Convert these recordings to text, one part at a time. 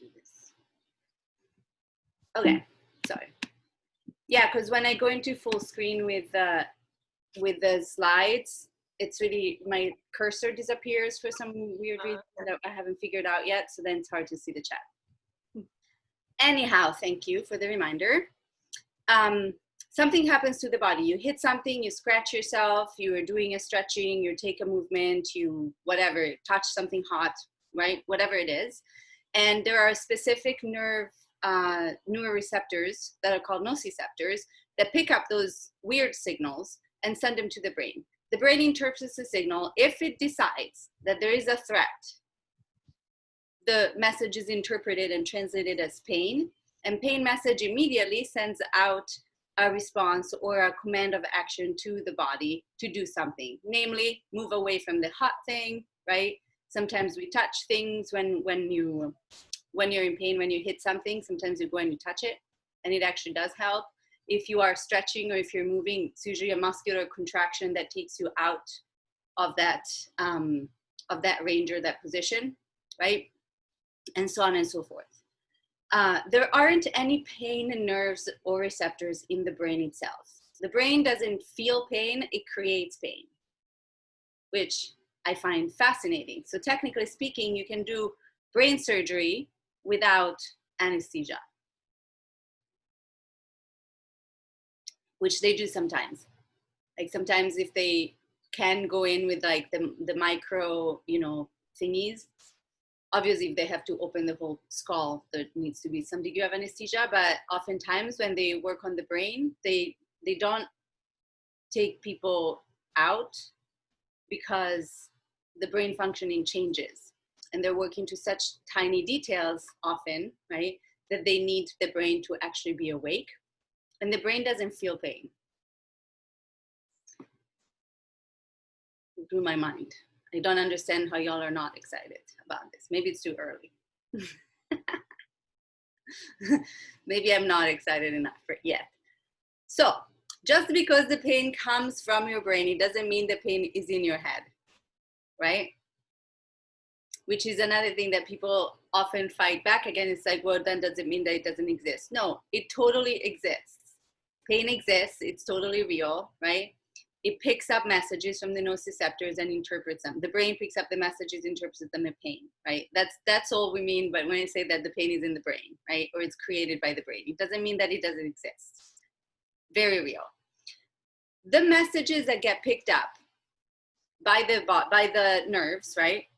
do this. Okay, sorry. Yeah, because when I go into full screen with the slides, it's really, my cursor disappears for some weird reason that I haven't figured out yet. So then it's hard to see the chat. Anyhow, thank you for the reminder. Something happens to the body. You hit something, you scratch yourself, you are doing a stretching, you take a movement, you whatever, touch something hot, right? Whatever it is. And there are specific neuroreceptors that are called nociceptors that pick up those weird signals and send them to the brain. The brain interprets the signal. If it decides that there is a threat, the message is interpreted and translated as pain, and pain message immediately sends out a response or a command of action to the body to do something, namely move away from the hot thing, right? Sometimes we touch things when you're in pain, when you hit something, sometimes you go and you touch it, and it actually does help. If you are stretching or if you're moving, it's usually a muscular contraction that takes you out of that range or that position, right? And so on and so forth. There aren't any pain nerves or receptors in the brain itself. The brain doesn't feel pain, it creates pain, which I find fascinating. So technically speaking, you can do brain surgery without anesthesia, which they do sometimes. Like sometimes if they can go in with like the micro, thingies, obviously if they have to open the whole skull, there needs to be some degree of anesthesia, but oftentimes when they work on the brain, they don't take people out because the brain functioning changes. And they're working to such tiny details often, right, that they need the brain to actually be awake. And the brain doesn't feel pain. It blew my mind. I don't understand how y'all are not excited about this. Maybe it's too early. Maybe I'm not excited enough for it yet. So just because the pain comes from your brain, it doesn't mean the pain is in your head, right? Which is another thing that people often fight back again. It's like, well, then does it mean that it doesn't exist? No, it totally exists. Pain exists, it's totally real, right? It picks up messages from the nociceptors and interprets them. The brain picks up the messages, interprets them as pain, right? That's all we mean by when I say that the pain is in the brain, right? Or it's created by the brain. It doesn't mean that it doesn't exist. Very real. The messages that get picked up by the nerves, right?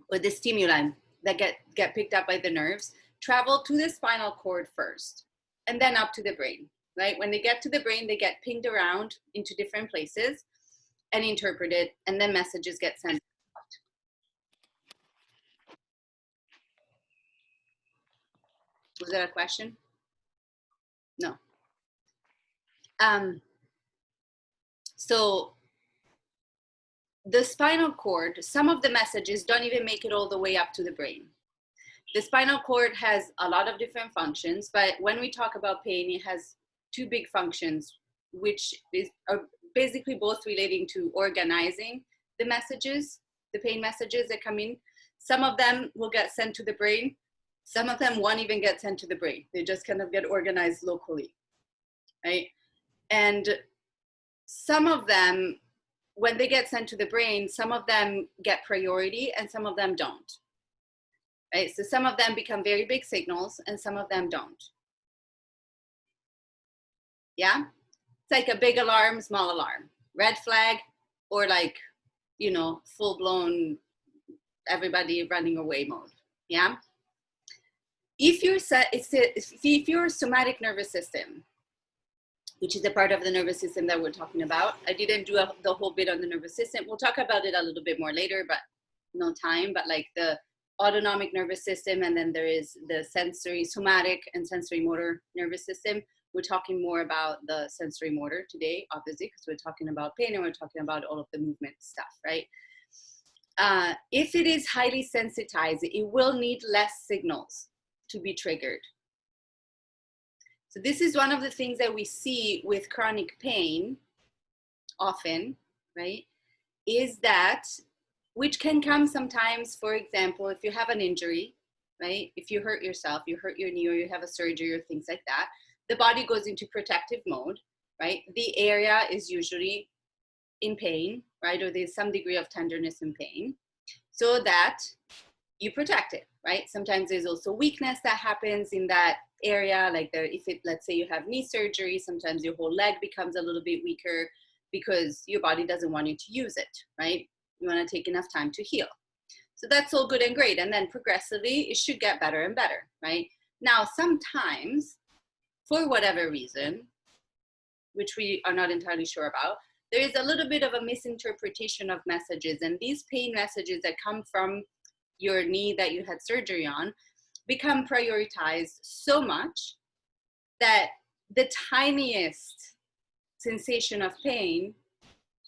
Or the stimuli that get picked up by the nerves travel to the spinal cord first and then up to the brain. Right? When they get to the brain, they get pinged around into different places and interpreted, and then messages get sent out. Was that a question? No. So the spinal cord, some of the messages don't even make it all the way up to the brain. The spinal cord has a lot of different functions, but when we talk about pain, it has two big functions, which are basically both relating to organizing the messages, the pain messages that come in. Some of them will get sent to the brain. Some of them won't even get sent to the brain. They just kind of get organized locally, right? And some of them, when they get sent to the brain, some of them get priority and some of them don't, right? So some of them become very big signals and some of them don't. Yeah, it's like a big alarm, small alarm, red flag, or like, full-blown everybody running away mode. Yeah. If your somatic nervous system, which is a part of the nervous system that we're talking about, I didn't do the whole bit on the nervous system. We'll talk about it a little bit more later, but no time. But like the autonomic nervous system, and then there is the somatic and sensory motor nervous system. We're talking more about the sensory motor today, obviously, because we're talking about pain and we're talking about all of the movement stuff, right? If it is highly sensitized, it will need less signals to be triggered. So this is one of the things that we see with chronic pain often, right? Is that which can come sometimes, for example, if you have an injury, right? If you hurt yourself, you hurt your knee or you have a surgery or things like that, the body goes into protective mode, right? The area is usually in pain, right? Or there's some degree of tenderness and pain, so that you protect it, right? Sometimes there's also weakness that happens in that area, like if it, let's say you have knee surgery, sometimes your whole leg becomes a little bit weaker because your body doesn't want you to use it, right? You want to take enough time to heal. So that's all good and great. And then progressively, it should get better and better, right? Now, sometimes, for whatever reason, which we are not entirely sure about, there is a little bit of a misinterpretation of messages. And these pain messages that come from your knee that you had surgery on become prioritized so much that the tiniest sensation of pain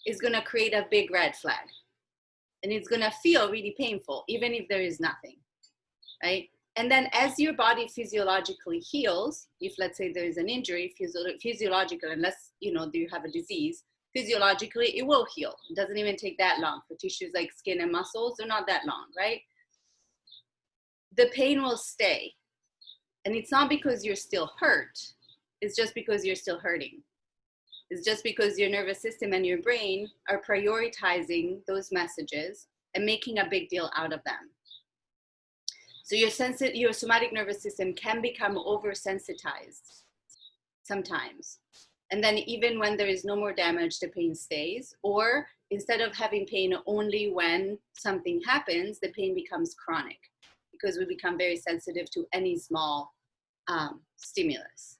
is going to create a big red flag. And it's going to feel really painful, even if there is nothing, right? And then as your body physiologically heals, if let's say there is an injury, physiological, unless you have a disease, physiologically it will heal. It doesn't even take that long. For tissues like skin and muscles, they're not that long, right? The pain will stay. And it's not because you're still hurt. It's just because you're still hurting. It's just because your nervous system and your brain are prioritizing those messages and making a big deal out of them. So your somatic nervous system can become oversensitized sometimes. And then even when there is no more damage, the pain stays. Or instead of having pain only when something happens, the pain becomes chronic because we become very sensitive to any small stimulus.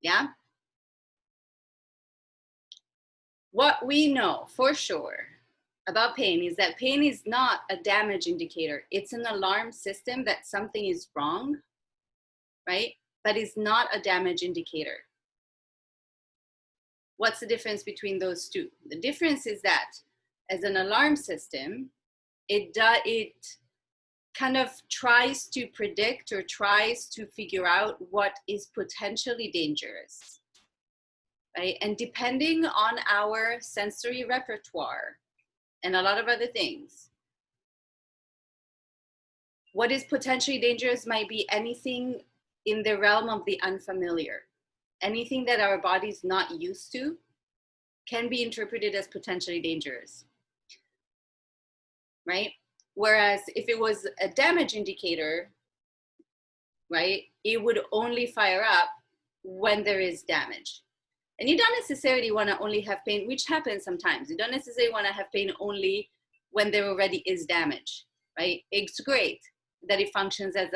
Yeah? What we know for sure about pain is that pain is not a damage indicator. It's an alarm system that something is wrong, right? But it's not a damage indicator. What's the difference between those two? The difference is that as an alarm system, it kind of tries to predict or tries to figure out what is potentially dangerous, right? And depending on our sensory repertoire and a lot of other things, what is potentially dangerous might be anything in the realm of the unfamiliar. Anything that our body's not used to can be interpreted as potentially dangerous, right? Whereas if it was a damage indicator, right, it would only fire up when there is damage. And you don't necessarily want to only have pain, which happens sometimes. You don't necessarily want to have pain only when there already is damage, right? It's great that it functions as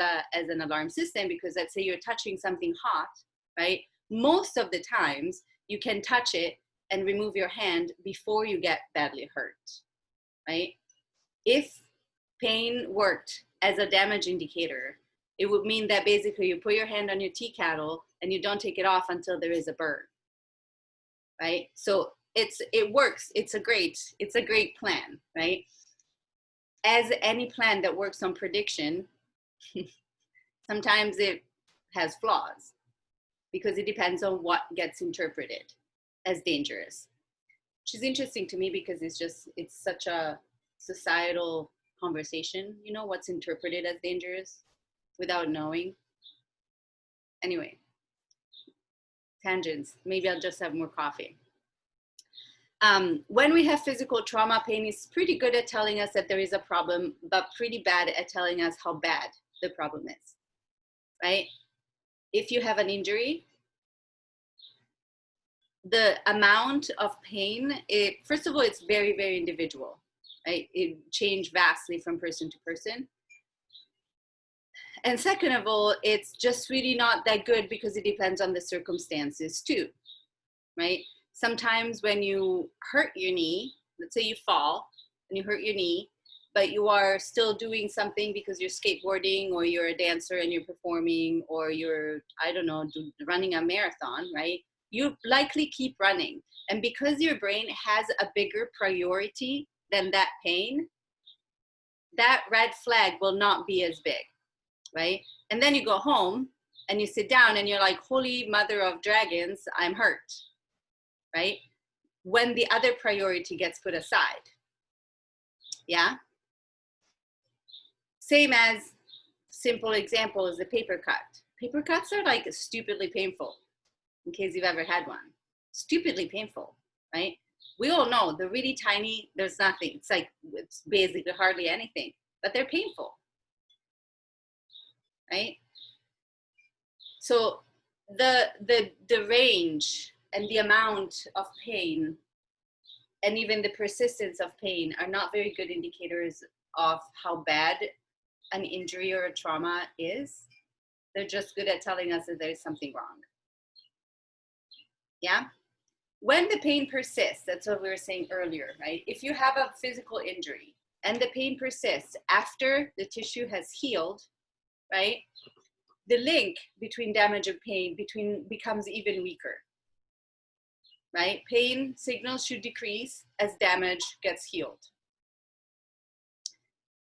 an alarm system because let's say you're touching something hot, right? Most of the times you can touch it and remove your hand before you get badly hurt, right? If pain worked as a damage indicator, it would mean that basically you put your hand on your tea kettle and you don't take it off until there is a burn, right? So it works. It's a great plan, right? As any plan that works on prediction, sometimes it has flaws because it depends on what gets interpreted as dangerous, which is interesting to me because it's such a societal conversation, what's interpreted as dangerous without knowing. Anyway, tangents. Maybe I'll just have more coffee. When we have physical trauma, pain is pretty good at telling us that there is a problem, but pretty bad at telling us how bad the problem is, right? If you have an injury, the amount of pain, first of all, it's very, very individual, right? It changes vastly from person to person. And second of all, it's just really not that good because it depends on the circumstances too, right? Sometimes when you hurt your knee, let's say you fall and you hurt your knee, but you are still doing something because you're skateboarding or you're a dancer and you're performing or you're, I don't know, running a marathon, right? You likely keep running. And because your brain has a bigger priority than that pain, that red flag will not be as big, right? And then you go home and you sit down and you're like, holy mother of dragons, I'm hurt, right? When the other priority gets put aside, Yeah. Same as simple example is the paper cut. Paper cuts are like stupidly painful, in case you've ever had one. Stupidly painful, right? We all know they're really tiny, there's nothing. It's basically hardly anything, but they're painful, right? So the range and the amount of pain and even the persistence of pain are not very good indicators of how bad an injury or a trauma is. They're just good at telling us that there's something wrong. Yeah? When the pain persists, that's what we were saying earlier, right? If you have a physical injury and the pain persists after the tissue has healed, right? The link between damage and pain becomes even weaker, right? Pain signals should decrease as damage gets healed.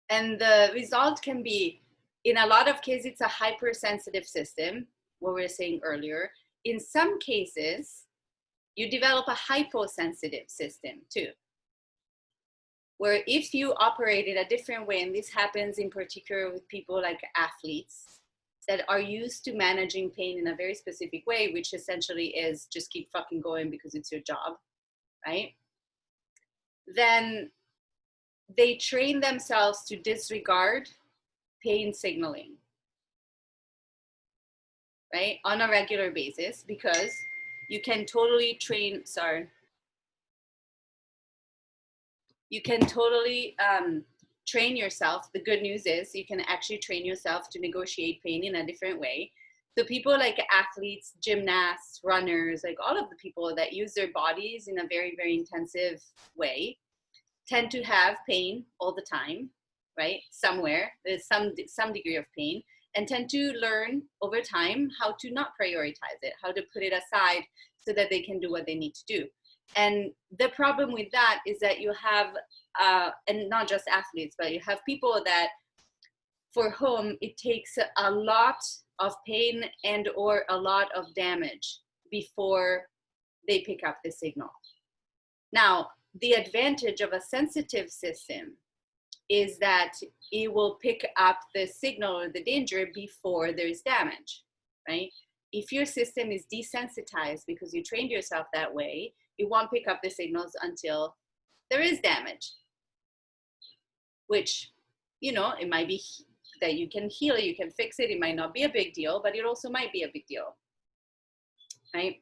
And the result can be, in a lot of cases, it's a hypersensitive system, what we were saying earlier. In some cases, you develop a hyposensitive system too, where if you operate in a different way, and this happens in particular with people like athletes that are used to managing pain in a very specific way, which essentially is just keep fucking going because it's your job, right? Then they train themselves to disregard pain signaling, right? On a regular basis, because you can totally train, you can totally train yourself. The good news is you can actually train yourself to negotiate pain in a different way. So people like athletes, gymnasts, runners, like all of the people that use their bodies in a very, very intensive way tend to have pain all the time, right? Somewhere there's some degree of pain, and tend to learn over time how to not prioritize it, how to put it aside so that they can do what they need to do. And the problem with that is that you have, and not just athletes, but you have people that for whom it takes a lot of pain and or a lot of damage before they pick up the signal. Now, the advantage of a sensitive system is that it will pick up the signal or the danger before there's damage, right? If your system is desensitized because you trained yourself that way, it won't pick up the signals until there is damage, which, you know, it might be that you can heal it, you can fix it, it might not be a big deal, but it also might be a big deal, right?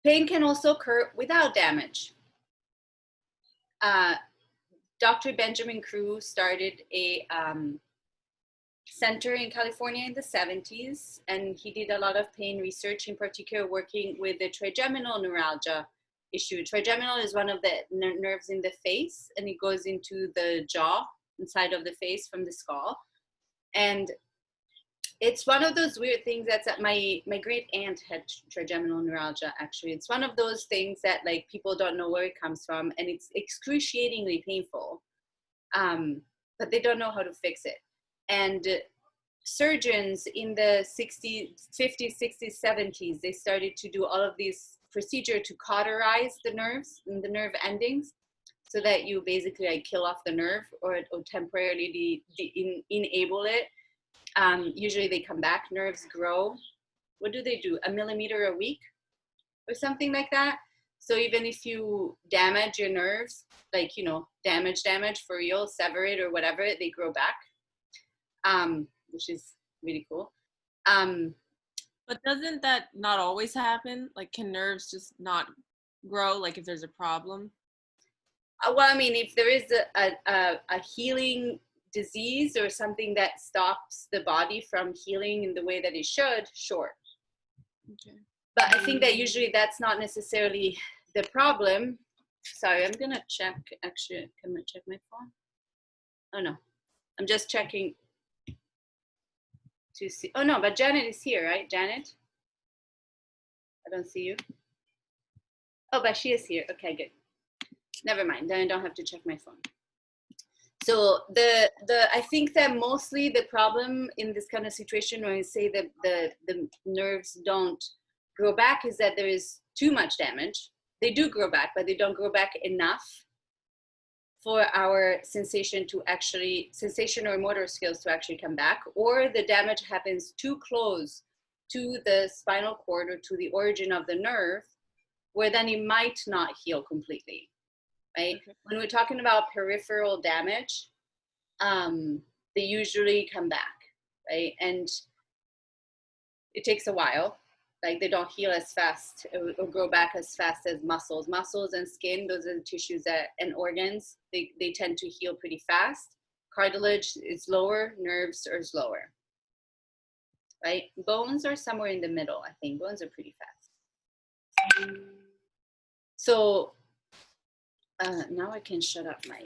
Pain can also occur without damage. Dr. Benjamin Cruz started a center in California in the 70s, and he did a lot of pain research, in particular working with the trigeminal neuralgia issue. Trigeminal is one of the nerves in the face, and it goes into the jaw, inside of the face from the skull. And it's one of those weird things that's that my great aunt had trigeminal neuralgia, actually. It's one of those things that like people don't know where it comes from, and it's excruciatingly painful, but they don't know how to fix it. And surgeons in the 60s, 50s, 60s, 70s, they started to do all of these procedure to cauterize the nerves and the nerve endings so that you basically like kill off the nerve or temporarily enable it. Usually they come back, nerves grow. What do they do? 1 millimeter a week or something like that. So even if you damage your nerves, like, you know, damage for real, sever it or whatever, they grow back, which is really cool. But doesn't that not always happen? Like, can nerves just not grow, like if there's a problem? Well, I mean, if there is a healing disease or something that stops the body from healing in the way that it should, sure. Okay. But I think that usually that's not necessarily the problem. Sorry, I'm gonna check, actually, can I check my phone? Oh no, I'm just checking to see. Oh no, but Janet is here, right? Janet? I don't see you. Oh, but she is here. Okay, good. Never mind, then I don't have to check my phone. So I think that mostly the problem in this kind of situation when you say that the nerves don't grow back is that there is too much damage. they do grow back, but they don't grow back enough for our sensation or motor skills to actually come back, or the damage happens too close to the spinal cord or to the origin of the nerve, where then it might not heal completely, right? Okay. When we're talking about peripheral damage, they usually come back, right? And it takes a while. Like they don't heal as fast or grow back as fast as muscles. Muscles and skin, those are the tissues and organs, they tend to heal pretty fast. Cartilage is lower, nerves are slower, right? Bones are somewhere in the middle, I think. Bones are pretty fast. So now I can shut up my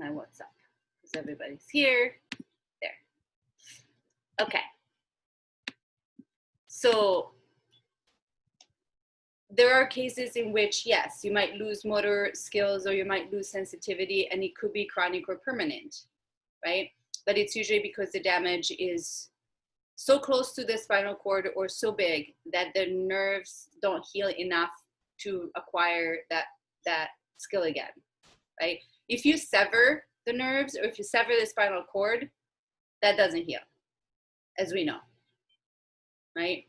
WhatsApp because everybody's here. There. Okay. So there are cases in which, yes, you might lose motor skills or you might lose sensitivity, and it could be chronic or permanent, right? But it's usually because the damage is so close to the spinal cord or so big that the nerves don't heal enough to acquire that skill again, right? If you sever the nerves or if you sever the spinal cord, that doesn't heal, as we know, right?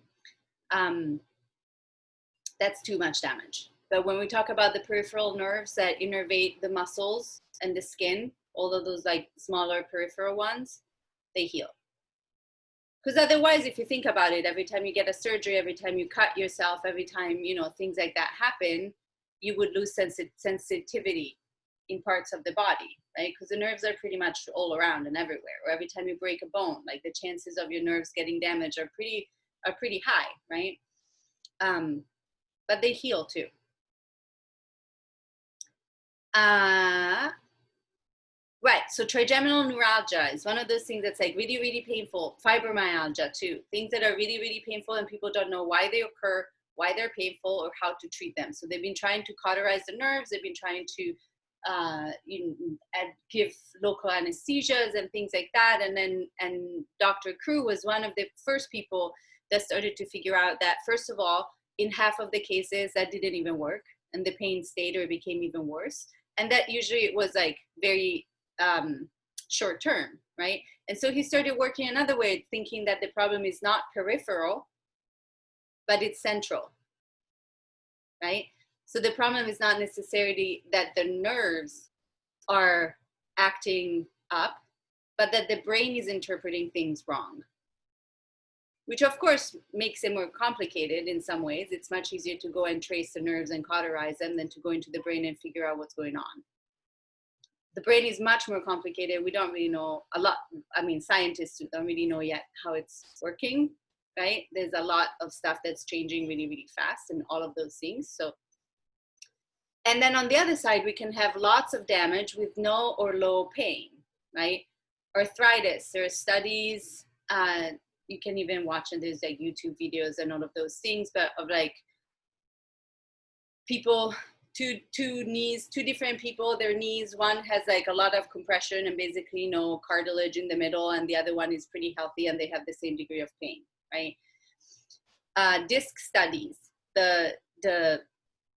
That's too much damage. But when we talk about the peripheral nerves that innervate the muscles and the skin, all of those like smaller peripheral ones, they heal. Because otherwise, if you think about it, every time you get a surgery, every time you cut yourself, every time, you know, things like that happen, you would lose sensitivity in parts of the body, right? Because the nerves are pretty much all around and everywhere. Or every time you break a bone, like the chances of your nerves getting damaged are pretty high, right? But they heal too. Right, so trigeminal neuralgia is one of those things that's like really, really painful. Fibromyalgia too, things that are really, really painful and people don't know why they occur, why they're painful, or how to treat them. So they've been trying to cauterize the nerves, they've been trying to give local anesthesias and things like that. And Dr. Crew was one of the first people that started to figure out that, first of all, in half of the cases that didn't even work and the pain stayed or became even worse. And that usually it was like very short term, right? And so he started working another way, thinking that the problem is not peripheral, but it's central, right? So the problem is not necessarily that the nerves are acting up, but that the brain is interpreting things wrong, which of course makes it more complicated in some ways. It's much easier to go and trace the nerves and cauterize them than to go into the brain and figure out what's going on. The brain is much more complicated. We don't really know a lot. I mean, scientists don't really know yet how it's working, right? There's a lot of stuff that's changing really, really fast and all of those things. So, and then on the other side, we can have lots of damage with no or low pain, right? Arthritis, there are studies, you can even watch, and there's like YouTube videos and all of those things, but of like people, two different people, their knees, one has like a lot of compression and basically no cartilage in the middle, and the other one is pretty healthy and they have the same degree of pain, right? Disc studies, the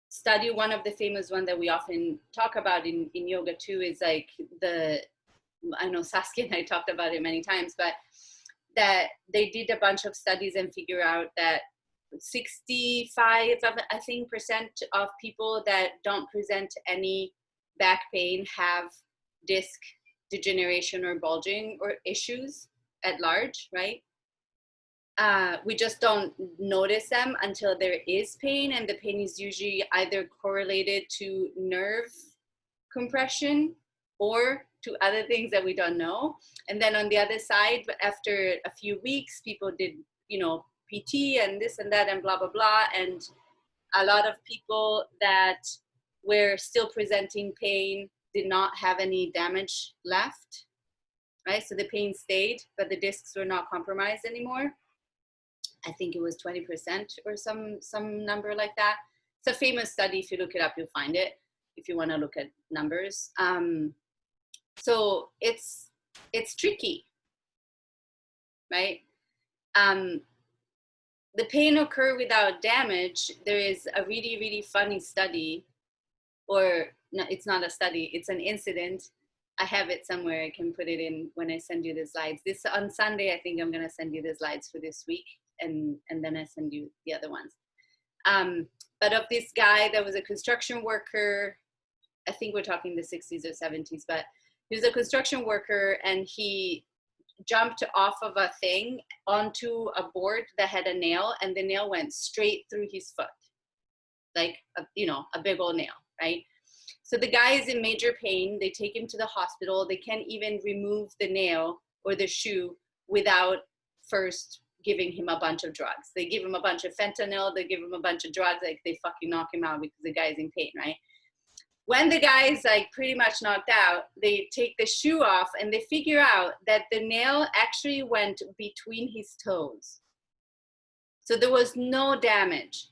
study, one of the famous one that we often talk about in yoga too, is like I know Saskia and I talked about it many times, but that they did a bunch of studies and figure out that 65, I think, percent of people that don't present any back pain have disc degeneration or bulging or issues at large, right? We just don't notice them until there is pain, and the pain is usually either correlated to nerve compression or to other things that we don't know. And then on the other side, after a few weeks, people did, you know, PT and this and that and blah, blah, blah. And a lot of people that were still presenting pain did not have any damage left, right? So the pain stayed, but the discs were not compromised anymore. I think it was 20% or some number like that. It's a famous study. If you look it up, you'll find it, if you want to look at numbers. So it's tricky, right? the pain occur without damage. There is a really, really funny study, or no, it's not a study, it's an incident. I have it somewhere. I can put it in when I send you the slides. This on Sunday, I think I'm gonna send you the slides for this week, and then I send you the other ones. But of this guy that was a construction worker, I think we're talking the 60s or 70s, but he was a construction worker, and he jumped off of a thing onto a board that had a nail, and the nail went straight through his foot, like a big old nail, right? So the guy is in major pain. They take him to the hospital. They can't even remove the nail or the shoe without first giving him a bunch of drugs. They give him a bunch of fentanyl. They give him a bunch of drugs. Like, they fucking knock him out because the guy's in pain, right? When the guy is like pretty much knocked out, they take the shoe off, and they figure out that the nail actually went between his toes. So there was no damage.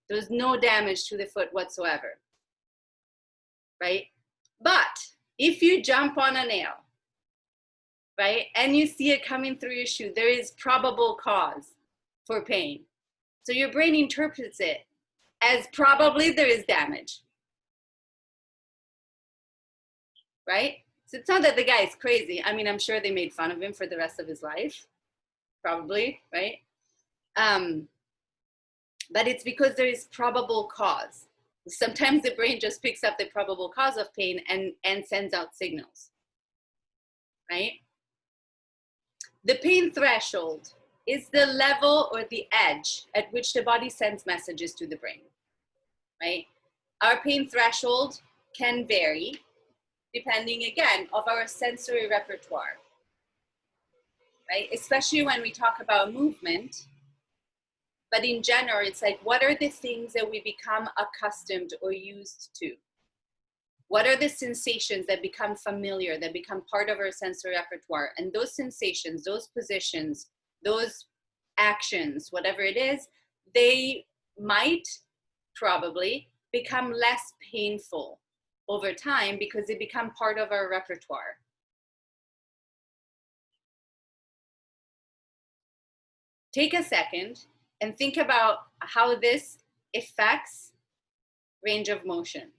There was no damage to the foot whatsoever, right? But if you jump on a nail, right, and you see it coming through your shoe, there is probable cause for pain. So your brain interprets it as probably there is damage, right? So it's not that the guy is crazy. I mean, I'm sure they made fun of him for the rest of his life, probably, right? But it's because there is probable cause. Sometimes the brain just picks up the probable cause of pain and sends out signals, right? The pain threshold is the level or the edge at which the body sends messages to the brain, right? Our pain threshold can vary depending, again, of our sensory repertoire, right? Especially when we talk about movement. But in general, it's like, what are the things that we become accustomed or used to? What are the sensations that become familiar, that become part of our sensory repertoire? And those sensations, those positions, those actions, whatever it is, they might probably become less painful over time because they become part of our repertoire. Take a second and think about how this affects range of motion.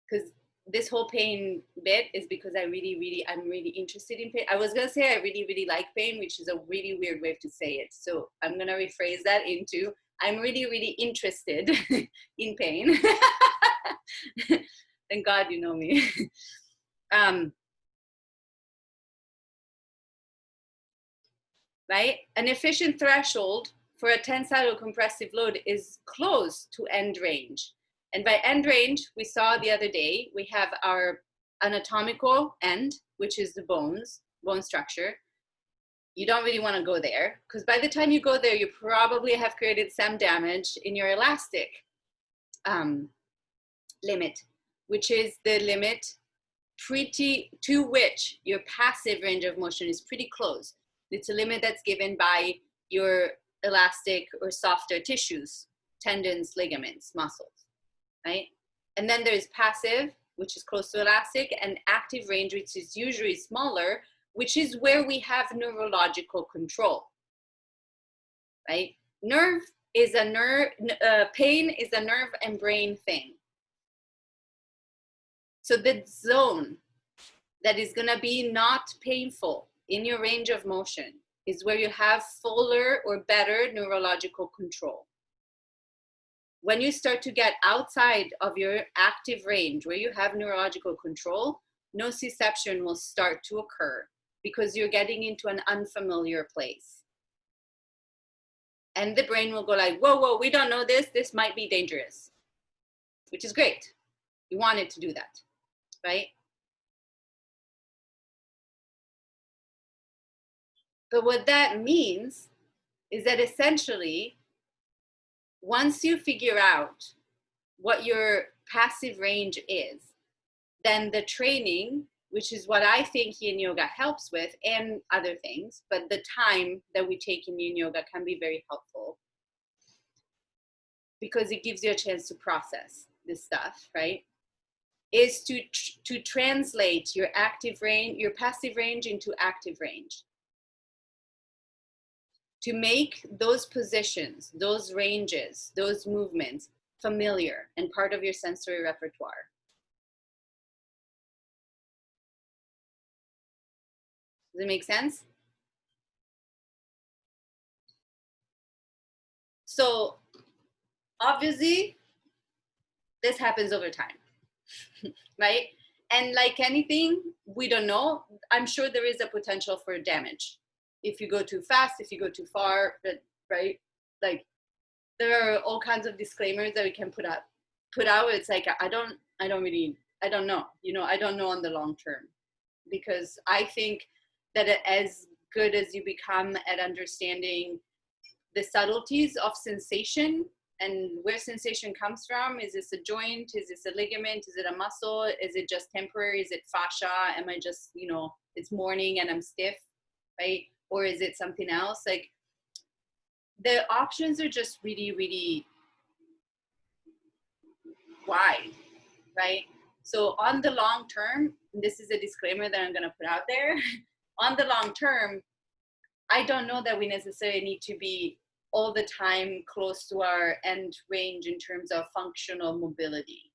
Because this whole pain bit is because I'm really interested in pain. I was gonna say I really like pain, which is a really weird way to say it. So I'm gonna rephrase that into I'm really interested in pain. Thank God you know me. Right? An efficient threshold for a tensile or compressive load is close to end range. And by end range, we saw the other day, we have our anatomical end, which is the bones, bone structure. You don't really want to go there, because by the time you go there, you probably have created some damage in your elastic limit, which is the limit to which your passive range of motion is pretty close. It's a limit that's given by your elastic or softer tissues, tendons, ligaments, muscles, right? And then there's passive, which is close to elastic, and active range, which is usually smaller, which is where we have neurological control, right? Pain is a nerve and brain thing. So the zone that is gonna be not painful in your range of motion is where you have fuller or better neurological control. When you start to get outside of your active range, where you have neurological control, nociception will start to occur because you're getting into an unfamiliar place. And the brain will go like, whoa, we don't know this. This might be dangerous, which is great. You want it to do that, right? But what that means is that essentially, once you figure out what your passive range is, then the training, which is what I think yin yoga helps with, and other things, but the time that we take in yin yoga can be very helpful because it gives you a chance to process this stuff, right? Is to translate your active range, your passive range into active range. to make those positions, those ranges, those movements familiar and part of your sensory repertoire. Does it make sense? So obviously, this happens over time, right? And like anything, we don't know. I'm sure there is a potential for damage. If you go too fast, if you go too far, right? Like there are all kinds of disclaimers that we can put out. It's like, I don't know, I don't know on the long term, because I think that as good as you become at understanding the subtleties of sensation and where sensation comes from. Is this a joint? Is this a ligament? Is it a muscle? Is it just temporary? Is it fascia? Am I just, it's morning and I'm stiff, right? Or is it something else? Like the options are just really, really wide, right? So on the long term, this is a disclaimer that I'm going to put out there. On the long term, I don't know that we necessarily need to be all the time close to our end range in terms of functional mobility.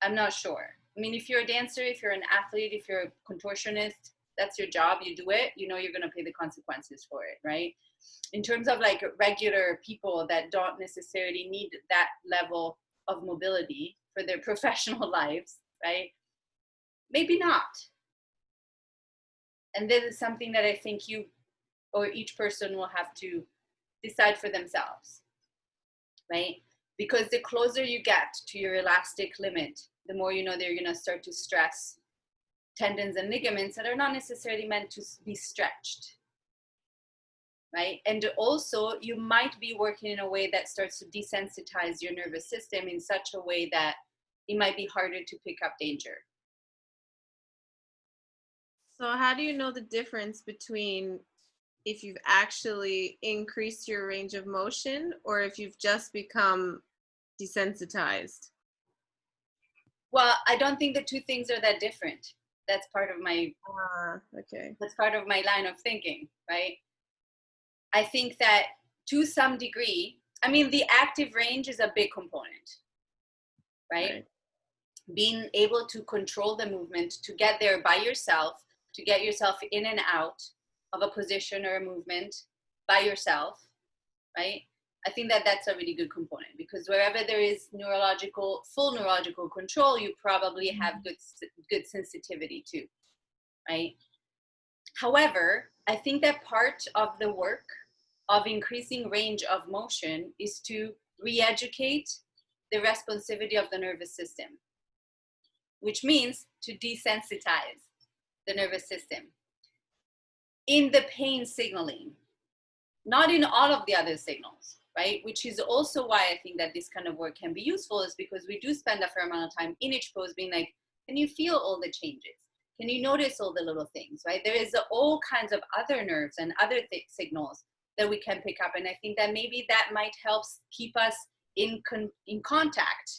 I'm not sure. I mean, if you're a dancer, if you're an athlete, if you're a contortionist, that's your job, you do it, you're going to pay the consequences for it, right? In terms of like regular people that don't necessarily need that level of mobility for their professional lives, right? Maybe not. And this is something that I think you or each person will have to decide for themselves, right? Because the closer you get to your elastic limit, the more you know that you're going to start to stress tendons and ligaments that are not necessarily meant to be stretched, right? And also, you might be working in a way that starts to desensitize your nervous system in such a way that it might be harder to pick up danger. So how do you know the difference between if you've actually increased your range of motion or if you've just become desensitized? Well, I don't think the two things are that different. That's part of my That's part of my line of thinking, right? I think that to some degree, I mean, the active range is a big component, right? Being able to control the movement, to get there by yourself, to get yourself in and out of a position or a movement by yourself, right? I think that that's a really good component, because wherever there is full neurological control, you probably have good sensitivity too, right? However, I think that part of the work of increasing range of motion is to re-educate the responsivity of the nervous system, which means to desensitize the nervous system in the pain signaling, not in all of the other signals, right? Which is also why I think that this kind of work can be useful, is because we do spend a fair amount of time in each pose being like, can you feel all the changes? Can you notice all the little things, right? There is all kinds of other nerves and other signals that we can pick up. And I think that maybe that might help keep us in contact,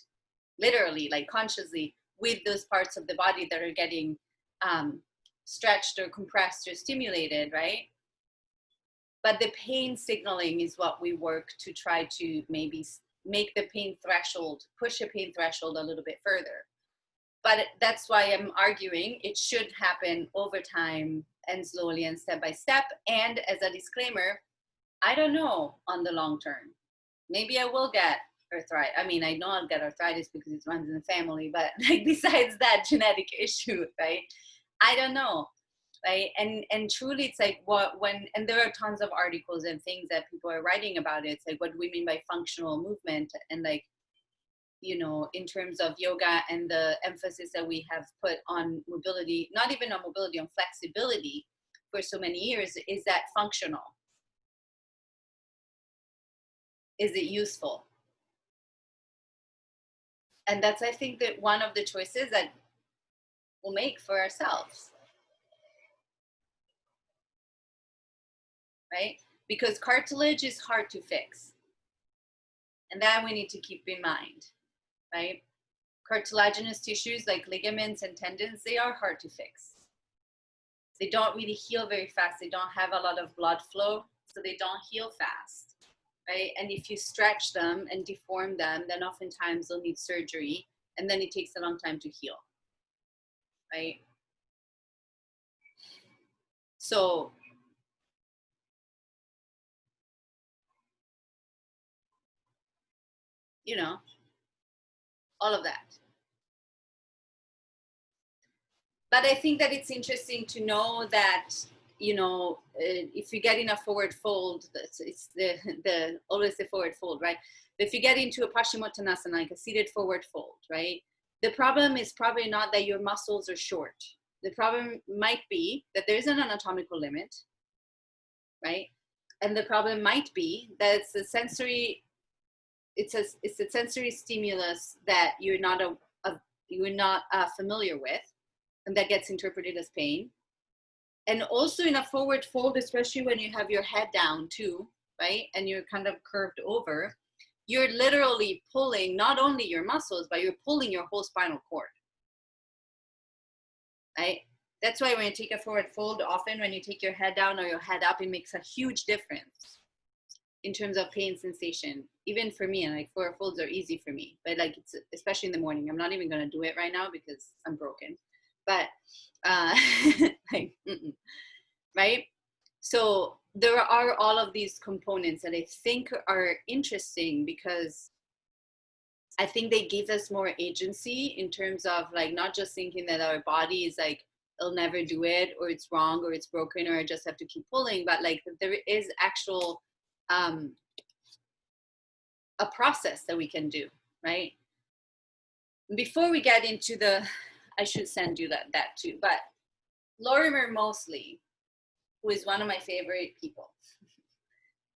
literally, like consciously, with those parts of the body that are getting stretched or compressed or stimulated, right? But the pain signaling is what we work to try to maybe make the pain threshold, push the pain threshold a little bit further. But that's why I'm arguing it should happen over time and slowly and step by step. And as a disclaimer, I don't know on the long term. Maybe I will get arthritis. I mean, I know I'll get arthritis because it runs in the family, but like besides that genetic issue, right? I don't know, right? And truly, it's like and there are tons of articles and things that people are writing about it. It's like, what do we mean by functional movement? And like, in terms of yoga and the emphasis that we have put on mobility, not even on mobility, on flexibility for so many years, is that functional? Is it useful? And that's, I think, that one of the choices that we'll make for ourselves, right? Because cartilage is hard to fix. And that we need to keep in mind, right? Cartilaginous tissues like ligaments and tendons, they are hard to fix. They don't really heal very fast. They don't have a lot of blood flow, so they don't heal fast, right? And if you stretch them and deform them, then oftentimes they'll need surgery, and then it takes a long time to heal, right? So you know, all of that. But I think that it's interesting to know that, you know, if you get in a forward fold, it's the always the forward fold, right? If you get into a Paschimottanasana, like a seated forward fold, right? The problem is probably not that your muscles are short. The problem might be that there is an anatomical limit, right? And the problem might be that it's a sensory, it's a sensory stimulus that you're not familiar with, and that gets interpreted as pain. And also in a forward fold, especially when you have your head down too, right? And you're kind of curved over, you're literally pulling not only your muscles, but you're pulling your whole spinal cord, right? That's why when you take a forward fold, often when you take your head down or your head up, it makes a huge difference in terms of pain sensation. Even for me, and like forward folds are easy for me, but like it's especially in the morning. I'm not even going to do it right now because I'm broken. But like, right? So there are all of these components that I think are interesting because I think they give us more agency in terms of like not just thinking that our body is like, it'll never do it, or it's wrong, or it's broken, or I just have to keep pulling, but like there is actual a process that we can do, right? Before we get into the, I should send you that too, but Lorimer Moseley, who is one of my favorite people,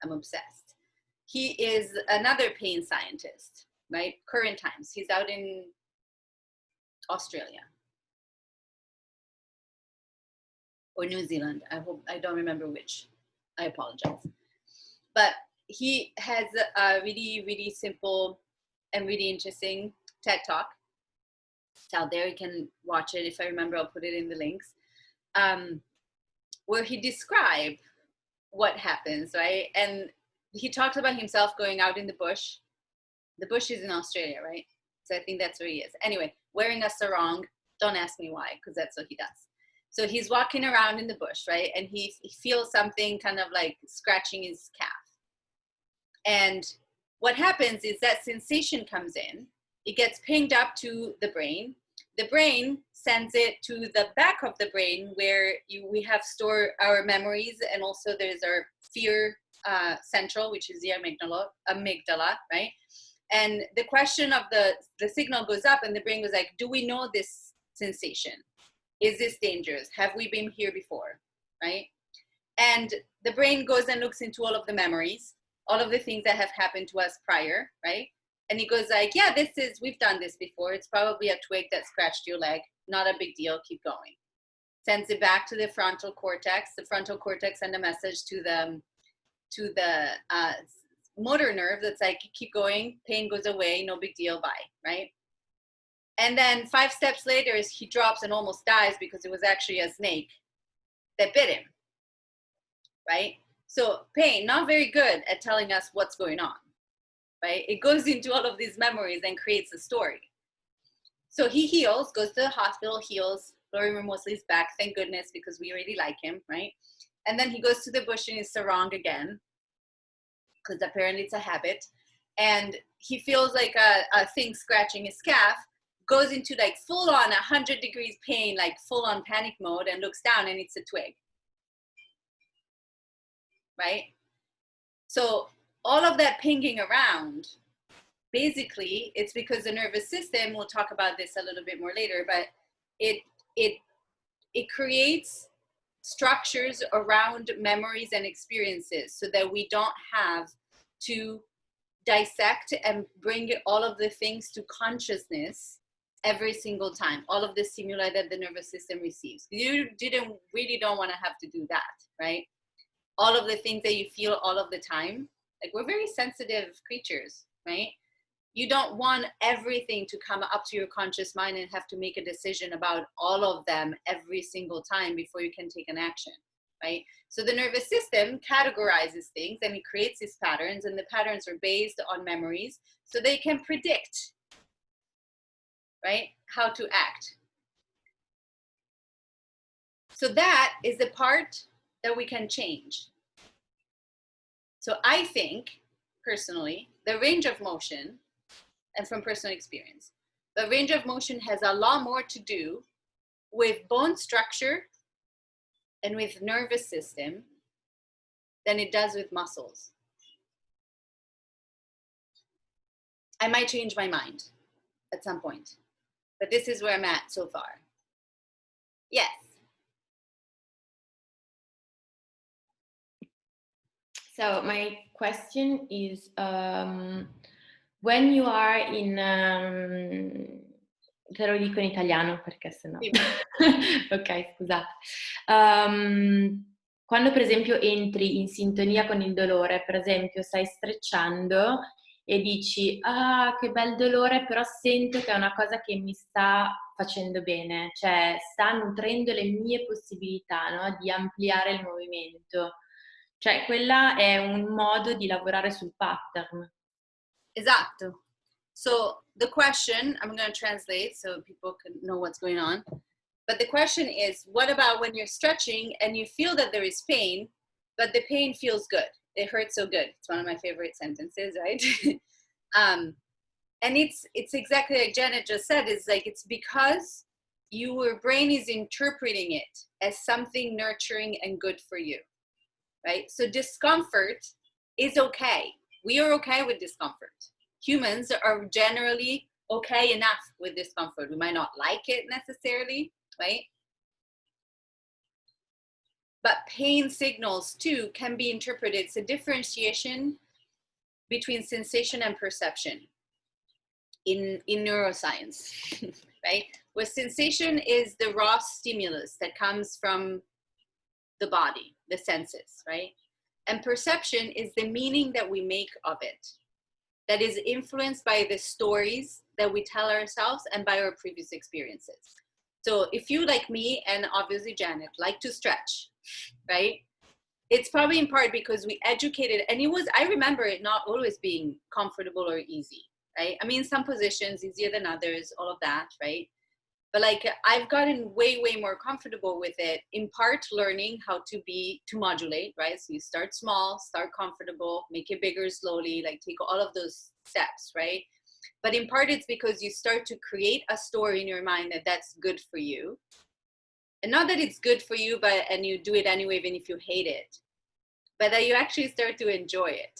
I'm obsessed. He is another pain scientist, right? Current times. He's out in Australia or New Zealand. I don't remember which. I apologize. But he has a really, really simple and really interesting TED Talk. It's out there. You can watch it. If I remember, I'll put it in the links. Where he described what happens, right? And he talks about himself going out in the bush. The bush is in Australia, right? So I think that's where he is. Anyway, wearing a sarong. Don't ask me why, because that's what he does. So he's walking around in the bush, right? And he feels something kind of like scratching his calf. And what happens is that sensation comes in. It gets pinged up to the brain. The brain sends it to the back of the brain where we have stored our memories, and also there's our fear central, which is the amygdala, right? And the question of the signal goes up, and the brain goes like, do we know this sensation? Is this dangerous? Have we been here before, right? And the brain goes and looks into all of the memories, all of the things that have happened to us prior, right? And he goes like, yeah, we've done this before. It's probably a twig that scratched your leg. Not a big deal, keep going. Sends it back to the frontal cortex. The frontal cortex sends a message to the motor nerve that's like, keep going, pain goes away, no big deal, bye, right? And then 5 steps later, he drops and almost dies because it was actually a snake that bit him, right? So pain, not very good at telling us what's going on, right? It goes into all of these memories and creates a story. So he heals, goes to the hospital, heals. Lorimer Moseley's back, thank goodness, because we really like him, right? And then he goes to the bush in his sarong again, because apparently it's a habit. And he feels like a thing scratching his calf, goes into like full on 100 degrees pain, like full on panic mode, and looks down and it's a twig, right? So all of that pinging around, basically it's because the nervous system, we'll talk about this a little bit more later, but it creates structures around memories and experiences so that we don't have to dissect and bring all of the things to consciousness every single time, all of the stimuli that the nervous system receives. You really don't want to have to do that, right? All of the things that you feel all of the time, like we're very sensitive creatures, right? You don't want everything to come up to your conscious mind and have to make a decision about all of them every single time before you can take an action, right? So the nervous system categorizes things and it creates these patterns, and the patterns are based on memories, so they can predict, right, how to act. So that is the part that we can change. So I think, personally, the range of motion, and from personal experience, the range of motion has a lot more to do with bone structure and with nervous system than it does with muscles. I might change my mind at some point, but this is where I'm at so far. Yes. So my question is, when you are in, te lo dico in italiano perché sennò. Sì. Ok, scusate. Quando per esempio entri in sintonia con il dolore, per esempio stai stretchando e dici, ah, che bel dolore, però sento che è una cosa che mi sta facendo bene, cioè sta nutrendo le mie possibilità, no? Di ampliare il movimento. Cioè, quella è un modo di lavorare sul pattern. Esatto. So the question, I'm going to translate so people can know what's going on. But the question is, what about when you're stretching and you feel that there is pain, but the pain feels good? It hurts so good. It's one of my favorite sentences, right? And it's exactly like Janet just said. It's like, it's because your brain is interpreting it as something nurturing and good for you, right? So discomfort is okay. We are okay with discomfort. Humans are generally okay enough with discomfort. We might not like it necessarily, right? But pain signals too can be interpreted. It's a differentiation between sensation and perception in neuroscience, right? Where sensation is the raw stimulus that comes from the body, the senses, right? And perception is the meaning that we make of it, that is influenced by the stories that we tell ourselves and by our previous experiences. So if you, like me, and obviously Janet, like to stretch, right? It's probably in part because we educated, and I remember it not always being comfortable or easy, right? I mean, some positions easier than others, all of that, right? But like, I've gotten way, way more comfortable with it, in part learning how to modulate, right? So you start small, start comfortable, make it bigger slowly, like take all of those steps, right? But in part it's because you start to create a story in your mind that that's good for you. And not that it's good for you, and you do it anyway, even if you hate it, but that you actually start to enjoy it,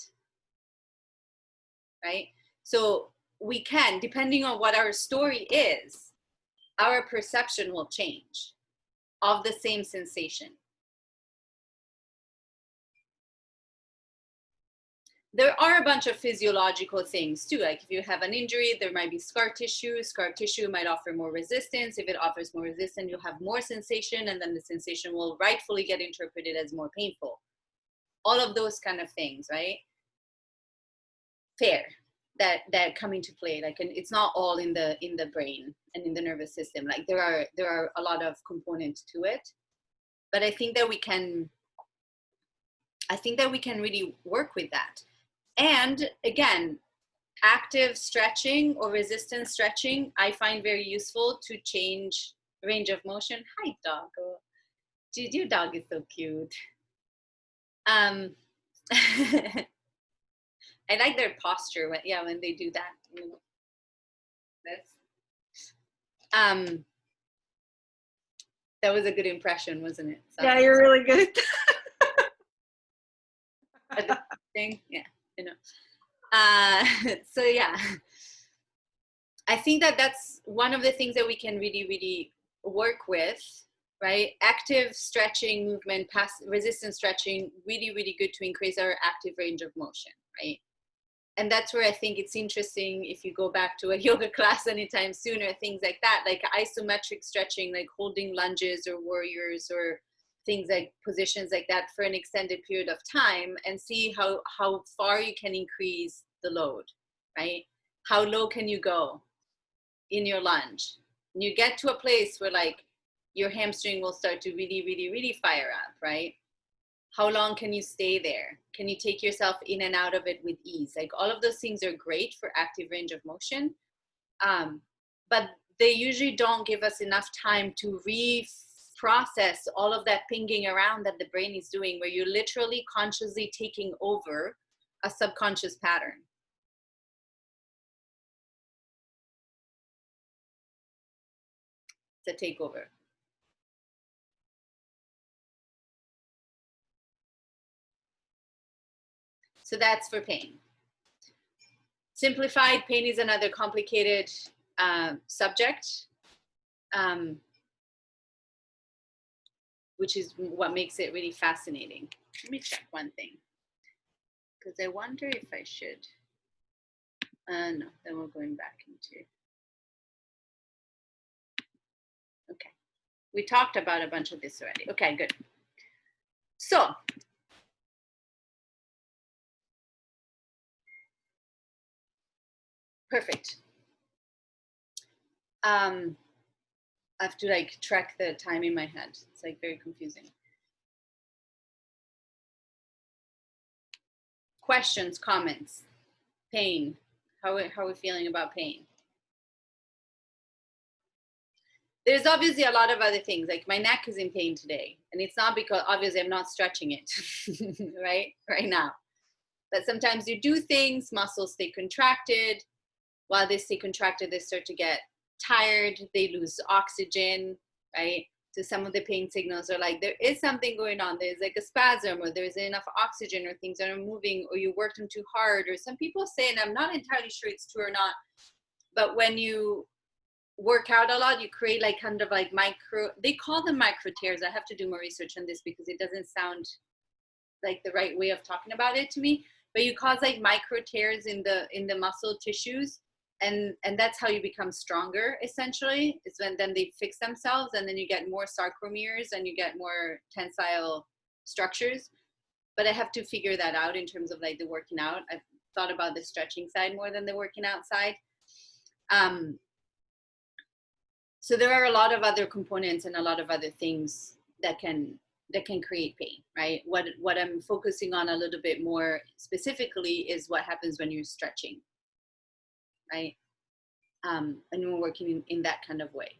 right? So we can, depending on what our story is, our perception will change of the same sensation. There are a bunch of physiological things too. Like if you have an injury, there might be scar tissue. Scar tissue might offer more resistance. If it offers more resistance, you'll have more sensation, and then the sensation will rightfully get interpreted as more painful. All of those kind of things, right? Fair. That come into play, like, and it's not all in the brain and in the nervous system. Like there are a lot of components to it, but I think that we can really work with that. And again, active stretching or resistance stretching I find very useful to change range of motion. Hi, doggo. Your dog is so cute. I like their posture when they do that. That was a good impression, wasn't it? Yeah, you're really good at that. Thing, yeah, you know. So yeah, I think that's one of the things that we can really, really work with, right? Active stretching movement, resistance stretching, really, really good to increase our active range of motion, right? And that's where I think it's interesting, if you go back to a yoga class anytime soon or things like that, like isometric stretching, like holding lunges or warriors or things like positions like that for an extended period of time, and see how far you can increase the load, right? how low can you go in your lunge? And you get to a place where like your hamstring will start to really, really, really fire up, right? How long can you stay there? Can you take yourself in and out of it with ease? Like all of those things are great for active range of motion, but they usually don't give us enough time to reprocess all of that pinging around that the brain is doing, where you're literally consciously taking over a subconscious pattern. It's a takeover. So that's for pain. Simplified, pain is another complicated subject, which is what makes it really fascinating. Let me check one thing, because I wonder if I should. No, then we're going back into. Okay, we talked about a bunch of this already. Okay, good. So, perfect. I have to like track the time in my head. It's like very confusing. Questions, comments, pain. How are we feeling about pain? There's obviously a lot of other things, like my neck is in pain today, and it's not because obviously I'm not stretching it right now. But sometimes you do things, muscles stay contracted. While they stay contracted, they start to get tired, they lose oxygen, right? So some of the pain signals are like, there is something going on. There's like a spasm, or there's enough oxygen, or things are moving, or you worked them too hard. Or some people say, and I'm not entirely sure it's true or not, but when you work out a lot, you create like kind of like micro, they call them micro tears. I have to do more research on this because it doesn't sound like the right way of talking about it to me, but you cause like micro tears in the muscle tissues, and that's how you become stronger, essentially. It's when then they fix themselves, and then you get more sarcomeres and you get more tensile structures. But I have to figure that out in terms of like the working out. I've thought about the stretching side more than the working out side. So there are a lot of other components and a lot of other things that can create pain, right? What I'm focusing on a little bit more specifically is what happens when you're stretching, right? And we're working in that kind of way.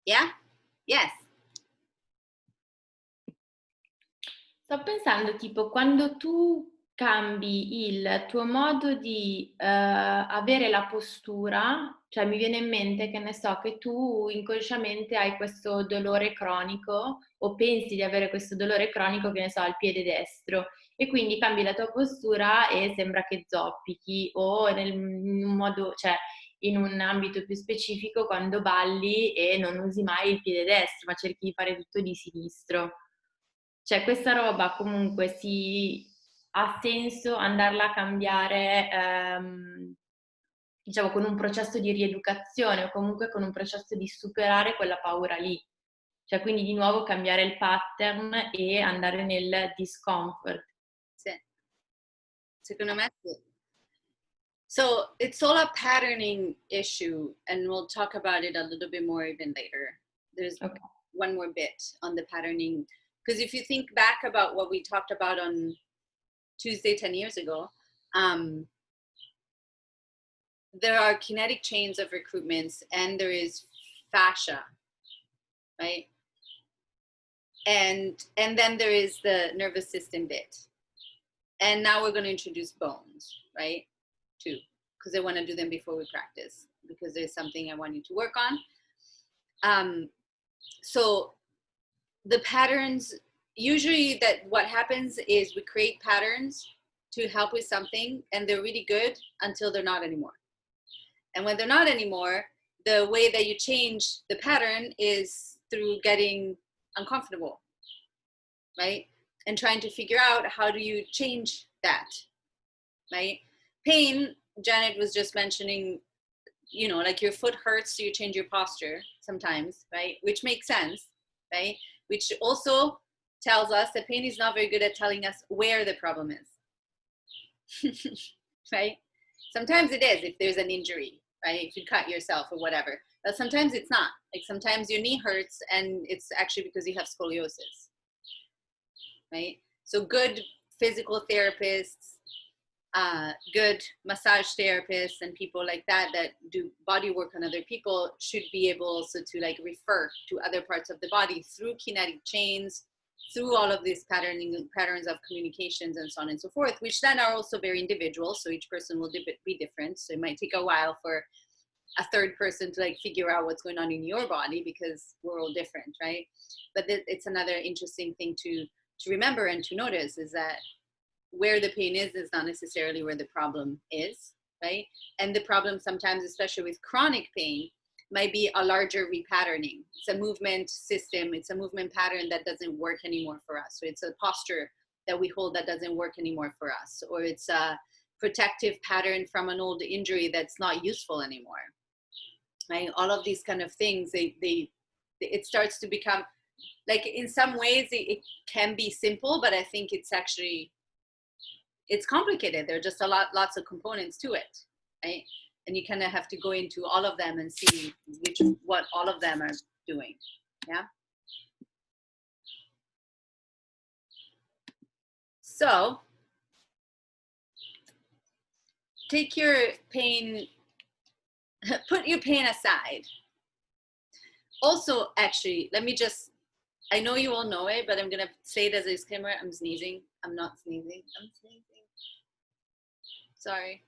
Yeah? Yes. Sto pensando tipo quando tu cambi il tuo modo di avere la postura, cioè mi viene in mente che ne so che tu inconsciamente hai questo dolore cronico o pensi di avere questo dolore cronico, che ne so, al piede destro, e quindi cambi la tua postura e sembra che zoppichi, o in un modo, cioè in un ambito più specifico quando balli e non usi mai il piede destro, ma cerchi di fare tutto di sinistro. Cioè questa roba comunque ha senso andarla a cambiare, diciamo, con un processo di rieducazione o comunque con un processo di superare quella paura lì. Cioè quindi di nuovo cambiare il pattern e andare nel discomfort. Sì. Secondo me sì. So it's all a patterning issue, and we'll talk about it a little bit more even later. There's one more bit on the patterning, because if you think back about what we talked about on Tuesday 10 years ago, there are kinetic chains of recruitments, and there is fascia, right? And then there is the nervous system bit. And now we're going to introduce bones, right? Too, because I want to do them before we practice, because there's something I want you to work on. So the patterns, usually that what happens is we create patterns to help with something, and they're really good until they're not anymore. And when they're not anymore, the way that you change the pattern is through getting uncomfortable, right? And trying to figure out how do you change that, right? Pain, Janet was just mentioning, you know, like your foot hurts, so you change your posture sometimes, right? Which makes sense, right? which also tells us that pain is not very good at telling us where the problem is, right? Sometimes it is if there's an injury, right? If you cut yourself or whatever, but sometimes it's not. Like sometimes your knee hurts and it's actually because you have scoliosis, right? So good physical therapists, good massage therapists and people like that do body work on other people should be able also to like refer to other parts of the body through kinetic chains, through all of these patterns of communications and so on and so forth, which then are also very individual. So each person will be different. So it might take a while for a third person to like figure out what's going on in your body because we're all different, right? But it's another interesting thing to remember and to notice is that where the pain is not necessarily where the problem is, right? And the problem sometimes, especially with chronic pain, might be a larger repatterning. It's a movement system. It's a movement pattern that doesn't work anymore for us. So it's a posture that we hold that doesn't work anymore for us. Or it's a protective pattern from an old injury that's not useful anymore, right? All of these kind of things, it starts to become, like in some ways it can be simple, but I think it's complicated. There are just lots of components to it, right? And you kind of have to go into all of them and see what all of them are doing, yeah? So take your pain, put your pain aside. Also, actually, let me just, I know you all know it, but I'm going to say it as a disclaimer. I'm sneezing. I'm not sneezing. I'm sneezing. Sorry.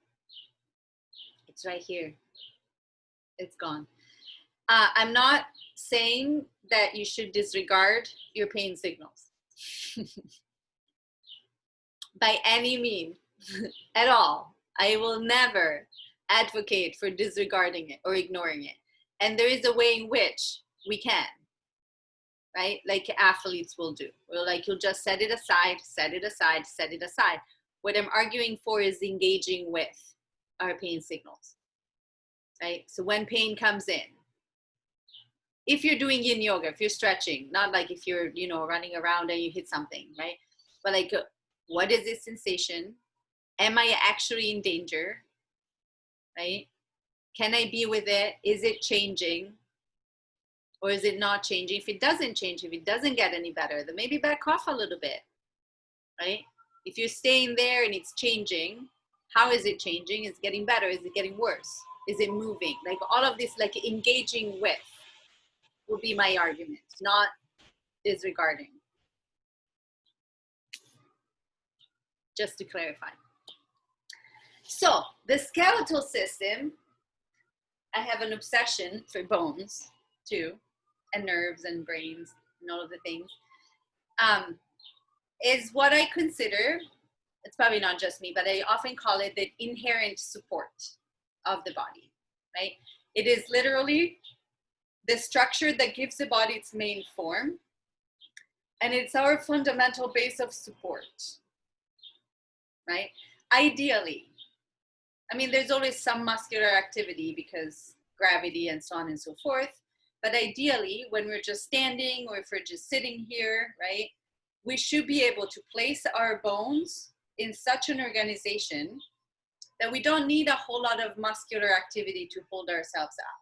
It's right here. It's gone. I'm not saying that you should disregard your pain signals by any means at all. I will never advocate for disregarding it or ignoring it. And there is a way in which we can, right? Like athletes will do. Or like you'll just set it aside, set it aside, set it aside. What I'm arguing for is engaging with our pain signals, right? So when pain comes in, if you're doing yin yoga, if you're stretching, not like if you're, running around and you hit something, right? But like, what is this sensation? Am I actually in danger, right? Can I be with it? Is it changing? Or is it not changing? If it doesn't change, if it doesn't get any better, then maybe back off a little bit, right? If you're staying there and it's changing, how is it changing? Is it getting better? Is it getting worse? Is it moving? Like all of this, like engaging with will be my argument, not disregarding. Just to clarify. So the skeletal system, I have an obsession for bones too, and nerves and brains and all of the things, is what I consider, it's probably not just me, but I often call it the inherent support of the body, right? It is literally the structure that gives the body its main form, and it's our fundamental base of support, right? Ideally, I mean, there's always some muscular activity because gravity and so on and so forth, but ideally, when we're just standing or if we're just sitting here, right, we should be able to place our bones in such an organization that we don't need a whole lot of muscular activity to hold ourselves up.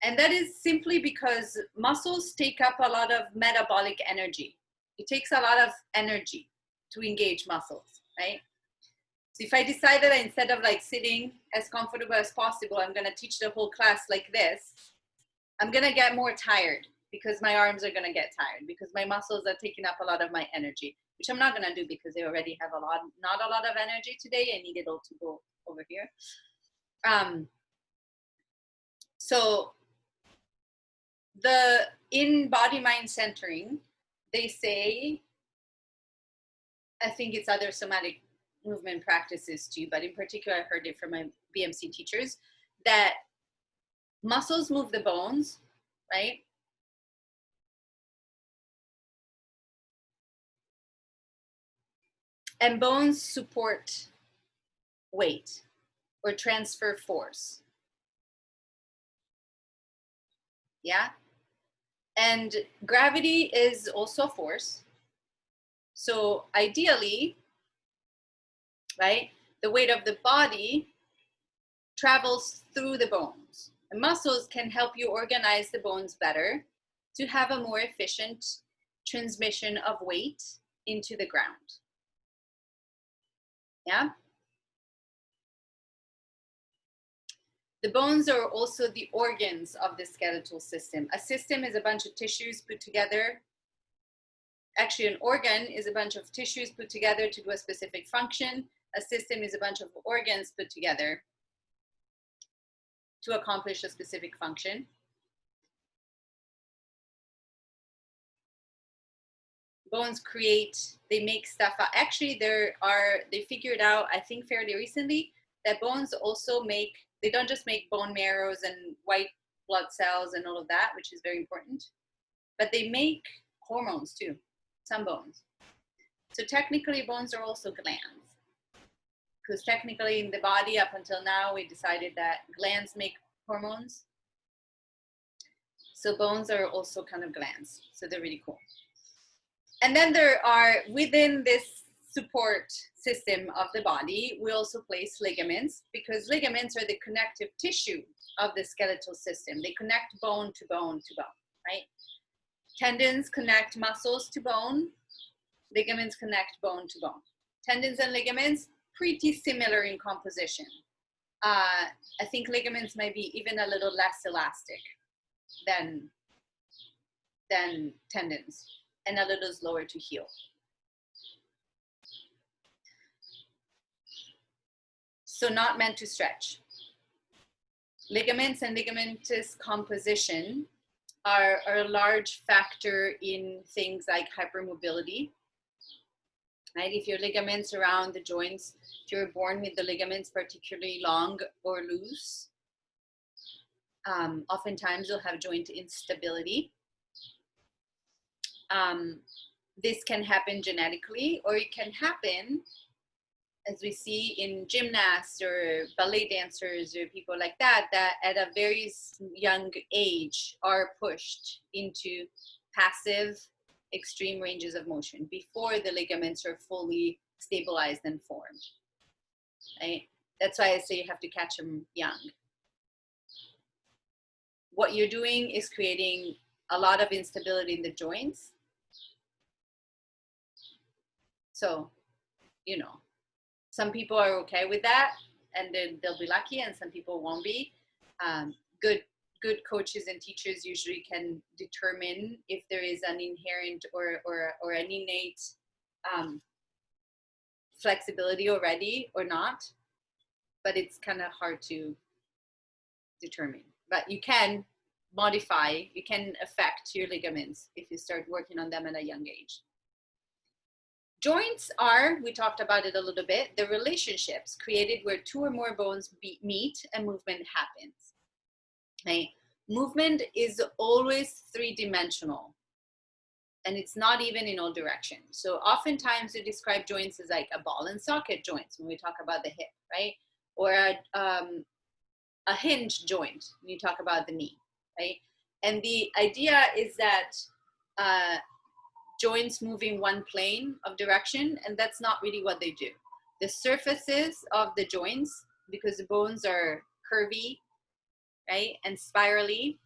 And that is simply because muscles take up a lot of metabolic energy. It takes a lot of energy to engage muscles, right? So if I decide that instead of like sitting as comfortable as possible, I'm going to teach the whole class like this, I'm going to get more tired because my arms are going to get tired because my muscles are taking up a lot of my energy, which I'm not going to do because they already have not a lot of energy today. I need it all to go over here. So in body mind centering, they say, I think it's other somatic movement practices too, but in particular, I heard it from my BMC teachers, that muscles move the bones, right? And bones support weight or transfer force. Yeah? And gravity is also a force. So ideally, right, the weight of the body travels through the bones. And muscles can help you organize the bones better to have a more efficient transmission of weight into the ground. Yeah? The bones are also the organs of the skeletal system. A system is a bunch of tissues put together. Actually, an organ is a bunch of tissues put together to do a specific function. A system is a bunch of organs put together to accomplish a specific function. Bones they make stuff out. Actually, they figured out, I think fairly recently, that bones also they don't just make bone marrows and white blood cells and all of that, which is very important, but they make hormones too, some bones. So technically bones are also glands, because technically in the body up until now, we decided that glands make hormones. So bones are also kind of glands. So they're really cool. And then there are, within this support system of the body, we also place ligaments, because ligaments are the connective tissue of the skeletal system. They connect bone to bone to bone, right? Tendons connect muscles to bone. Ligaments connect bone to bone. Tendons and ligaments, pretty similar in composition. I think ligaments might be even a little less elastic than tendons, and a little slower to heal. So not meant to stretch. Ligaments and ligamentous composition are a large factor in things like hypermobility. Right? If your ligaments around the joints, if you're born with the ligaments particularly long or loose, oftentimes you'll have joint instability. This can happen genetically, or it can happen, as we see in gymnasts or ballet dancers or people like that, that at a very young age are pushed into passive extreme ranges of motion before the ligaments are fully stabilized and formed. Right? That's why I say you have to catch them young. What you're doing is creating a lot of instability in the joints. So, you know, some people are okay with that and then they'll be lucky, and some people won't be. Good coaches and teachers usually can determine if there is an inherent or an innate flexibility already or not, but it's kind of hard to determine. But you can modify, you can affect your ligaments if you start working on them at a young age. Joints are, we talked about it a little bit, the relationships created where two or more bones meet and movement happens. Right? Movement is always three-dimensional, and it's not even in all directions. So oftentimes we describe joints as like a ball and socket joints when we talk about the hip, right? Or a hinge joint when you talk about the knee, right? And the idea is that joints move in one plane of direction, and that's not really what they do. The surfaces of the joints, because the bones are curvy, right, and spirally,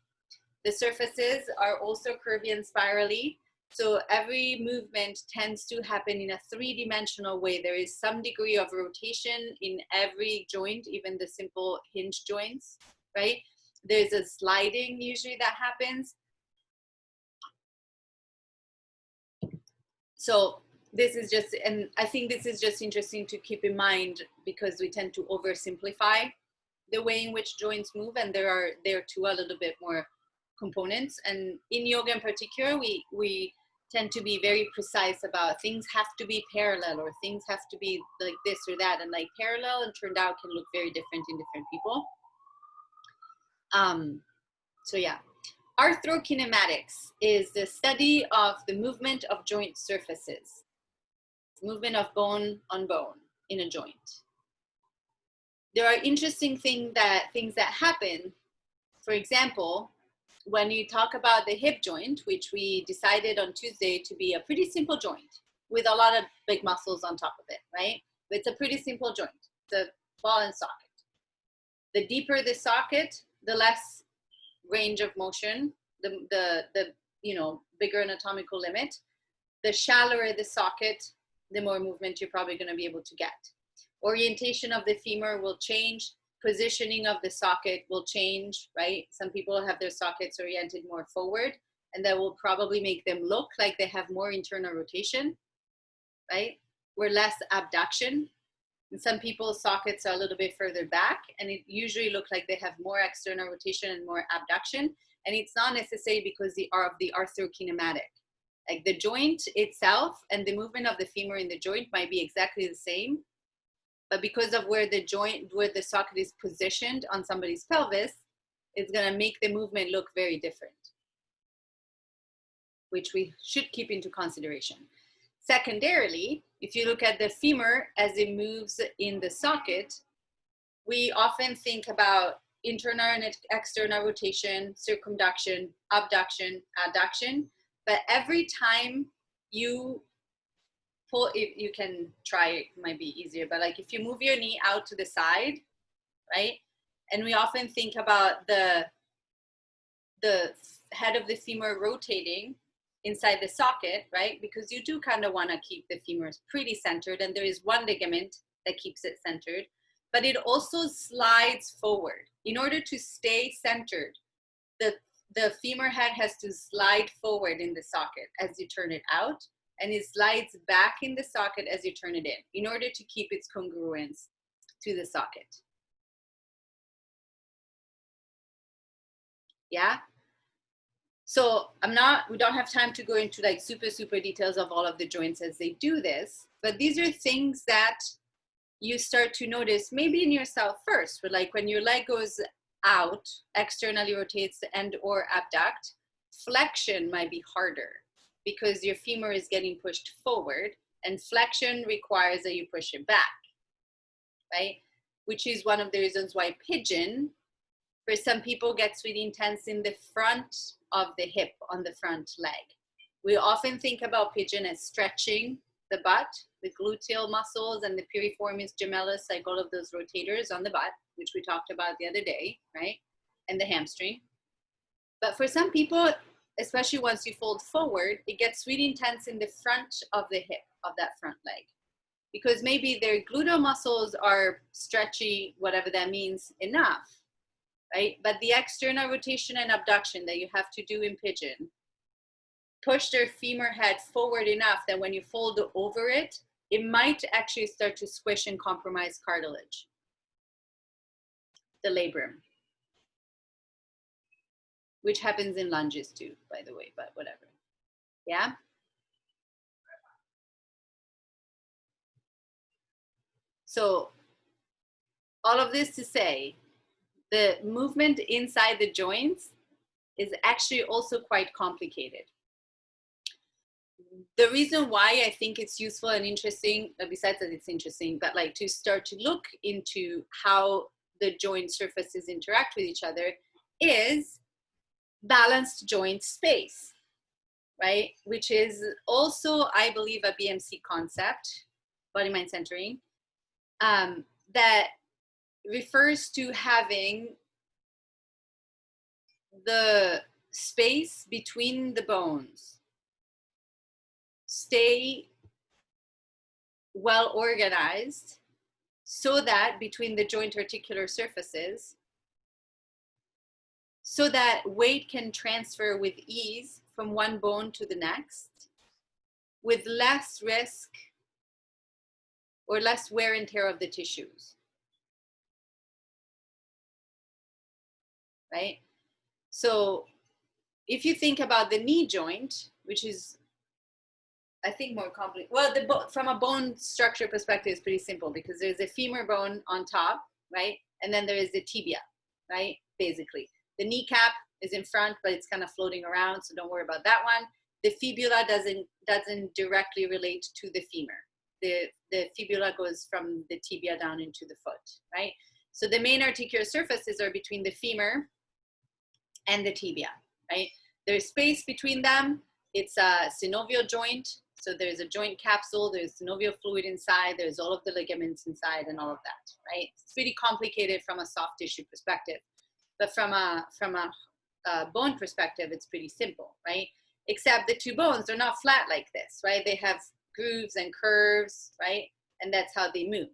the surfaces are also curvy and spirally. So every movement tends to happen in a three-dimensional way. There is some degree of rotation in every joint, even the simple hinge joints, right? There's a sliding usually that happens. So this is just, and I think this is just interesting to keep in mind, because we tend to oversimplify the way in which joints move, and there are too a little bit more components. And in yoga in particular, we tend to be very precise about things have to be parallel, or things have to be like this or that, and like parallel and turned out can look very different in different people. So yeah. Arthrokinematics is the study of the movement of joint surfaces, movement of bone on bone in a joint. There are interesting things that happen. For example, when you talk about the hip joint, which we decided on Tuesday to be a pretty simple joint with a lot of big muscles on top of it, right? But it's a pretty simple joint. It's a ball and socket. The deeper the socket, the less range of motion, the you know, bigger anatomical limit. The shallower the socket, the more movement you're probably going to be able to get. Orientation of the femur will change. Positioning of the socket will change, right? Some people have their sockets oriented more forward, and that will probably make them look like they have more internal rotation, right? Or less abduction. And some people's sockets are a little bit further back, and it usually looks like they have more external rotation and more abduction. And it's not necessarily because they are of the arthrokinematic. Like the joint itself and the movement of the femur in the joint might be exactly the same, but because of where the joint, where the socket is positioned on somebody's pelvis, it's going to make the movement look very different, which we should keep into consideration. Secondarily, if you look at the femur as it moves in the socket, we often think about internal and external rotation, circumduction, abduction, adduction. But every time you pull, if you can try, it might be easier, but like if you move your knee out to the side, right? And we often think about the head of the femur rotating inside the socket, right? Because you do kind of want to keep the femurs pretty centered, and there is one ligament that keeps it centered, but it also slides forward. In order to stay centered, the femur head has to slide forward in the socket as you turn it out, and it slides back in the socket as you turn it in order to keep its congruence to the socket. Yeah? So we don't have time to go into like super details of all of the joints as they do this, but these are things that you start to notice maybe in yourself first, but like when your leg goes out, externally rotates and or abduct, flexion might be harder because your femur is getting pushed forward, and flexion requires that you push it back, right? Which is one of the reasons why pigeon, for some people, gets really intense in the front of the hip on the front leg. We often think about pigeon as stretching the butt, the gluteal muscles and the piriformis gemellus, like all of those rotators on the butt, which we talked about the other day, right? And the hamstring. But for some people, especially once you fold forward, it gets really intense in the front of the hip of that front leg, because maybe their gluteal muscles are stretchy, whatever that means, enough, right? But the external rotation and abduction that you have to do in pigeon push their femur head forward enough that when you fold over it, it might actually start to squish and compromise cartilage, the labrum, which happens in lunges too, by the way, but whatever. Yeah? So all of this to say, the movement inside the joints is actually also quite complicated. The reason why I think it's useful and interesting, besides that it's interesting, but like to start to look into how the joint surfaces interact with each other, is balanced joint space, right? Which is also, I believe, a BMC concept, body mind centering, that refers to having the space between the bones stay well organized, so that between the joint articular surfaces, so that weight can transfer with ease from one bone to the next, with less risk or less wear and tear of the tissues, right? So if you think about the knee joint, which is, I think, more complicated. Well, from a bone structure perspective, it's pretty simple, because there's a femur bone on top, right? And then there is the tibia, right? Basically, the kneecap is in front, but it's kind of floating around, so don't worry about that one. The fibula doesn't directly relate to the femur. The fibula goes from the tibia down into the foot, right? So the main articular surfaces are between the femur and the tibia, right? There's space between them. It's a synovial joint. So there's a joint capsule, there's synovial fluid inside, there's all of the ligaments inside and all of that, right? It's pretty complicated from a soft tissue perspective, but from a bone perspective, it's pretty simple, right? Except the two bones, they're not flat like this, right? They have grooves and curves, right? And that's how they move,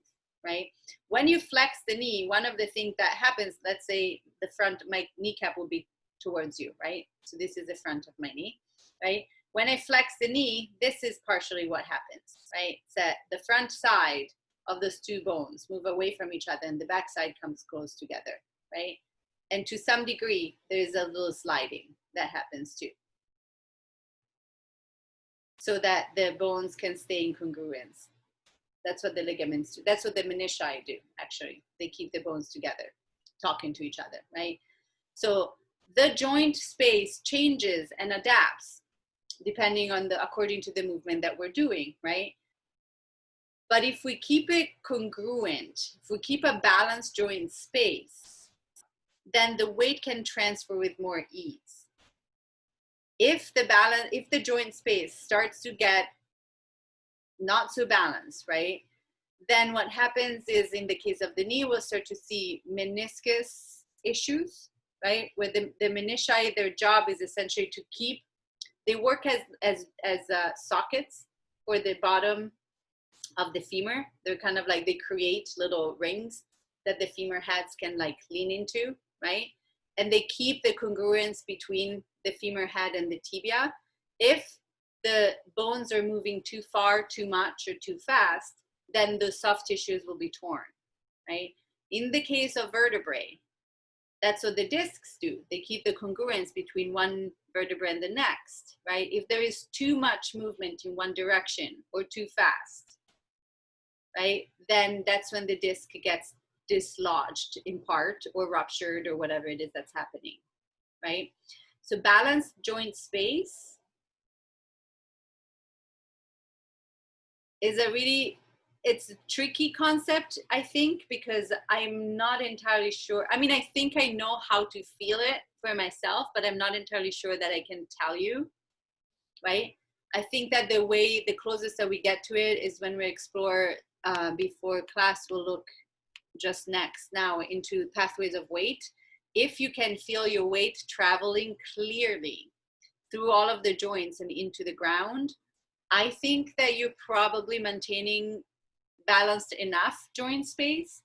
right? When you flex the knee, one of the things that happens, let's say the front, my kneecap will be towards you, right? So this is the front of my knee, right? When I flex the knee, this is partially what happens, right? It's that the front side of those two bones move away from each other and the back side comes close together, right? And to some degree, there's a little sliding that happens too, so that the bones can stay in congruence. That's what the ligaments do. That's what the menisci do, actually. They keep the bones together, talking to each other, right? So the joint space changes and adapts depending on according to the movement that we're doing, right? But if we keep it congruent, if we keep a balanced joint space, then the weight can transfer with more ease. If the joint space starts to get not so balanced, right? Then what happens is, in the case of the knee, we'll start to see meniscus issues, right? Where the menisci, their job is essentially to keep, they work as sockets for the bottom of the femur. They're kind of like, they create little rings that the femur heads can like lean into, right? And they keep the congruence between the femur head and the tibia. If the bones are moving too far, too much, or too fast, then the soft tissues will be torn, right? In the case of vertebrae, that's what the discs do. They keep the congruence between one vertebra and the next, right? If there is too much movement in one direction or too fast, right, then that's when the disc gets dislodged in part or ruptured or whatever it is that's happening, right? So balanced joint space is it's a tricky concept, I think, because I'm not entirely sure. I mean, I think I know how to feel it for myself, but I'm not entirely sure that I can tell you, right? I think that the closest that we get to it is when we explore, before class, we'll look just now into pathways of weight. If you can feel your weight traveling clearly through all of the joints and into the ground, I think that you're probably maintaining balanced enough joint space,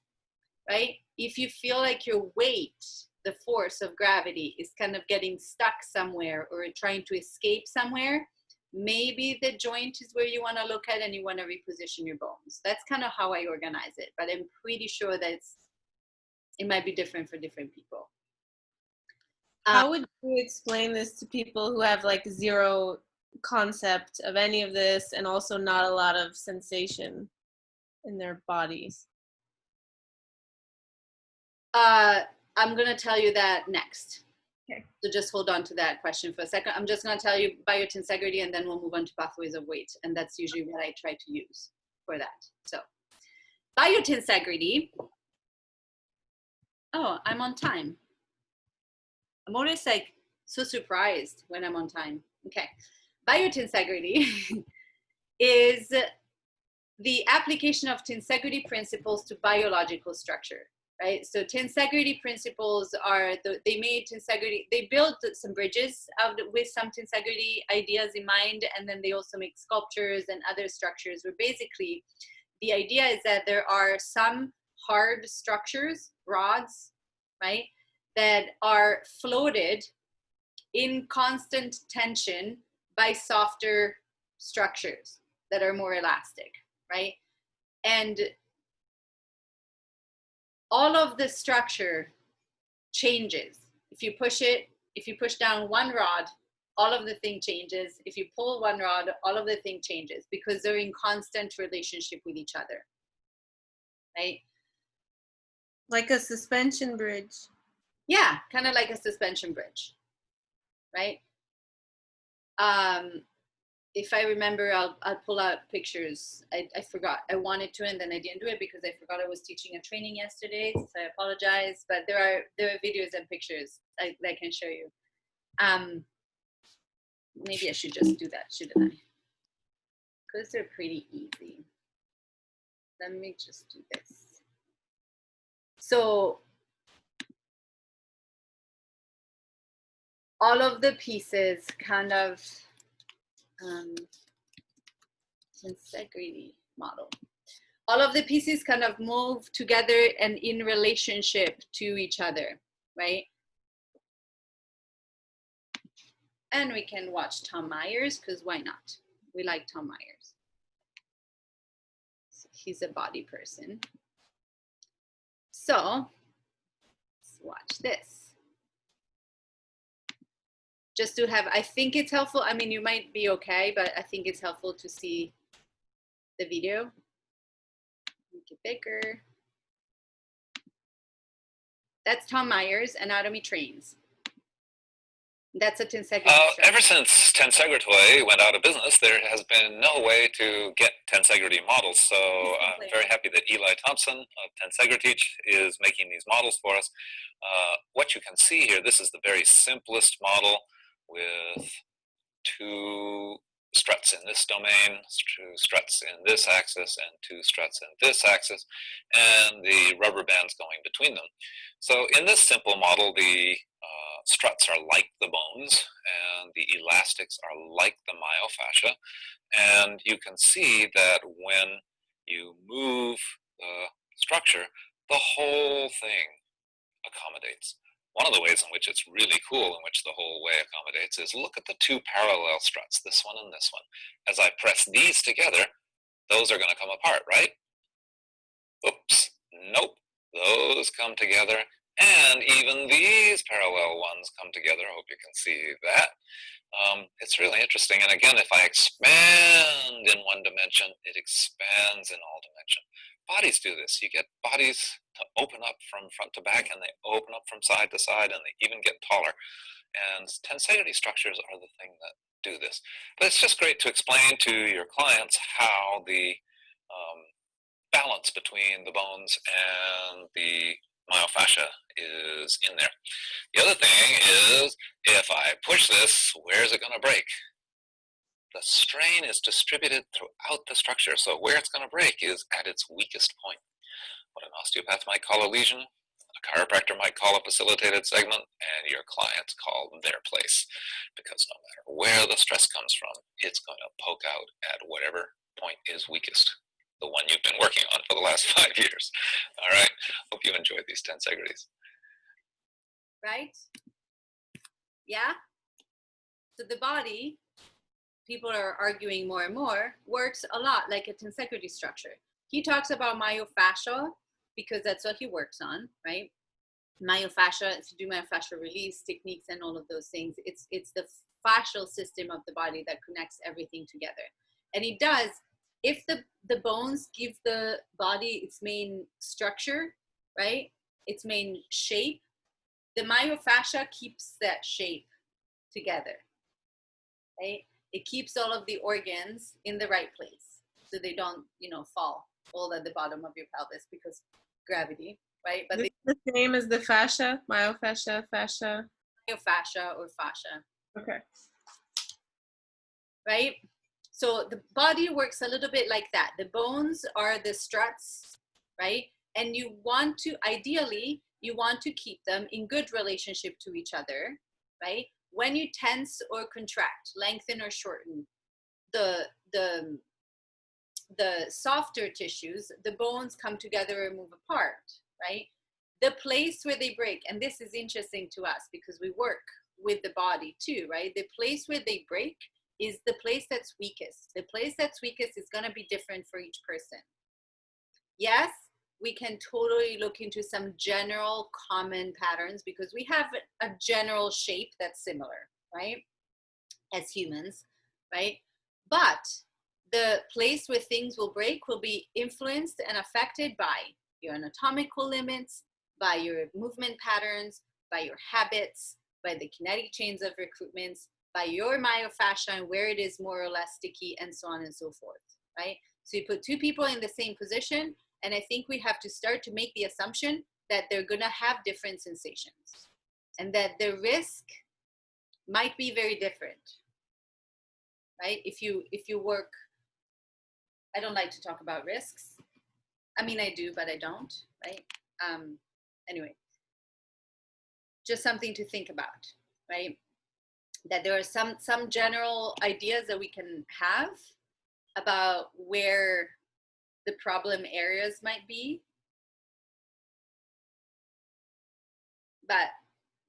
right? If you feel like your weight, the force of gravity, is kind of getting stuck somewhere or trying to escape somewhere, maybe the joint is where you want to look at and you want to reposition your bones. That's kind of how I organize it, but I'm pretty sure that it might be different for different people. How would you explain this to people who have like zero concept of any of this and also not a lot of sensation in their bodies? I'm going to tell you that next. Okay. So just hold on to that question for a second. I'm just going to tell you biotensegrity and then we'll move on to pathways of weight. And that's usually what I try to use for that. So biotensegrity. Oh, I'm on time. I'm always like so surprised when I'm on time. Okay. Biotensegrity is the application of tensegrity principles to biological structure, right? So tensegrity principles are, they made tensegrity, they built some bridges with some tensegrity ideas in mind, and then they also make sculptures and other structures where basically the idea is that there are some hard structures, rods, right, that are floated in constant tension by softer structures that are more elastic, right? And all of the structure changes. If you push down one rod, all of the thing changes. If you pull one rod, all of the thing changes because they're in constant relationship with each other, right? Like a suspension bridge. Yeah, kind of like a suspension bridge, right? If I remember, I'll pull out pictures. I forgot. I wanted to, and then I didn't do it because I forgot I was teaching a training yesterday. So I apologize. But there are videos and pictures that I can show you. Maybe I should just do that, shouldn't I? Because they're pretty easy. Let me just do this. So all of the pieces kind of tensegrity model. All of the pieces kind of move together and in relationship to each other, right? And we can watch Tom Myers, because why not? We like Tom Myers. So he's a body person. So let's watch this. Just to have, I think it's helpful. I mean, you might be okay, but I think it's helpful to see the video. Make it bigger. That's Tom Myers, Anatomy Trains. That's a tensegrity structure. Ever since Tensegrity went out of business, there has been no way to get tensegrity models. So I'm very happy that Eli Thompson of Tensegrity is making these models for us. What you can see here, this is the very simplest model with 2 struts in this domain, 2 struts in this axis, and 2 struts in this axis, and the rubber bands going between them. So in this simple model, the struts are like the bones, and the elastics are like the myofascia. And you can see that when you move the structure, the whole thing accommodates. One of the ways in which it's really cool, in which the whole way accommodates, is look at the 2 parallel struts, this one and this one. As I press these together, those are going to come apart, right? Oops, nope, those come together, and even these parallel ones come together. I hope you can see that. It's really interesting, and again, if I expand in one dimension, it expands in all dimensions. Bodies do this. You get bodies to open up from front to back, and they open up from side to side, and they even get taller. And tensegrity structures are the thing that do this. But it's just great to explain to your clients how the balance between the bones and the myofascia is in there. The other thing is, if I push this, where is it going to break? The strain is distributed throughout the structure, so where it's going to break is at its weakest point. What an osteopath might call a lesion, a chiropractor might call a facilitated segment, and your clients call their place. Because no matter where the stress comes from, it's going to poke out at whatever point is weakest, the one you've been working on for the last 5 years. All right, hope you enjoyed these tensegrities. Right? Yeah? So the body, people are arguing more and more, works a lot like a tensegrity structure. He talks about myofascia because that's what he works on, right? Myofascia, to do myofascial release techniques and all of those things, it's the fascial system of the body that connects everything together. And it does, if the bones give the body its main structure, right? Its main shape, the myofascia keeps that shape together, right? It keeps all of the organs in the right place so they don't, fall all at the bottom of your pelvis because gravity, right? But it's the same as the fascia, myofascia, fascia. Myofascia or fascia. Okay. Right? So the body works a little bit like that. The bones are the struts, right? And ideally, you want to keep them in good relationship to each other, right? When you tense or contract, lengthen or shorten the softer tissues, the bones come together and move apart, right? The place where they break, and this is interesting to us because we work with the body too, right? The place where they break is the place that's weakest. The place that's weakest is going to be different for each person. Yes, we can totally look into some general common patterns because we have a general shape that's similar, right? As humans, right? But the place where things will break will be influenced and affected by your anatomical limits, by your movement patterns, by your habits, by the kinetic chains of recruitments, by your myofascia and where it is more or less sticky, and so on and so forth, right? So you put 2 people in the same position, and I think we have to start to make the assumption that they're going to have different sensations and that the risk might be very different, right? If you work, I don't like to talk about risks. I mean, I do, but I don't, right? Anyway, just something to think about, right? That there are some general ideas that we can have about where the problem areas might be, but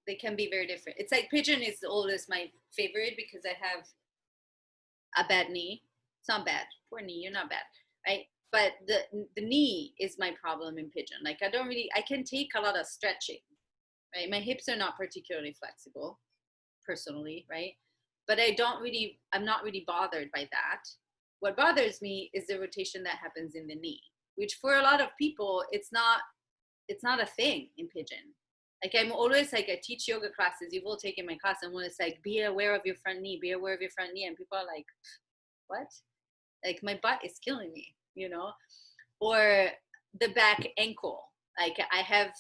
they can be very different. It's like pigeon is always my favorite because I have a bad knee. It's not bad. Poor knee, you're not bad, right? But the knee is my problem in pigeon. Like I can take a lot of stretching, right? My hips are not particularly flexible, personally, right? But I'm not really bothered by that. What bothers me is the rotation that happens in the knee, which for a lot of people, it's not a thing in pigeon. Like I'm always like, I teach yoga classes, you've all taken my class, and when it's like, be aware of your front knee, be aware of your front knee. And people are like, what? Like my butt is killing me, you know? Or the back ankle. Like I have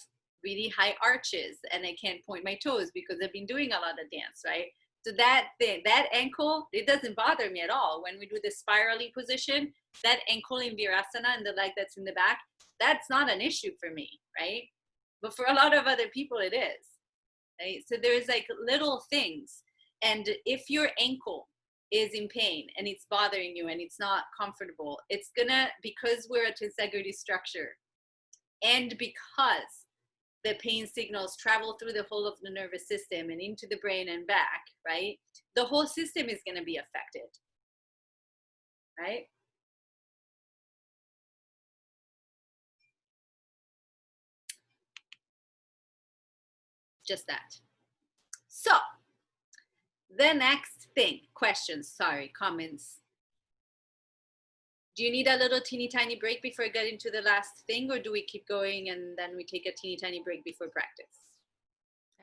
really high arches and I can't point my toes because I've been doing a lot of dance, right? So that thing, that ankle, it doesn't bother me at all. When we do the spirally position, that ankle in Virasana and the leg that's in the back, that's not an issue for me, right? But for a lot of other people, it is, right? So there's like little things. And if your ankle is in pain and it's bothering you and it's not comfortable, it's gonna, because we're a tensegrity structure and because the pain signals travel through the whole of the nervous system and into the brain and back, right? The whole system is gonna be affected, right? Just that. So the next thing, questions, sorry, comments. Do you need a little teeny tiny break before I get into the last thing, or do we keep going and then we take a teeny tiny break before practice?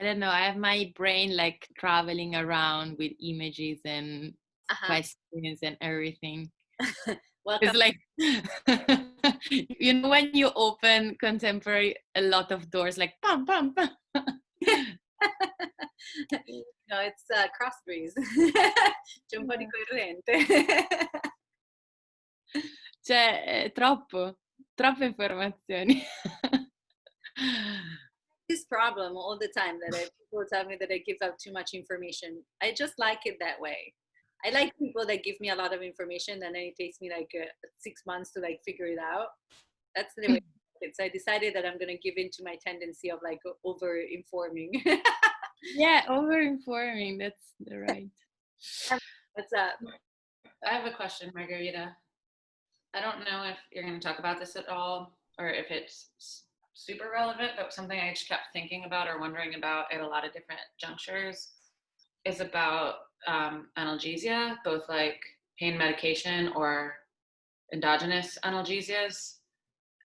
I don't know. I have my brain like traveling around with images and questions and everything. Welcome. It's like, you know, when you open contemporary, a lot of doors like pam, pam, pam. No, it's cross breeze. C'è un po' di corrente. Cioè, troppe informazioni. This problem all the time that people tell me that I give out too much information. I just like it that way. I like people that give me a lot of information and then it takes me like 6 months to like figure it out. That's the way it. So I decided that I'm going to give in to my tendency of like over informing. Yeah, over informing. That's right. What's up? I have a question, Margarita. I don't know if you're going to talk about this at all or if it's super relevant, but something I just kept thinking about or wondering about at a lot of different junctures is about analgesia, both like pain medication or endogenous analgesias,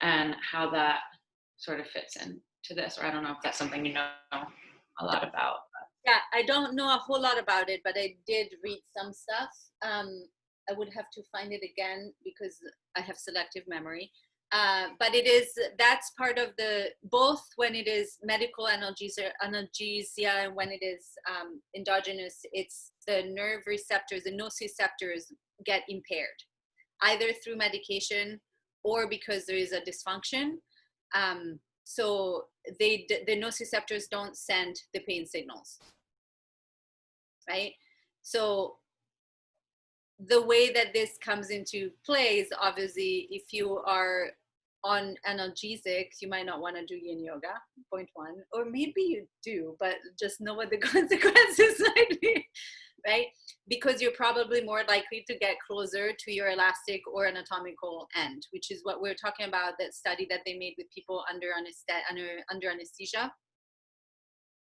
and how that sort of fits into this. Or I don't know if that's something you know a lot about. Yeah, I don't know a whole lot about it, but I did read some stuff. I would have to find it again because I have selective memory. But that's part of both when it is medical analgesia and when it is endogenous, it's the nerve receptors, the nociceptors get impaired, either through medication or because there is a dysfunction. So the nociceptors don't send the pain signals, right? So the way that this comes into play is obviously if you are on analgesics, you might not want to do yin yoga, point one, or maybe you do, but just know what the consequences might be, right? Because you're probably more likely to get closer to your elastic or anatomical end, which is what we're talking about, that study that they made with people under anesthesia,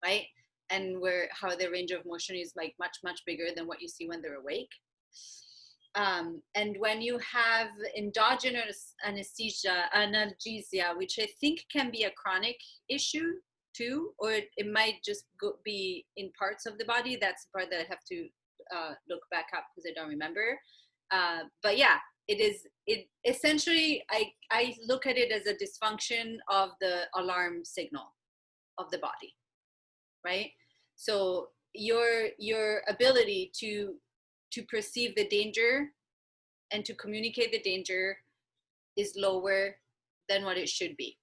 right? And how their range of motion is like much, much bigger than what you see when they're awake. And when you have endogenous analgesia, which I think can be a chronic issue too, or it might just be in parts of the body. That's the part that I have to look back up because I don't remember. But yeah, it essentially, I look at it as a dysfunction of the alarm signal of the body, right? So your ability to perceive the danger and to communicate the danger is lower than what it should be,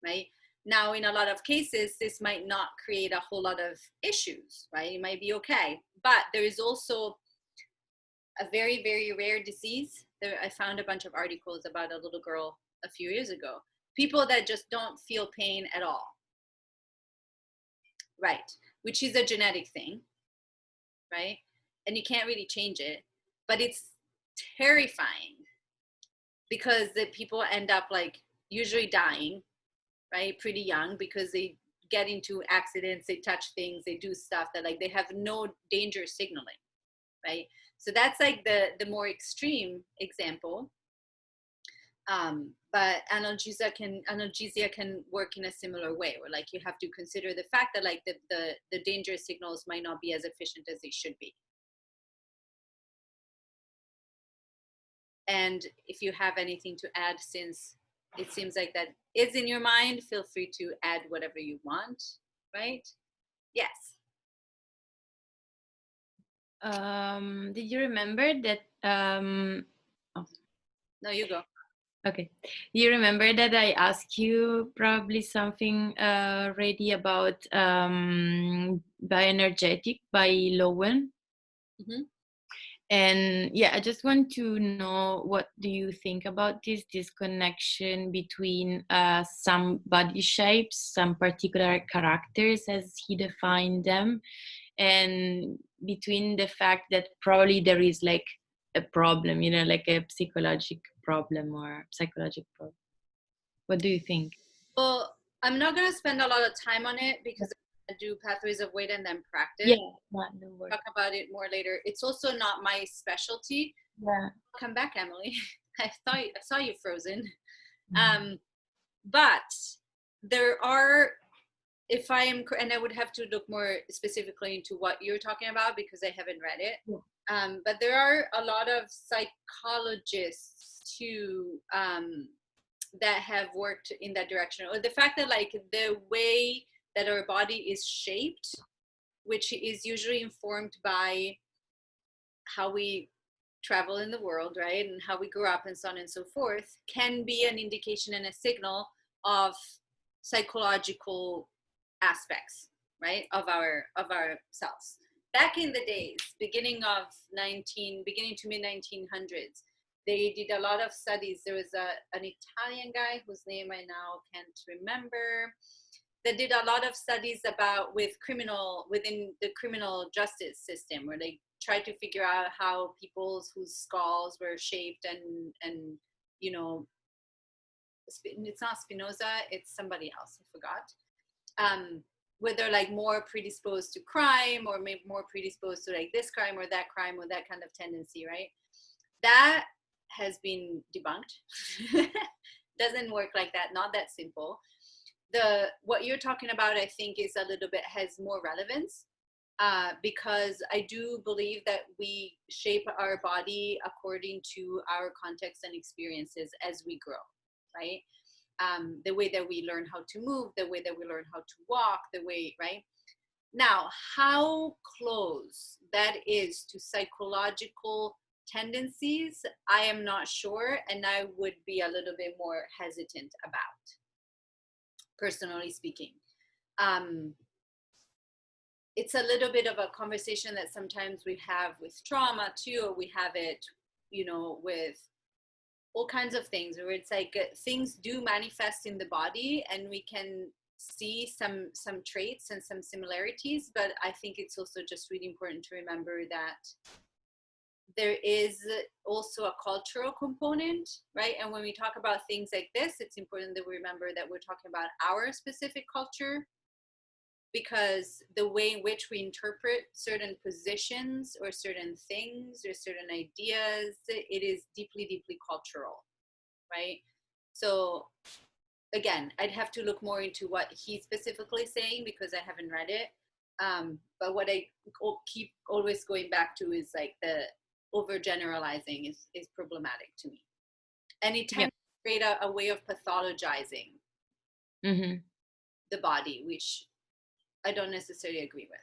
right? Now, in a lot of cases, this might not create a whole lot of issues, right? It might be okay. But there is also a very, very rare disease. I found a bunch of articles about a little girl a few years ago. People that just don't feel pain at all, right? Which is a genetic thing, right? And you can't really change it. But it's terrifying because the people end up like usually dying, right, pretty young, because they get into accidents, they touch things, they do stuff that like they have no danger signaling, right? So that's like the more extreme example. But analgesia can work in a similar way, where like you have to consider the fact that like the danger signals might not be as efficient as they should be. And if you have anything to add, since it seems like that is in your mind, feel free to add whatever you want, right? Yes. Did you remember that? Oh. No, you go. Okay. Do you remember that I asked you probably something already about Bioenergetic by Lowen? Mm-hmm. And yeah, I just want to know, what do you think about this connection between some body shapes, some particular characters as he defined them, and between the fact that probably there is like a problem, like a psychological problem or psychological problem. What do you think? Well, I'm not going to spend a lot of time on it because I do Pathways of Weight and then practice. Yeah, no talk about it more later. It's also not my specialty. Yeah. Come back, Emily. I saw you frozen. But there are, if I am, and I would have to look more specifically into what you're talking about because I haven't read it. Yeah. But there are a lot of psychologists too that have worked in that direction, or the fact that like the way that our body is shaped, which is usually informed by how we travel in the world, right, and how we grew up and so on and so forth, can be an indication and a signal of psychological aspects, right, of ourselves. Back in the days, beginning to mid 1900s, they did a lot of studies. There was an Italian guy whose name I now can't remember, that did a lot of studies within the criminal justice system, where they tried to figure out how people whose skulls were shaped and it's not Spinoza, it's somebody else, I forgot, whether like more predisposed to crime or maybe more predisposed to like this crime or that kind of tendency, right? That has been debunked. Doesn't work like that, not that simple. What you're talking about, I think, is a little bit, has more relevance because I do believe that we shape our body according to our context and experiences as we grow, right? The way that we learn how to move, the way that we learn how to walk, right? Now, how close that is to psychological tendencies, I am not sure, and I would be a little bit more hesitant about, personally speaking. It's a little bit of a conversation that sometimes we have with trauma too, or we have it, with all kinds of things, where it's like things do manifest in the body and we can see some traits and some similarities, but I think it's also just really important to remember that there is also a cultural component, right? And when we talk about things like this, it's important that we remember that we're talking about our specific culture, because the way in which we interpret certain positions or certain things or certain ideas, it is deeply, deeply cultural, right? So again, I'd have to look more into what he's specifically saying because I haven't read it. But what I keep always going back to is like the overgeneralizing is problematic to me. And it tends to create a way of pathologizing the body, which I don't necessarily agree with.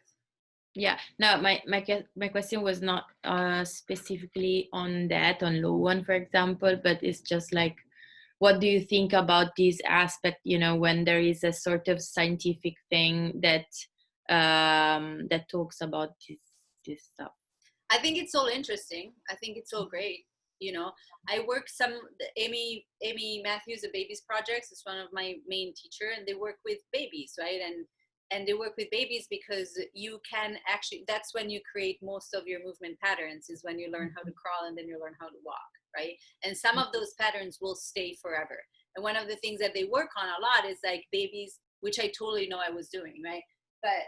Yeah, no, my question was not specifically on that, on low one, for example, but it's just like, what do you think about this aspect, when there is a sort of scientific thing that that talks about this stuff? I think it's all interesting. I think it's all great. I work Amy Matthews, the Babies Projects, is one of my main teacher, and they work with babies, right? And they work with babies because you can actually, that's when you create most of your movement patterns, is when you learn how to crawl and then you learn how to walk, right? And some of those patterns will stay forever. And one of the things that they work on a lot is like babies, which I totally know I was doing, right? But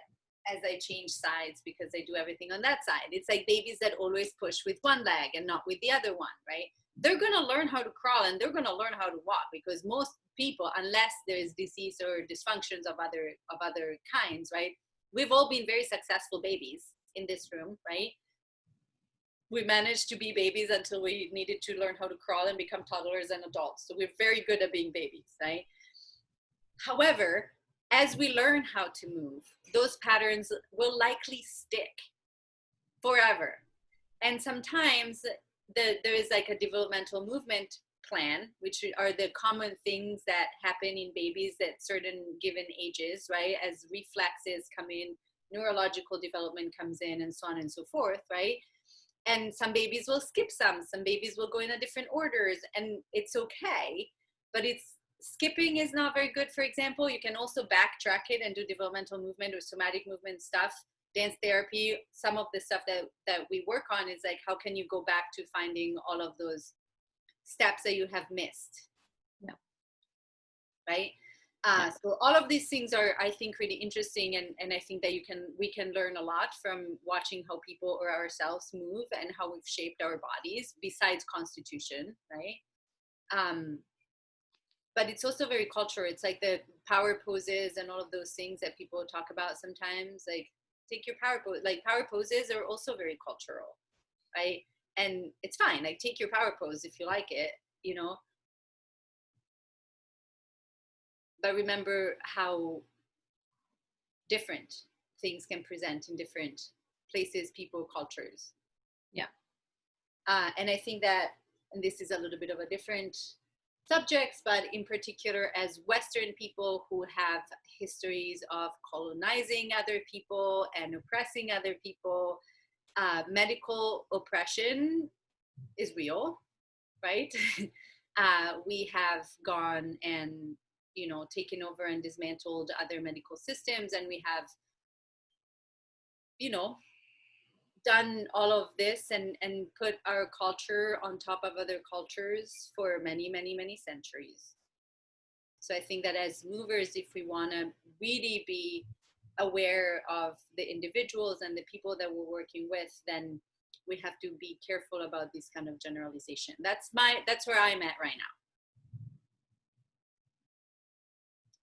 as I change sides, because I do everything on that side, it's like babies that always push with one leg and not with the other one, right? They're going to learn how to crawl and they're going to learn how to walk, because most people, unless there's disease or dysfunctions of other kinds, right? We've all been very successful babies in this room, right? We managed to be babies until we needed to learn how to crawl and become toddlers and adults. So we're very good at being babies, right? However, as we learn how to move, those patterns will likely stick forever. And sometimes there is like a developmental movement plan, which are the common things that happen in babies at certain given ages, right? As reflexes come in, neurological development comes in, and so on and so forth, right? And some babies will skip some babies will go in a different orders, and it's okay, but skipping is not very good. For example, you can also backtrack it and do developmental movement or somatic movement stuff, dance therapy. Some of the stuff that we work on is like, how can you go back to finding all of those steps that you have missed? Yeah. Right? So all of these things are, I think, really interesting, and I think that we can learn a lot from watching how people or ourselves move and how we've shaped our bodies, besides constitution, right? But it's also very cultural. It's like the power poses and all of those things that people talk about sometimes, like take your power pose. Like power poses are also very cultural, right? And it's fine, like take your power pose if you like it, but remember how different things can present in different places, people, cultures. Yeah. And I think that, and this is a little bit of a different subjects, but in particular as Western people who have histories of colonizing other people and oppressing other people, medical oppression is real, right? We have gone and taken over and dismantled other medical systems, and we have done all of this and put our culture on top of other cultures for many, many, many centuries. So I think that as movers, if we want to really be aware of the individuals and the people that we're working with, then we have to be careful about this kind of generalization. That's where I'm at right now.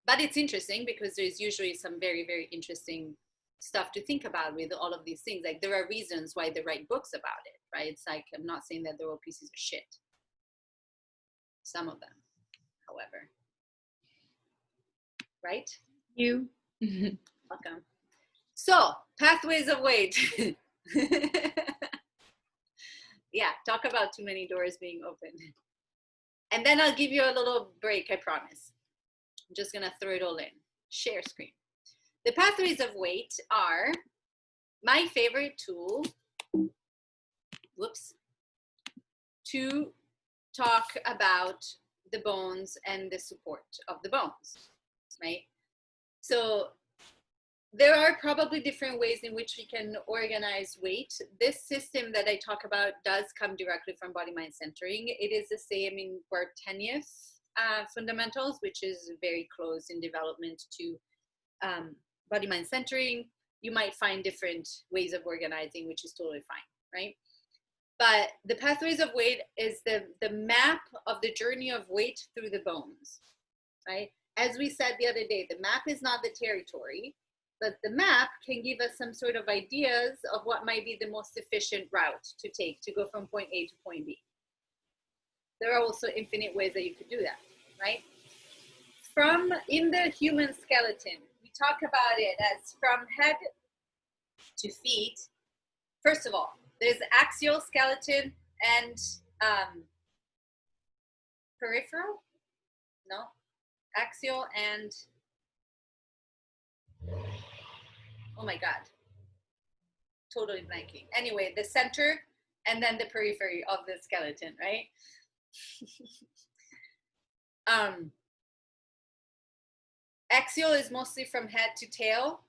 But it's interesting because there's usually some very, very interesting stuff to think about with all of these things. Like there are reasons why they write books about it, right? It's like, I'm not saying that they're all pieces of shit. Some of them, however. Right? You. Welcome. So, pathways of weight. Yeah, talk about too many doors being opened. And then I'll give you a little break, I promise. I'm just gonna throw it all in. Share screen. The pathways of weight are my favorite tool, to talk about the bones and the support of the bones, right? So there are probably different ways in which we can organize weight. This system that I talk about does come directly from body mind centering. It is the same in Bartenieff fundamentals, which is very close in development to body mind centering. You might find different ways of organizing, which is totally fine, right? But the pathways of weight is the map of the journey of weight through the bones, right? As we said the other day, the map is not the territory, but the map can give us some sort of ideas of what might be the most efficient route to take to go from point A to point B. There are also infinite ways that you could do that, right? In the human skeleton, we talk about it as from head to feet, first of all, there's axial skeleton and peripheral? No, axial and, oh my God, totally blanking. Anyway, the center and then the periphery of the skeleton, right? Axial is mostly from head to tail.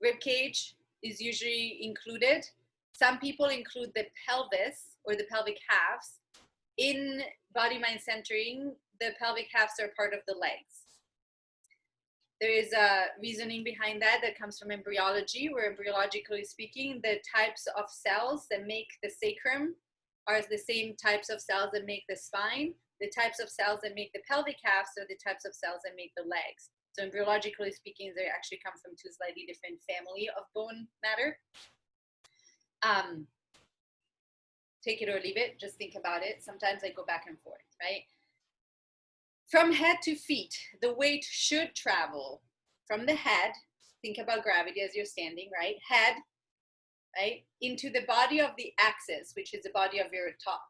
Rib cage is usually included. Some people include the pelvis or the pelvic halves. In body mind centering, the pelvic halves are part of the legs. There is a reasoning behind that that comes from embryology, where embryologically speaking, the types of cells that make the sacrum are the same types of cells that make the spine. The types of cells that make the pelvic halves are the types of cells that make the legs. So embryologically speaking, they actually come from two slightly different family of bone matter. Take it or leave it, just think about it. Sometimes I go back and forth, right? From head to feet, the weight should travel from the head, think about gravity as you're standing, right? Head, right? Into the body of the axis, which is the body of your top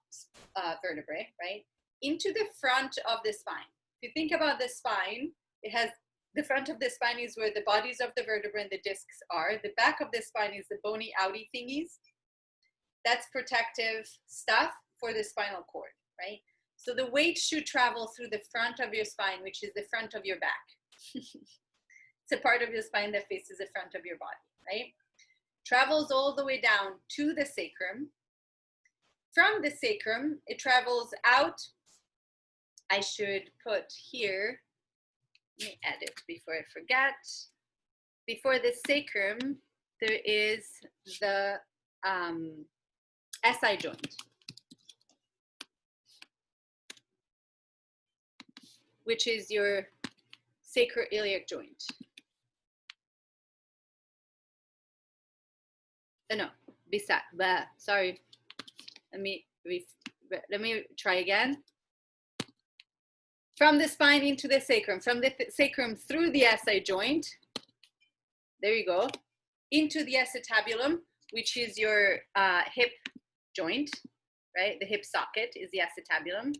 vertebrae, right? Into the front of the spine. If you think about the spine, it has, the front of the spine is where the bodies of the vertebrae and the discs are. The back of the spine is the bony outy thingies. That's protective stuff for the spinal cord, right? So the weight should travel through the front of your spine, which is the front of your back. It's a part of your spine that faces the front of your body, right? Travels all the way down to the sacrum. From the sacrum, it travels out. I should put here, let me add it before I forget. Before the sacrum, there is the SI joint, which is your sacroiliac joint. No, beside, sorry. Let me try again. From the spine into the sacrum, from the sacrum through the SI joint, there you go, into the acetabulum, which is your hip joint, right? The hip socket is the acetabulum.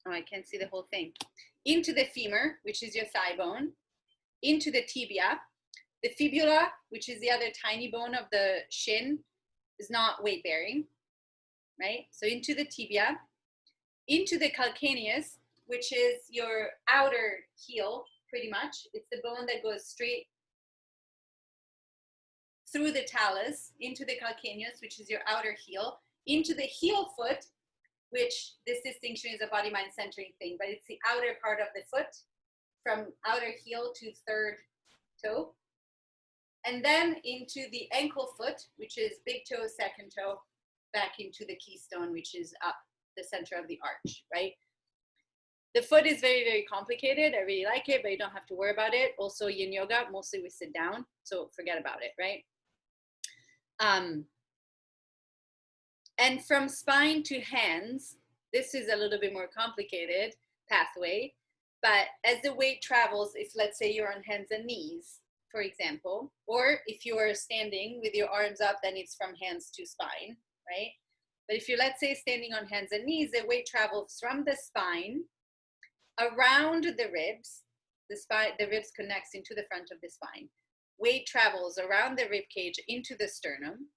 Oh, I can't see the whole thing. Into the femur, which is your thigh bone, into the tibia. The fibula, which is the other tiny bone of the shin, is not weight bearing, right? So into the tibia, into the calcaneus, which is your outer heel, pretty much. It's the bone that goes straight through the talus into the calcaneus, which is your outer heel, into the heel foot, which this distinction is a body mind centering thing, but it's the outer part of the foot from outer heel to third toe. And then into the ankle foot, which is big toe, second toe, back into the keystone, which is up the center of the arch, right? The foot is very, very complicated. I really like it, but you don't have to worry about it. Also, yin yoga, mostly we sit down, so forget about it, right? And from spine to hands, this is a little bit more complicated pathway, but as the weight travels, if let's say you're on hands and knees, for example, or if you are standing with your arms up, then it's from hands to spine, right? But if you're, let's say, standing on hands and knees, the weight travels from the spine around the ribs. The ribs connects into the front of the spine. Weight travels around the rib cage into the sternum,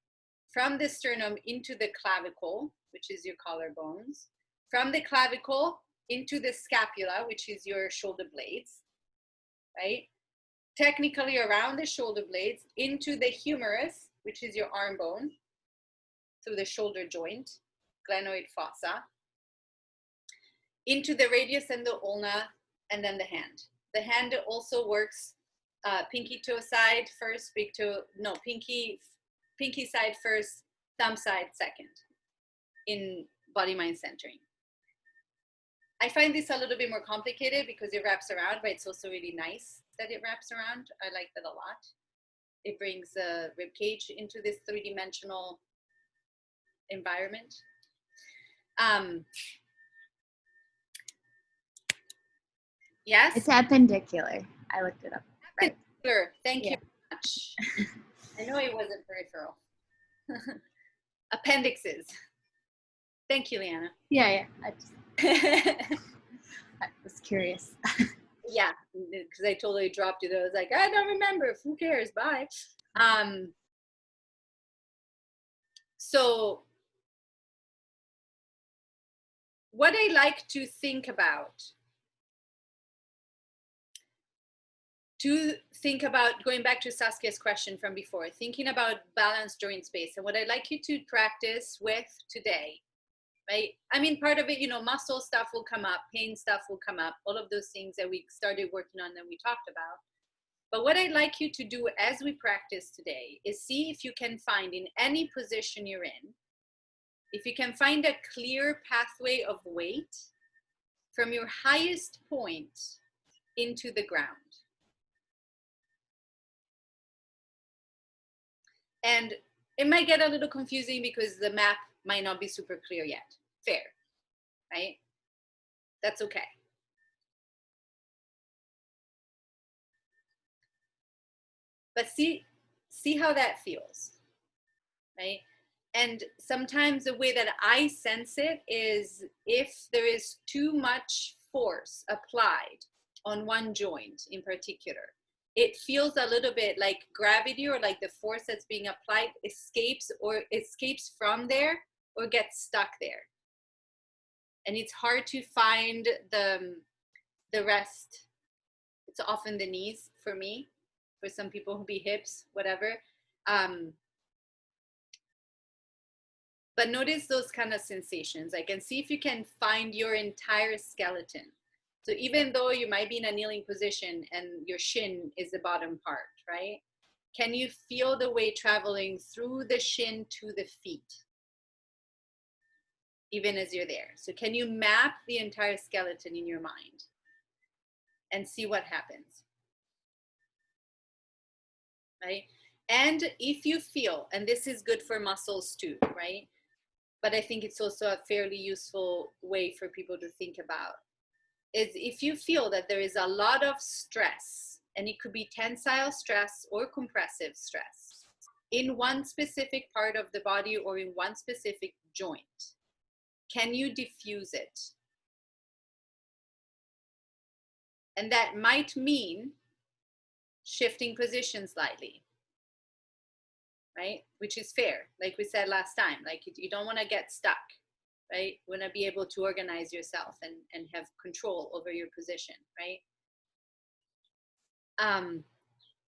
from the sternum into the clavicle, which is your collarbones, from the clavicle into the scapula, which is your shoulder blades, right? Technically around the shoulder blades into the humerus, which is your arm bone, through the shoulder joint, glenoid fossa, into the radius and the ulna, and then the hand. The hand also works pinky toe side first, big toe, no, pinky side first, thumb side second in body mind centering. I find this a little bit more complicated because it wraps around, but it's also really nice that it wraps around. I like that a lot. It brings the rib cage into this three-dimensional environment. Yes? It's appendicular. I looked it up. Appendicular. Thank you Yeah. very much. I know it wasn't peripheral. Appendixes. Thank you, Leanna. Yeah. I was curious. Yeah, because I totally dropped it. I was like, I don't remember. Who cares? Bye. So what I like to think about, going back to Saskia's question from before, thinking about balanced joint space, and what I'd like you to practice with today, right? I mean, part of it, muscle stuff will come up, pain stuff will come up, all of those things that we started working on and we talked about. But what I'd like you to do as we practice today is see if you can find, in any position you're in, if you can find a clear pathway of weight from your highest point into the ground. And it might get a little confusing because the map might not be super clear yet. Fair, right? That's okay. But see how that feels, right? And sometimes the way that I sense it is if there is too much force applied on one joint in particular, it feels a little bit like gravity, or like the force that's being applied escapes from there or gets stuck there. And it's hard to find the rest. It's often the knees for me. For some people who be hips, whatever. But notice those kind of sensations, like, and see if you can find your entire skeleton. So even though you might be in a kneeling position and your shin is the bottom part, right? Can you feel the weight traveling through the shin to the feet, even as you're there? So can you map the entire skeleton in your mind and see what happens? Right? And if you feel, and this is good for muscles too, right? But I think it's also a fairly useful way for people to think about, is if you feel that there is a lot of stress, and it could be tensile stress or compressive stress in one specific part of the body or in one specific joint, can you diffuse it? And that might mean shifting position slightly, right? Which is fair, like we said last time. Like, you don't want to get stuck, right? You want to be able to organize yourself and have control over your position, right?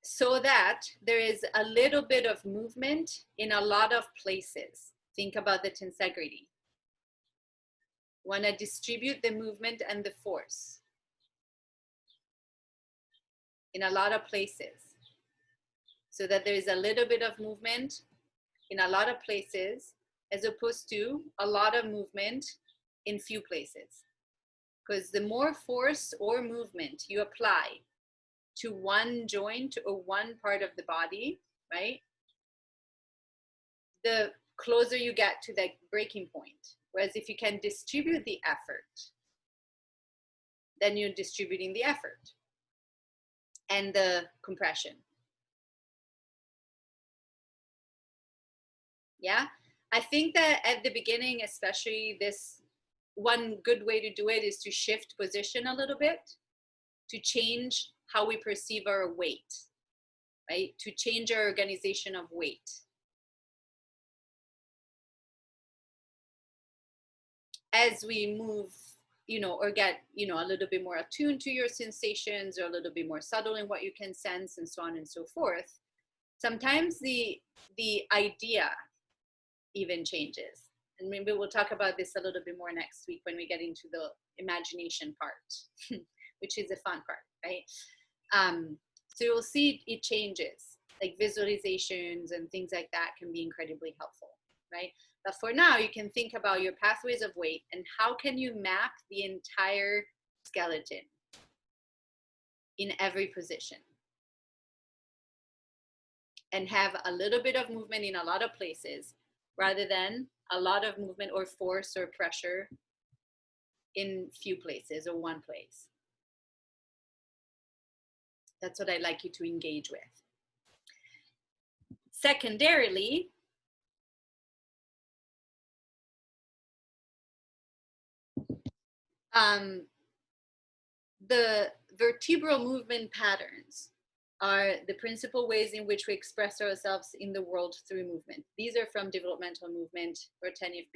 So that there is a little bit of movement in a lot of places. Think about the tensegrity. Want to distribute the movement and the force in a lot of places, so that there is a little bit of movement in a lot of places, as opposed to a lot of movement in few places. Because the more force or movement you apply to one joint or one part of the body, right, the closer you get to that breaking point. Whereas if you can distribute the effort, then you're distributing the effort and the compression. Yeah, I think that at the beginning, especially, this one good way to do it is to shift position a little bit, to change how we perceive our weight, right? To change our organization of weight. As we move, or get, a little bit more attuned to your sensations, or a little bit more subtle in what you can sense, and so on and so forth, sometimes the idea even changes. And maybe we'll talk about this a little bit more next week when we get into the imagination part, which is the fun part, right? So you'll see it changes, like visualizations and things like that can be incredibly helpful, right? But for now, you can think about your pathways of weight and how can you map the entire skeleton in every position and have a little bit of movement in a lot of places, rather than a lot of movement or force or pressure in few places or one place. That's what I'd like you to engage with. Secondarily, the vertebral movement patterns are the principal ways in which we express ourselves in the world through movement. These are from developmental movement, Bertenieff,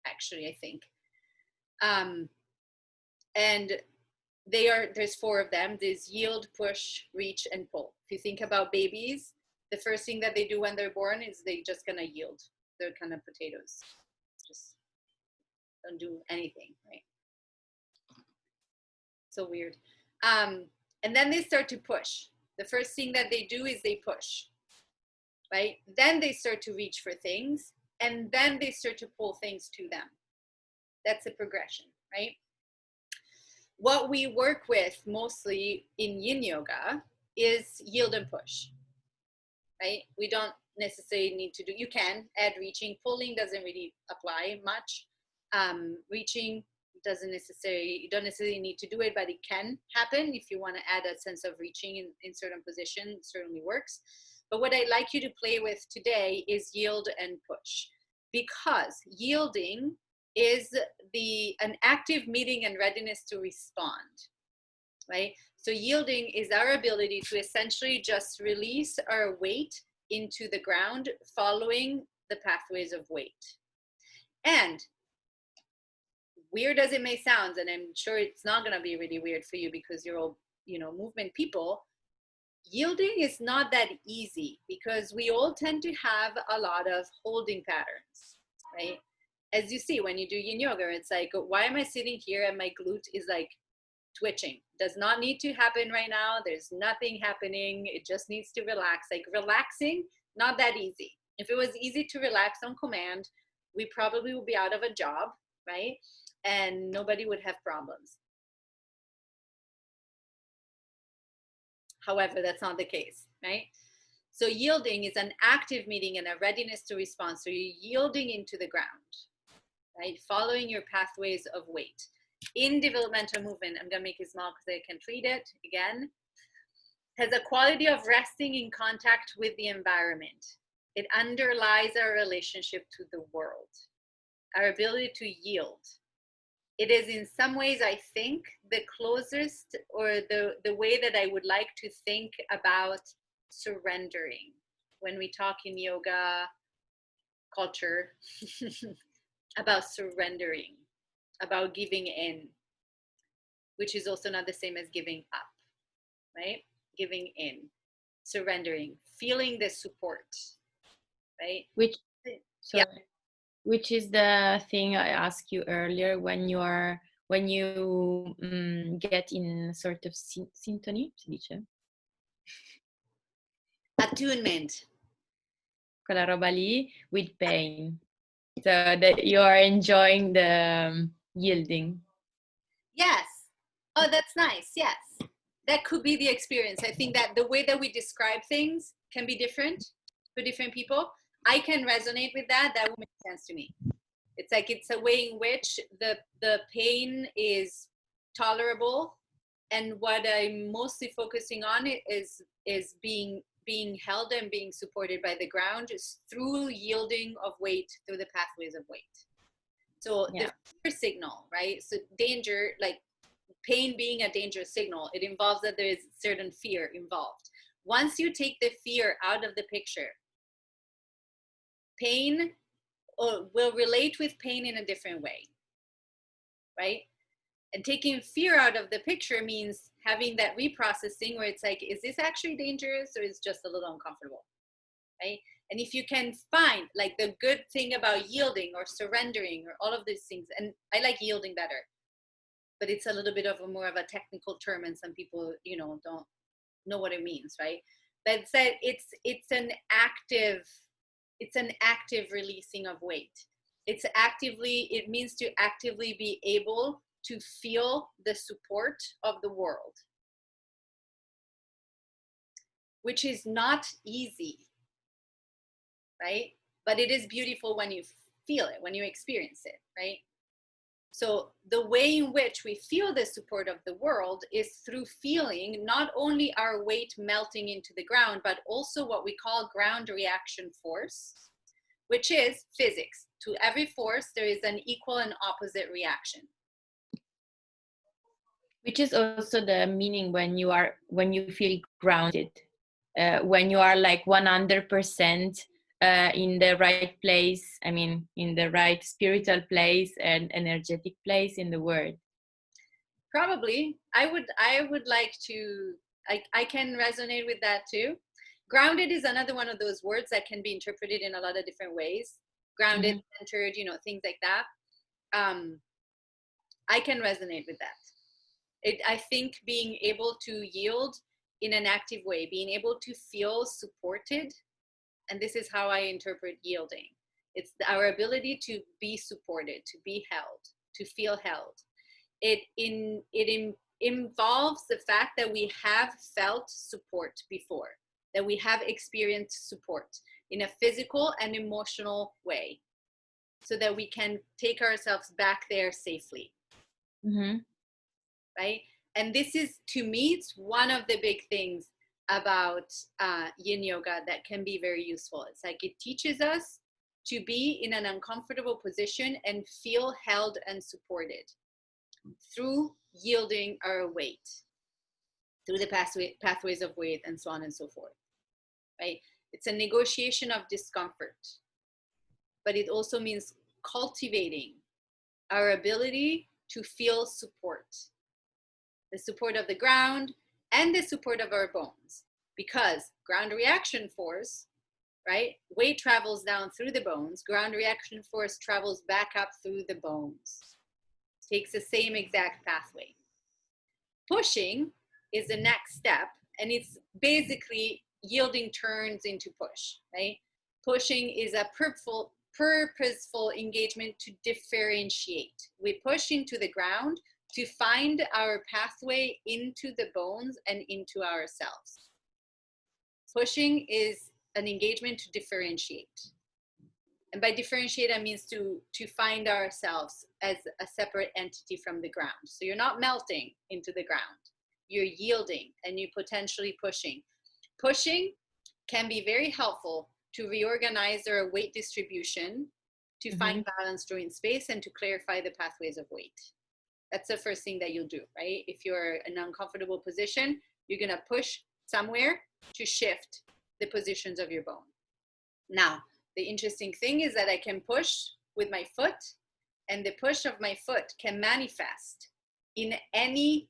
actually, I think. And there's 4 of them. There's yield, push, reach, and pull. If you think about babies, the first thing that they do when they're born is they just gonna yield. They're kind of potatoes. Just don't do anything, right? So weird. And then they start to push. The first thing that they do is they push, right? Then they start to reach for things, and then they start to pull things to them. That's a progression, right? What we work with mostly in yin yoga is yield and push, right? We don't necessarily need to do, you can add reaching. Pulling doesn't really apply much. Reaching you don't necessarily need to do it, but it can happen if you want to add a sense of reaching in certain positions. It certainly works. But what I'd like you to play with today is yield and push, because yielding is an active meeting and readiness to respond, right? So yielding is our ability to essentially just release our weight into the ground following the pathways of weight. And weird as it may sound, and I'm sure it's not going to be really weird for you because you're all, movement people, yielding is not that easy because we all tend to have a lot of holding patterns, right? As you see, when you do yin yoga, it's like, why am I sitting here and my glute is like twitching? Does not need to happen right now. There's nothing happening. It just needs to relax. Like relaxing, not that easy. If it was easy to relax on command, we probably would be out of a job, right? And nobody would have problems. However, that's not the case, right? So yielding is an active meeting and a readiness to respond. So you're yielding into the ground, right? Following your pathways of weight. In developmental movement, I'm gonna make it small because I can't read it again, has a quality of resting in contact with the environment. It underlies our relationship to the world, our ability to yield. It is in some ways, I think, the closest or the way that I would like to think about surrendering when we talk in yoga culture about surrendering, about giving in, which is also not the same as giving up, right? Giving in, surrendering, feeling the support, right? Which Yeah. Which is the thing I asked you earlier when you get in sort of sintony, si dice? Attunement. Quella roba lì with pain. So that you are enjoying the yielding. Yes. Oh, that's nice. Yes. That could be the experience. I think that the way that we describe things can be different for different people. I can resonate with that. That will make sense to me. It's like it's a way in which the pain is tolerable, and what I'm mostly focusing on is being held and being supported by the ground just through yielding of weight through the pathways of weight. So the fear signal, right? So danger, like pain being a danger signal, it involves that there is certain fear involved. Once you take the fear out of the picture, pain will relate with pain in a different way, right? And taking fear out of the picture means having that reprocessing where it's like, is this actually dangerous or is it just a little uncomfortable, right? And if you can find like the good thing about yielding or surrendering or all of these things, and I like yielding better, but it's a little bit of more of a technical term and some people, don't know what it means, right? That said, it's an active releasing of weight. It means to actively be able to feel the support of the world, which is not easy, right? But it is beautiful when you feel it, when you experience it, right? So the way in which we feel the support of the world is through feeling not only our weight melting into the ground, but also what we call ground reaction force, which is physics. To every force, there is an equal and opposite reaction. Which is also the meaning when you feel grounded, when you are like 100% in the right place. I mean, in the right spiritual place and energetic place in the world. Probably, I would like to. I can resonate with that too. Grounded is another one of those words that can be interpreted in a lot of different ways. Grounded, centered, things like that. I can resonate with that. I think being able to yield in an active way, being able to feel supported, and this is how I interpret yielding. It's our ability to be supported, to be held, to feel held. It involves the fact that we have felt support before, that we have experienced support in a physical and emotional way, so that we can take ourselves back there safely. Right? And this is, to me, it's one of the big things about yin yoga that can be very useful. It's like it teaches us to be in an uncomfortable position and feel held and supported through yielding our weight, through the pathways of weight, and so on and so forth. Right? It's a negotiation of discomfort, but it also means cultivating our ability to feel support. The support of the ground and the support of our bones, because ground reaction force, right? Weight travels down through the bones. Ground reaction force travels back up through the bones. Takes the same exact pathway. Pushing is the next step, and it's basically yielding turns into push, right? Pushing is a purposeful engagement to differentiate. We push into the ground to find our pathway into the bones and into ourselves. Pushing is an engagement to differentiate. And by differentiate, I means to find ourselves as a separate entity from the ground. So you're not melting into the ground. You're yielding and you're potentially pushing. Pushing can be very helpful to reorganize our weight distribution, to find balance joint space, and to clarify the pathways of weight. That's the first thing that you'll do, right? If you're in an uncomfortable position, you're going to push somewhere to shift the positions of your bone. Now, the interesting thing is that I can push with my foot, and the push of my foot can manifest in any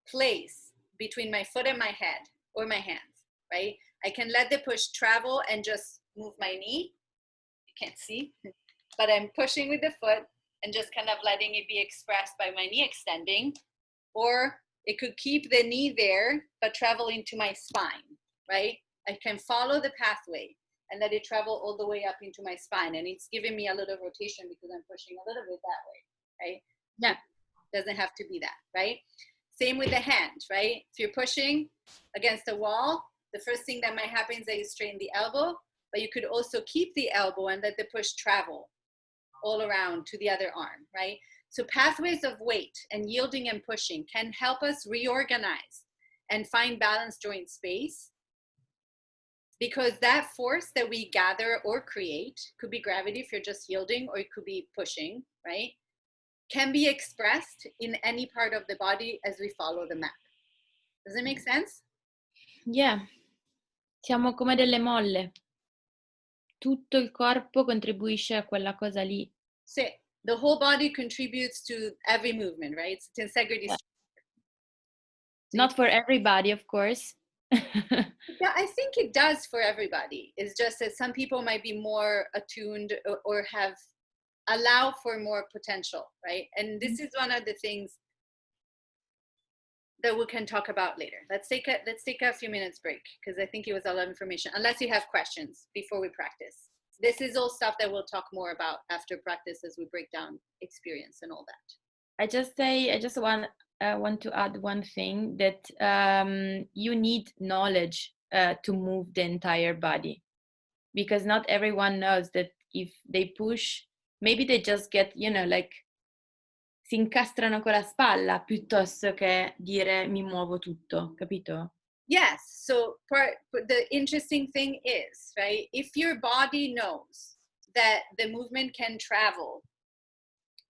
place between my foot and my head or my hands, right? I can let the push travel and just move my knee. You can't see, but I'm pushing with the foot and just kind of letting it be expressed by my knee extending, or it could keep the knee there, but travel into my spine, right? I can follow the pathway and let it travel all the way up into my spine. And it's giving me a little rotation because I'm pushing a little bit that way, right? Yeah. It doesn't have to be that, right? Same with the hand, right? If you're pushing against a wall, the first thing that might happen is that you straighten the elbow, but you could also keep the elbow and let the push travel all around to the other arm, right? So pathways of weight and yielding and pushing can help us reorganize and find balanced joint space, because that force that we gather or create, could be gravity if you're just yielding, or it could be pushing, right? Can be expressed in any part of the body as we follow the map. Does it make sense? Yeah. Siamo come delle molle. Tutto il corpo contribuisce a quella cosa lì. So the whole body contributes to every movement, right? It's integrity. Yeah. Not for everybody, of course. Yeah, I think it does for everybody. It's just that some people might be more attuned or allow for more potential, right? And this is one of the things that we can talk about later. Let's take a few minutes break, because I think it was a lot of information, unless you have questions before we practice. This is all stuff that we'll talk more about after practice as we break down experience and all that. I just want to add one thing, that you need knowledge to move the entire body, because not everyone knows that if they push, maybe they just get, like si incastrano con la spalla piuttosto che dire mi muovo tutto, capito? Yes. So the interesting thing is, right, if your body knows that the movement can travel,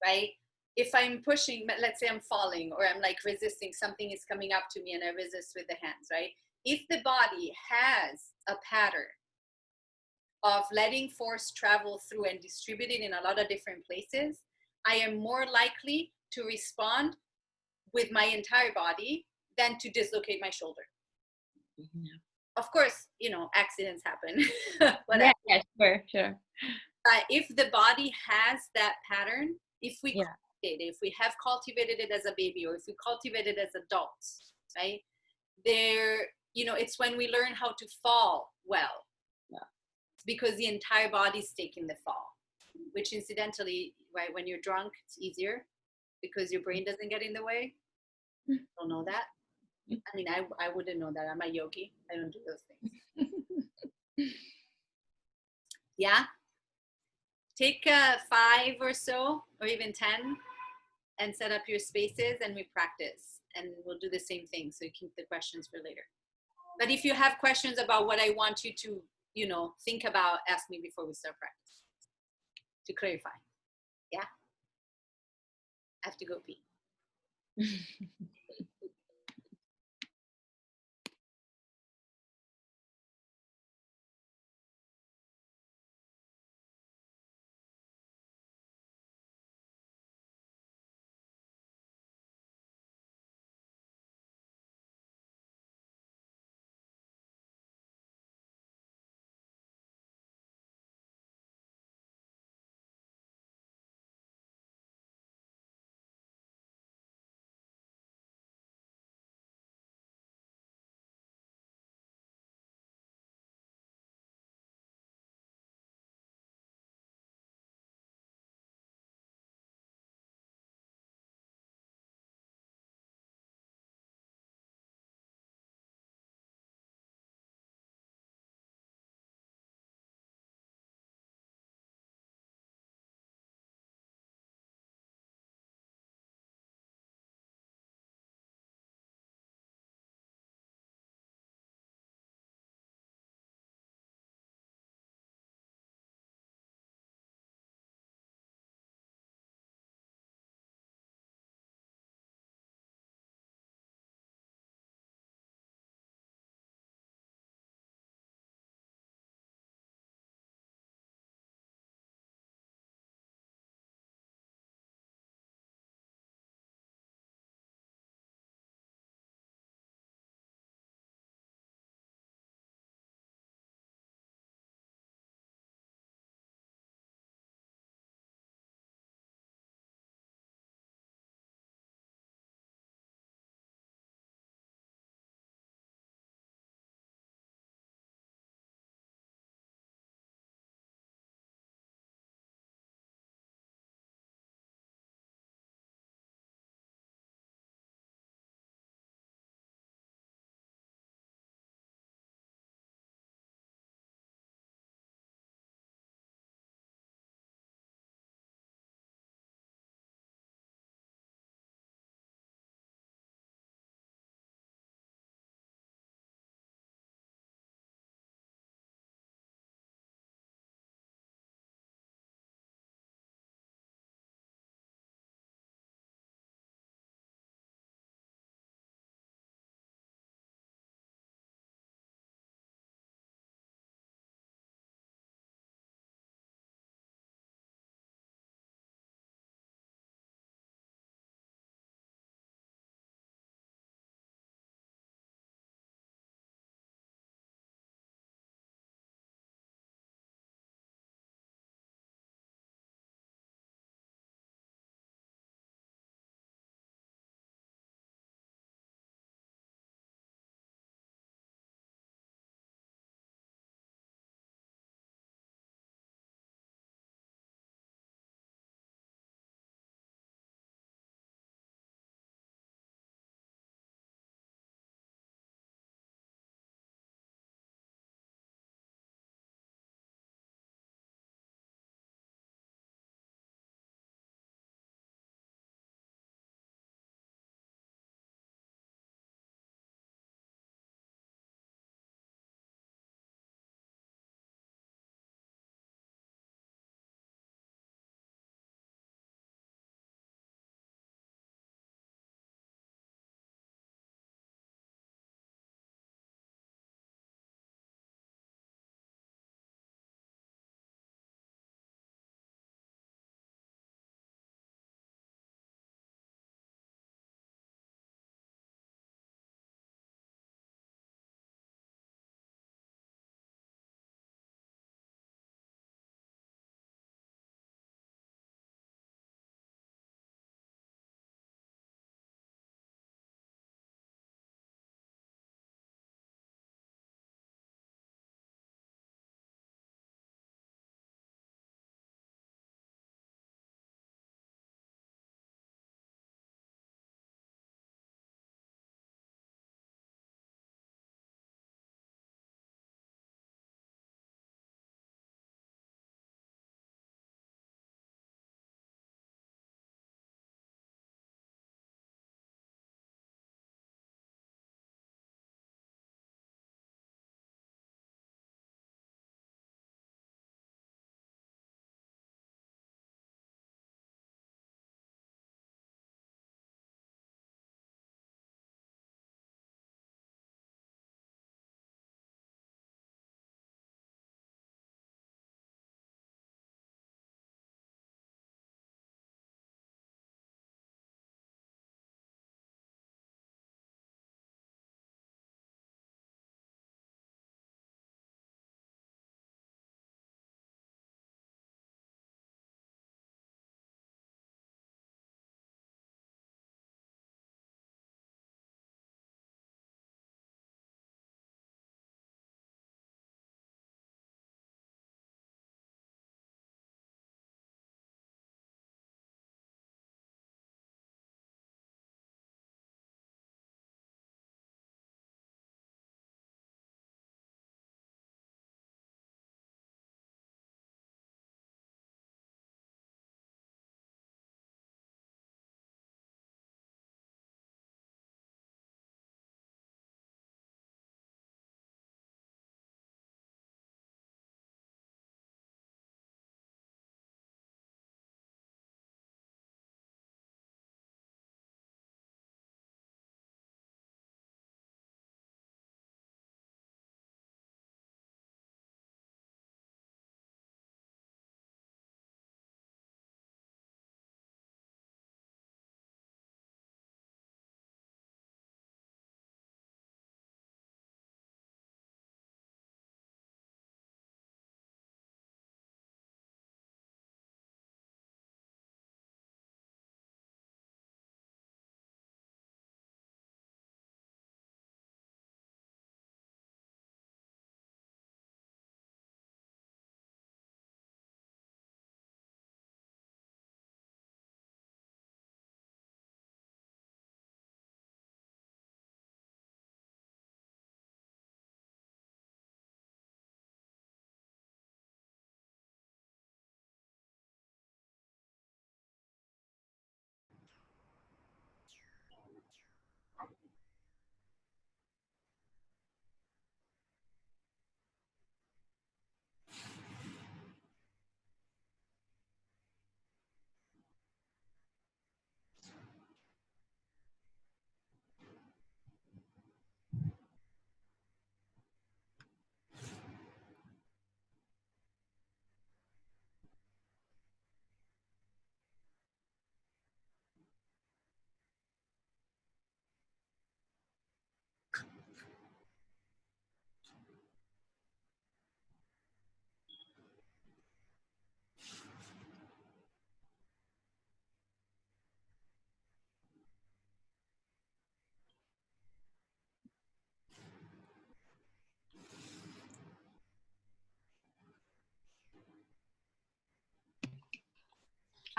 right? If I'm pushing, let's say I'm falling or I'm like resisting, something is coming up to me and I resist with the hands, right? If the body has a pattern of letting force travel through and distribute it in a lot of different places, I am more likely to respond with my entire body than to dislocate my shoulder. Yeah. Of course, accidents happen. Yeah, sure. But if the body has that pattern, if we Yeah. if we have cultivated it as a baby or if we cultivate it as adults, right? It's when we learn how to fall well. Yeah. It's because the entire body's taking the fall, which incidentally, right, when you're drunk, it's easier because your brain doesn't get in the way. Don't know that. I mean, I wouldn't know that. I'm a yogi. I don't do those things. Yeah. Take 5 or so, or even 10, and set up your spaces and we practice. And we'll do the same thing. So you keep the questions for later. But if you have questions about what I want you to, think about, ask me before we start practice to clarify. Yeah. I have to go pee.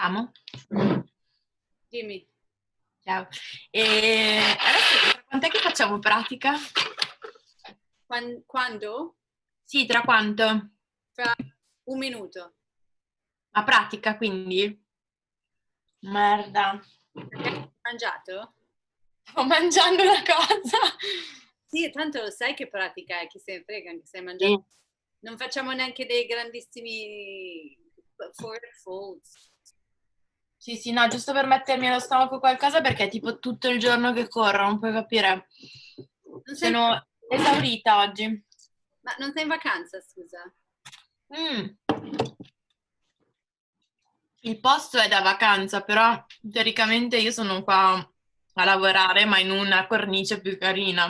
Amo. Dimmi. Ciao. E adesso tra quant'è che facciamo pratica? Quando? Sì, tra quanto? Fra 1 minuto. A pratica, quindi? Merda. Hai mangiato? Sto mangiando una cosa. Sì, tanto lo sai che pratica è, chi se ne frega, anche se hai Sì. mangiato. Non facciamo neanche dei grandissimi forward folds. Sì, no, giusto per mettermi allo stomaco qualcosa perché è tipo tutto il giorno che corro, non puoi capire. Non sei, Sono esaurita oggi. ma non sei in vacanza, scusa? Mm. Il posto è da vacanza, però teoricamente io sono qua a lavorare, ma in una cornice più carina,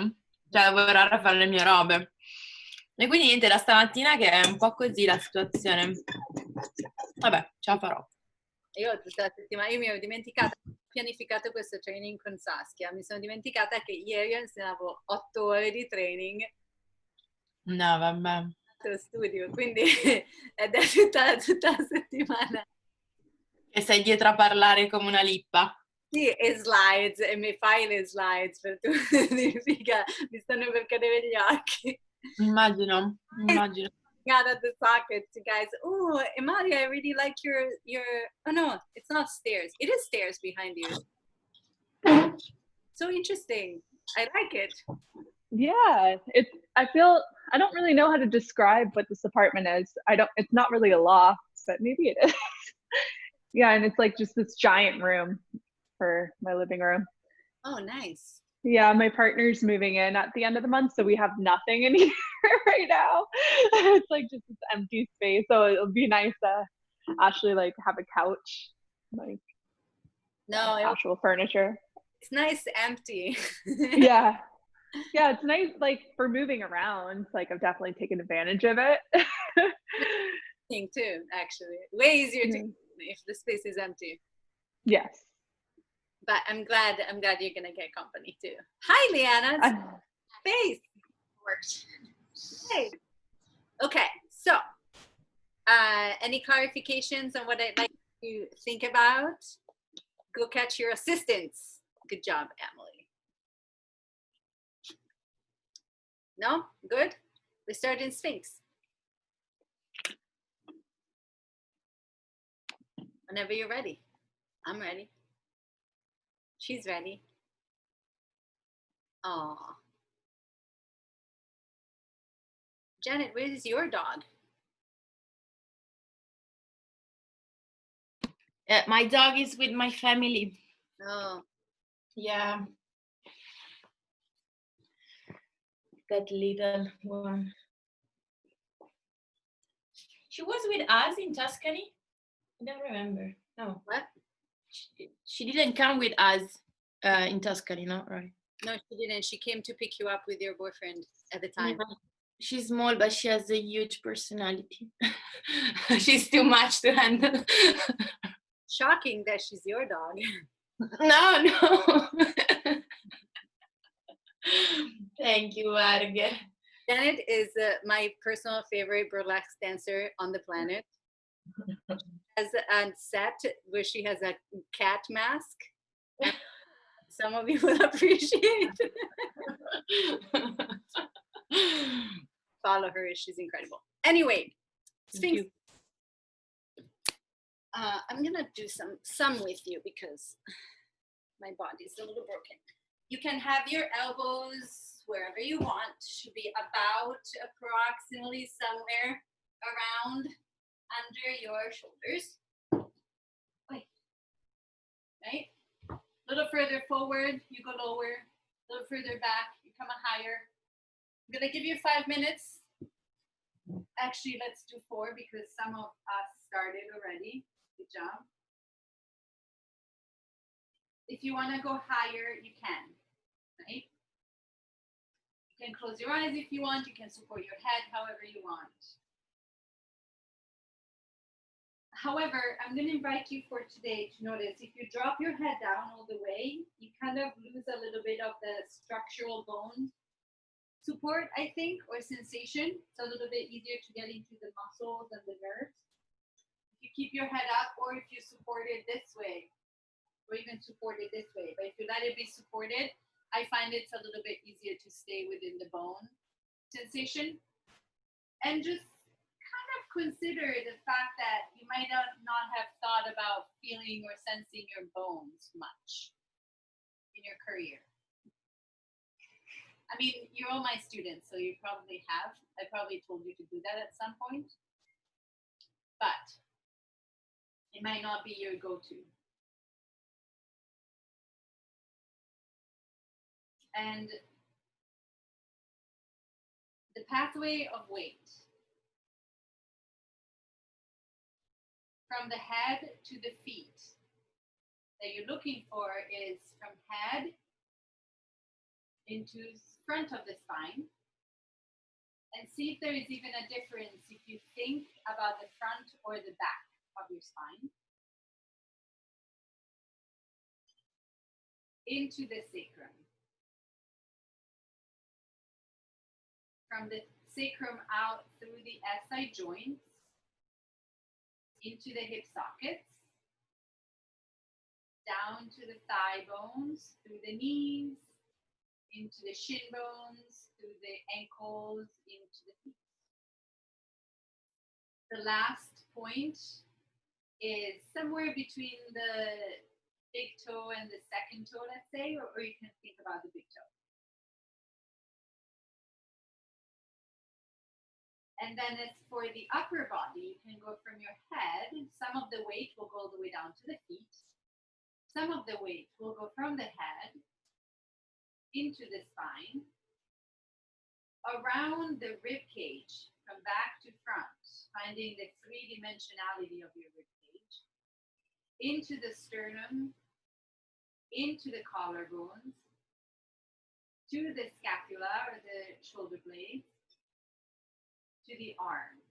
cioè a lavorare a fare le mie robe. E quindi niente, da stamattina che è un po' così la situazione. Vabbè, ce la farò. Io tutta la settimana, io mi ero dimenticata, ho pianificato questo training con Saskia, mi sono dimenticata che ieri io insegnavo 8 ore di training No, vabbè. allo studio, quindi ed è tutta la settimana. E sei dietro a parlare come una lippa. Sì, e slides, e mi fai le slides, per tu significa, mi stanno per cadere gli occhi. Immagino. Out at the sockets, you guys. Oh, Amalia, I really like your. Oh no, it's not stairs. It is stairs behind you. So interesting. I like it. Yeah, I don't really know how to describe what this apartment is. It's not really a loft, but maybe it is. Yeah, and it's like just this giant room for my living room. Oh, nice. Yeah, my partner's moving in at the end of the month, so we have nothing in here right now. It's like just this empty space. So it'll be nice to actually like have a couch, like actual furniture. It's nice empty. Yeah. Yeah, it's nice like for moving around. Like I've definitely taken advantage of it. Thing too, actually. Way easier to if the space is empty. Yes. But I'm glad you're gonna get company too. Hi, Leanna. Space worked. Hey. Okay, so any clarifications on what I'd like to think about? Go catch your assistants. Good job, Emily. No? Good? We start in Sphinx. Whenever you're ready. I'm ready. She's ready. Aw. Janet, where is your dog? My dog is with my family. Oh. Yeah. That little one. She was with us in Tuscany? I don't remember. No. What? She didn't come with us in Tuscany, no? Right. No, she didn't. She came to pick you up with your boyfriend at the time. Yeah. She's small, but she has a huge personality. She's too much to handle. Shocking that she's your dog. No. Thank you, Varga. Janet is my personal favorite burlesque dancer on the planet. Has a set where she has a cat mask. Some of you will appreciate. Follow her; she's incredible. Anyway, Sphinx. I'm gonna do some with you because my body's a little broken. You can have your elbows wherever you want. Should be about approximately somewhere around under your shoulders. Right? A little further forward, you go lower. A little further back, you come higher. I'm gonna give you 5 minutes. Actually, let's do 4 because some of us started already. Good job. If you want to go higher, you can, right? You can close your eyes if you want. You can support your head however you want. However, I'm going to invite you for today to notice if you drop your head down all the way, you kind of lose a little bit of the structural bone support, I think, or sensation. It's a little bit easier to get into the muscles and the nerves. If you keep your head up, or if you support it this way, or even support it this way. But if you let it be supported, I find it's a little bit easier to stay within the bone sensation. And just kind of consider the fact that you might not have thought about feeling or sensing your bones much in your career. I mean, you're all my students, so you probably have. I probably told you to do that at some point. But it might not be your go-to. And the pathway of weight from the head to the feet that you're looking for is from head into front of the spine, and see if there is even a difference if you think about the front or the back of your spine, into the sacrum. From the sacrum out through the SI joints, into the hip sockets, down to the thigh bones, through the knees, into the shin bones, through the ankles, into the feet. The last point is somewhere between the big toe and the second toe, let's say, or you can think about the big toe. And then as for the upper body, you can go from your head, some of the weight will go all the way down to the feet. Some of the weight will go from the head into the spine, around the rib cage, from back to front, finding the three-dimensionality of your rib cage, into the sternum, into the collarbones, to the scapula or the shoulder blades, to the arm.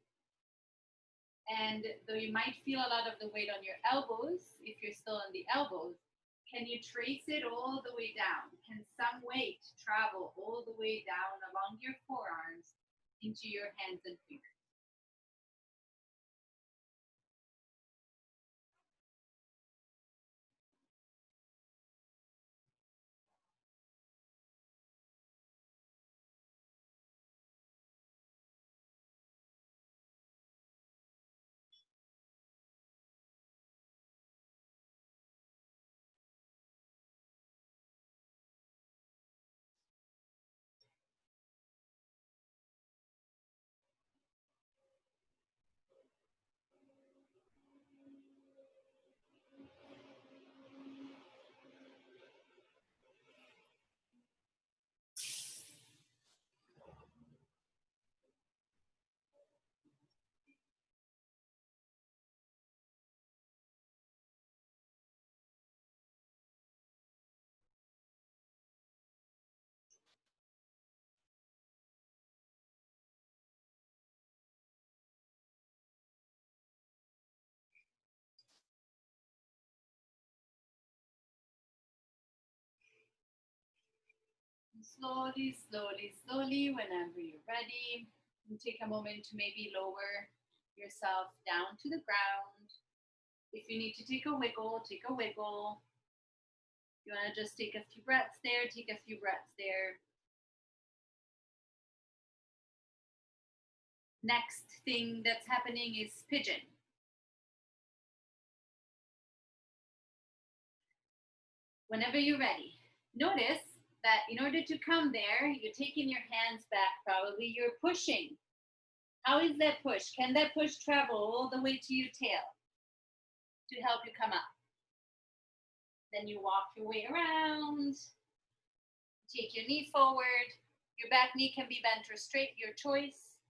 And though you might feel a lot of the weight on your elbows, if you're still on the elbows, can you trace it all the way down? Can some weight travel all the way down along your forearms into your hands and fingers? Slowly, slowly, slowly, whenever you're ready, you take a moment to maybe lower yourself down to the ground. If you need to take a wiggle, take a wiggle. You want to just take a few breaths there, take a few breaths there. Next thing that's happening is pigeon. Whenever you're ready, notice that in order to come there, you're taking your hands back, probably you're pushing. How is that push? Can that push travel all the way to your tail to help you come up? Then you walk your way around, take your knee forward, your back knee can be bent or straight, your choice,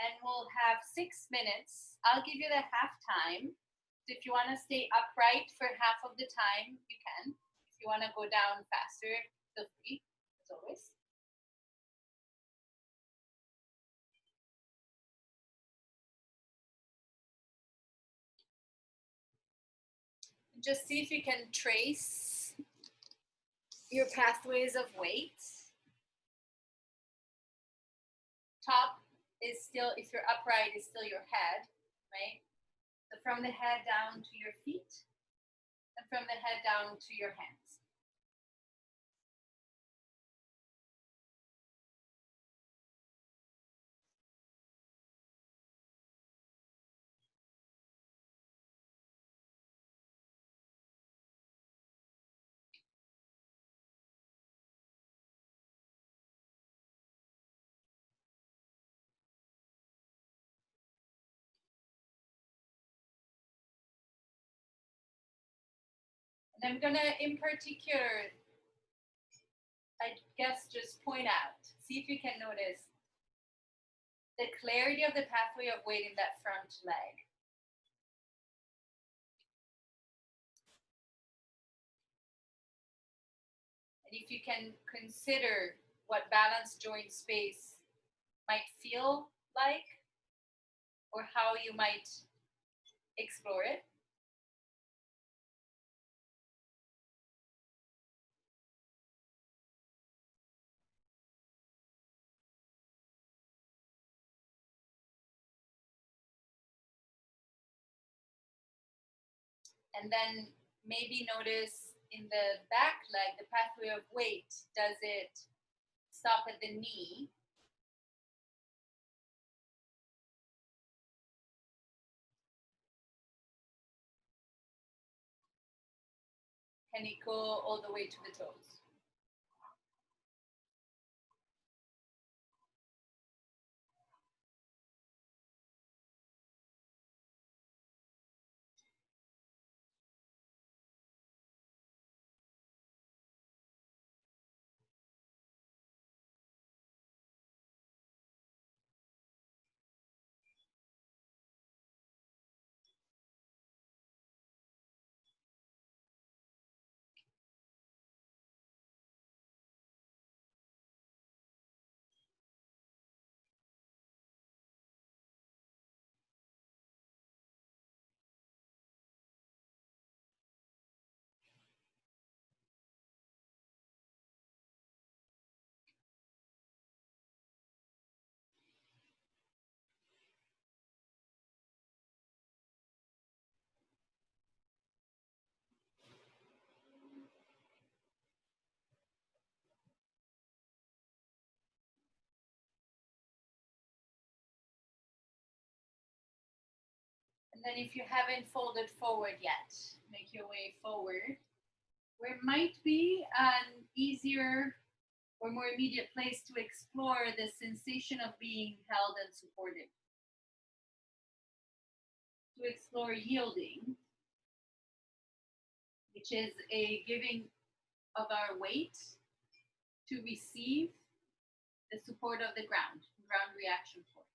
and we'll have 6 minutes. I'll give you the half time. So if you want to stay upright for half of the time, you can. If you want to go down faster, feel free, as always. Just see if you can trace your pathways of weight. Top is still, if you're upright, is still your head, right? So from the head down to your feet and from the head down to your hands. And I'm gonna, in particular, I guess just point out, see if you can notice the clarity of the pathway of weight in that front leg. And if you can consider what balanced joint space might feel like, or how you might explore it. And then maybe notice in the back leg, the pathway of weight, does it stop at the knee? Can it go all the way to the toes? And then if you haven't folded forward yet, make your way forward. Where it might be an easier or more immediate place to explore the sensation of being held and supported. To explore yielding, which is a giving of our weight to receive the support of the ground reaction force.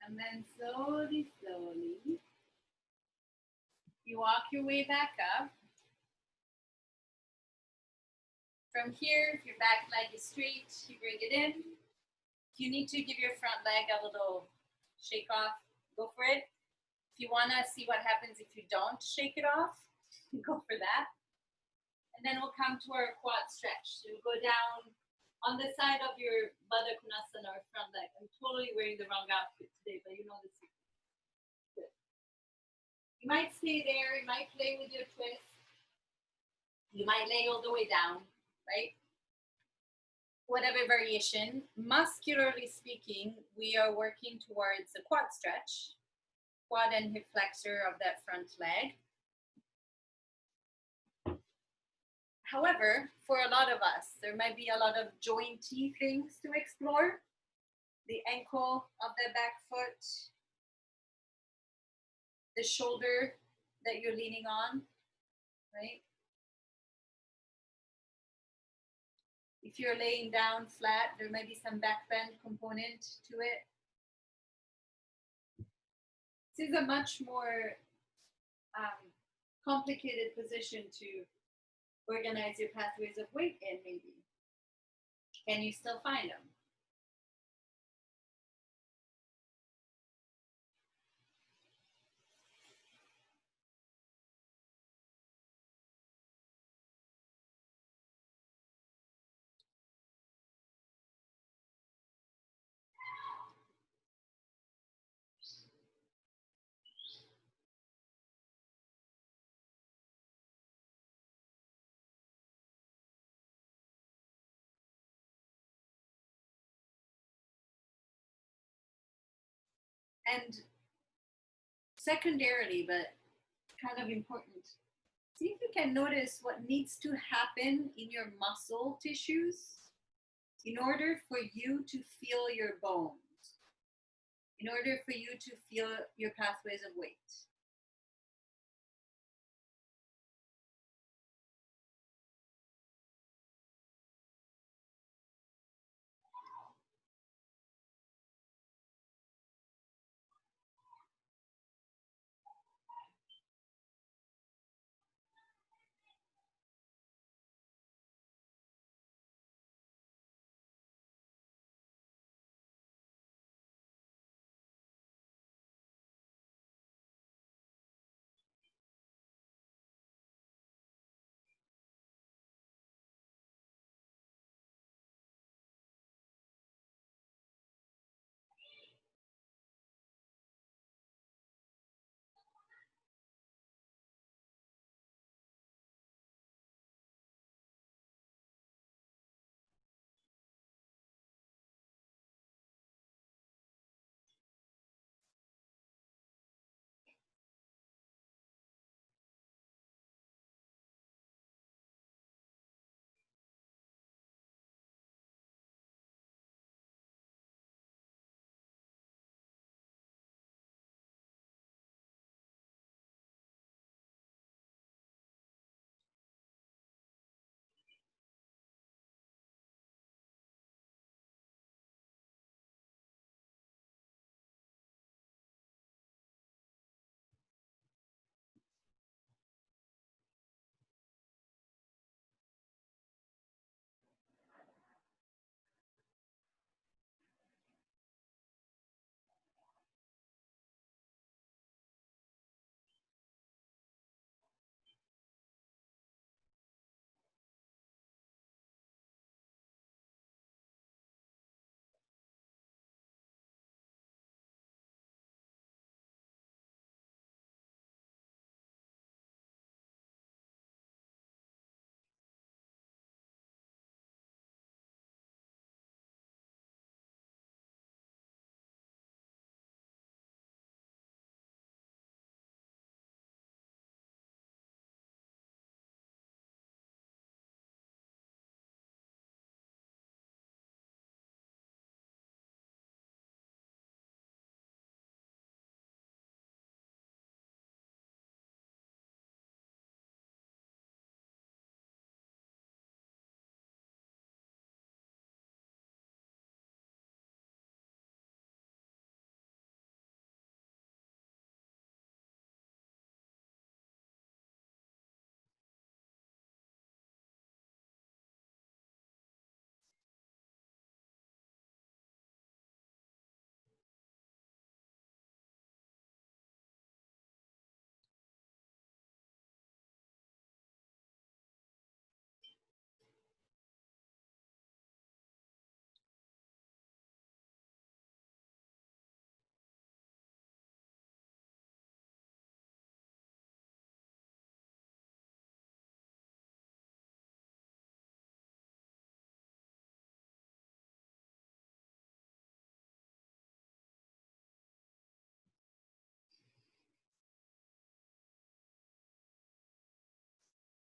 And then slowly, slowly, you walk your way back up. From here, if your back leg is straight, you bring it in. If you need to give your front leg a little shake off, go for it. If you want to see what happens if you don't shake it off, go for that. And then we'll come to our quad stretch. So you go down on the side of your Baddha Konasana or front leg. I'm totally wearing the wrong outfit today, but you know this. Good. You might stay there. You might play with your twist. You might lay all the way down, right? Whatever variation. Muscularly speaking, we are working towards a quad stretch. Quad and hip flexor of that front leg. However, for a lot of us, there might be a lot of jointy things to explore. The ankle of the back foot, the shoulder that you're leaning on, right? If you're laying down flat, there might be some back bend component to it. This is a much more complicated position to organize your pathways of weight in, maybe. Can you still find them? And secondarily, but kind of important, see if you can notice what needs to happen in your muscle tissues in order for you to feel your bones, in order for you to feel your pathways of weight.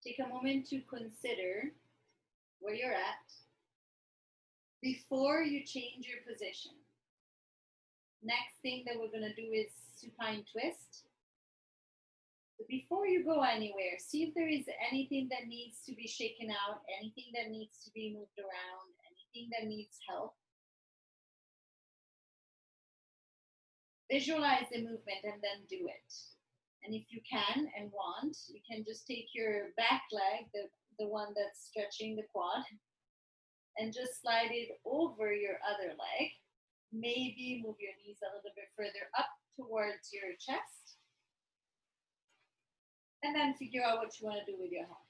take a moment to consider where you're at before you change your position. Next thing that we're going to do is supine twist. But before you go anywhere, see if there is anything that needs to be shaken out, anything that needs to be moved around, anything that needs help. Visualize the movement and then do it. And if you can and want, you can just take your back leg, the one that's stretching the quad, and just slide it over your other leg. Maybe move your knees a little bit further up towards your chest. And then figure out what you want to do with your hand.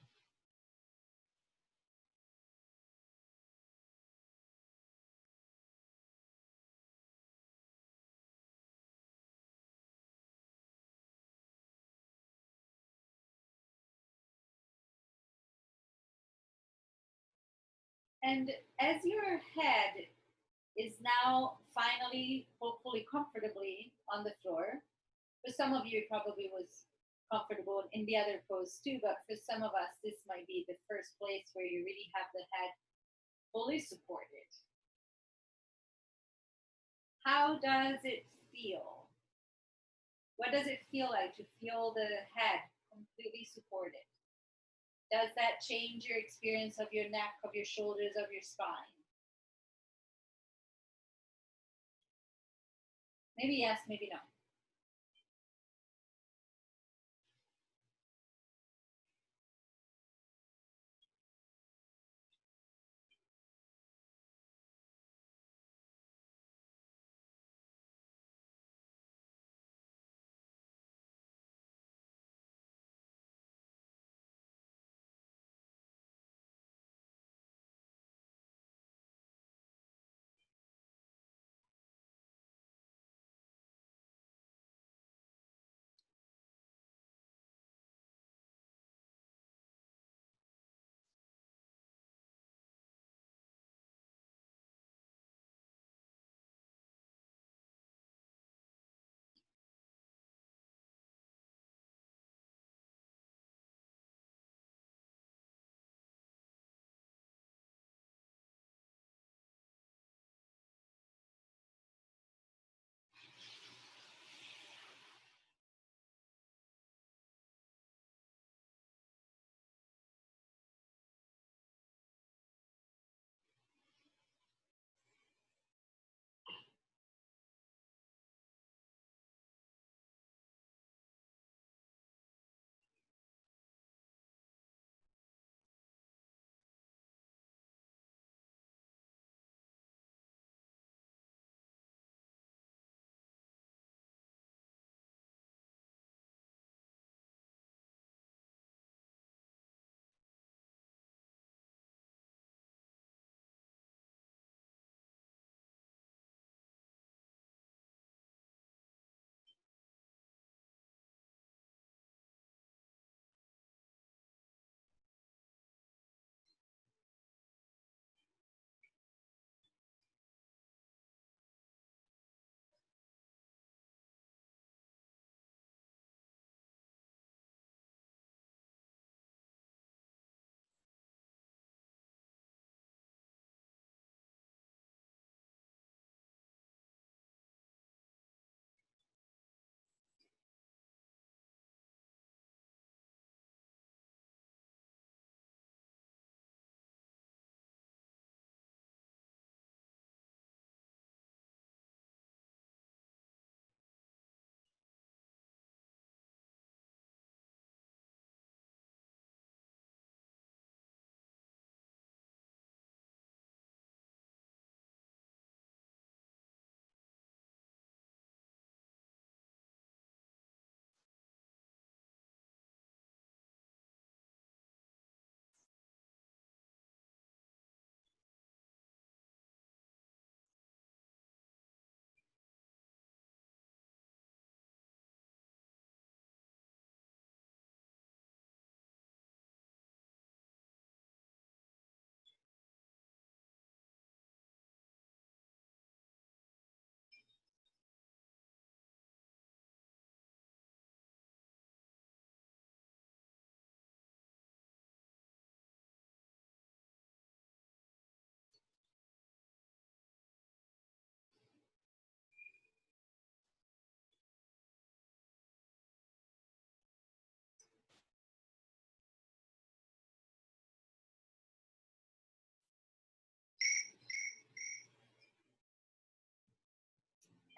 And as your head is now finally, hopefully comfortably on the floor, for some of you it probably was comfortable in the other pose too, but for some of us this might be the first place where you really have the head fully supported. How does it feel? What does it feel like to feel the head completely supported? Does that change your experience of your neck, of your shoulders, of your spine? Maybe yes, maybe no.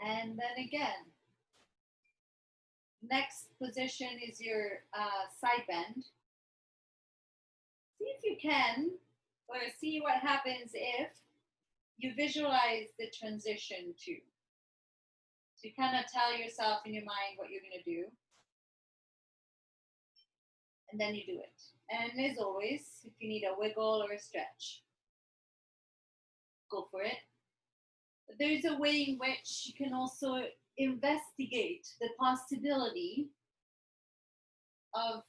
And then again. Next position is your side bend. See if you can, or see what happens if you visualize the transition too. So you kind of tell yourself in your mind what you're going to do. And then you do it. And as always, if you need a wiggle or a stretch, go for it. But there's a way in which you can also investigate the possibility of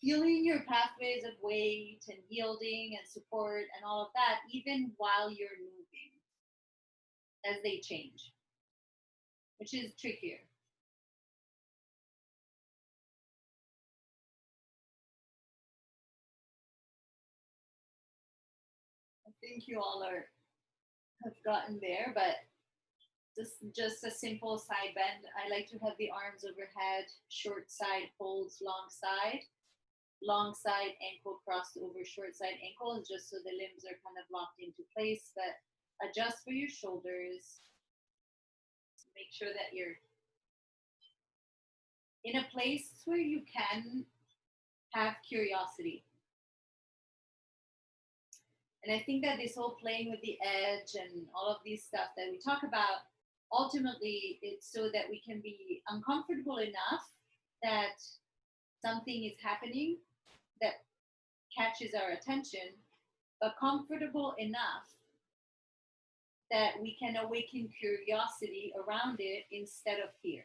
feeling your pathways of weight and yielding and support and all of that, even while you're moving as they change, which is trickier. I think you all have gotten there, but just a simple side bend. I like to have the arms overhead, short side holds long side ankle crossed over short side ankle, just so the limbs are kind of locked into place. But adjust for your shoulders. Make sure that you're in a place where you can have curiosity. And I think that this whole playing with the edge and all of these stuff that we talk about, ultimately it's so that we can be uncomfortable enough that something is happening that catches our attention, but comfortable enough that we can awaken curiosity around it instead of fear.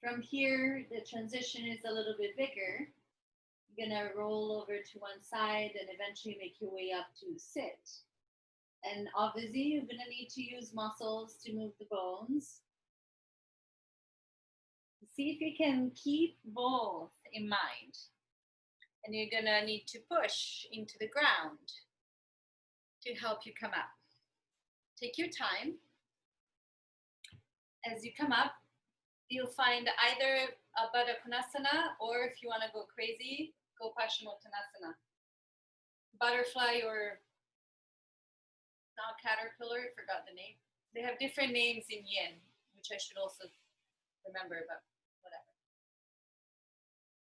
From here, the transition is a little bit bigger. You're gonna roll over to one side and eventually make your way up to sit. And obviously, you're gonna need to use muscles to move the bones. See if you can keep both in mind. And you're gonna need to push into the ground to help you come up. Take your time. As you come up, you'll find either a Baddha Konasana, or if you want to go crazy, go Paschimottanasana. Butterfly or not caterpillar, I forgot the name. They have different names in yin, which I should also remember, but whatever.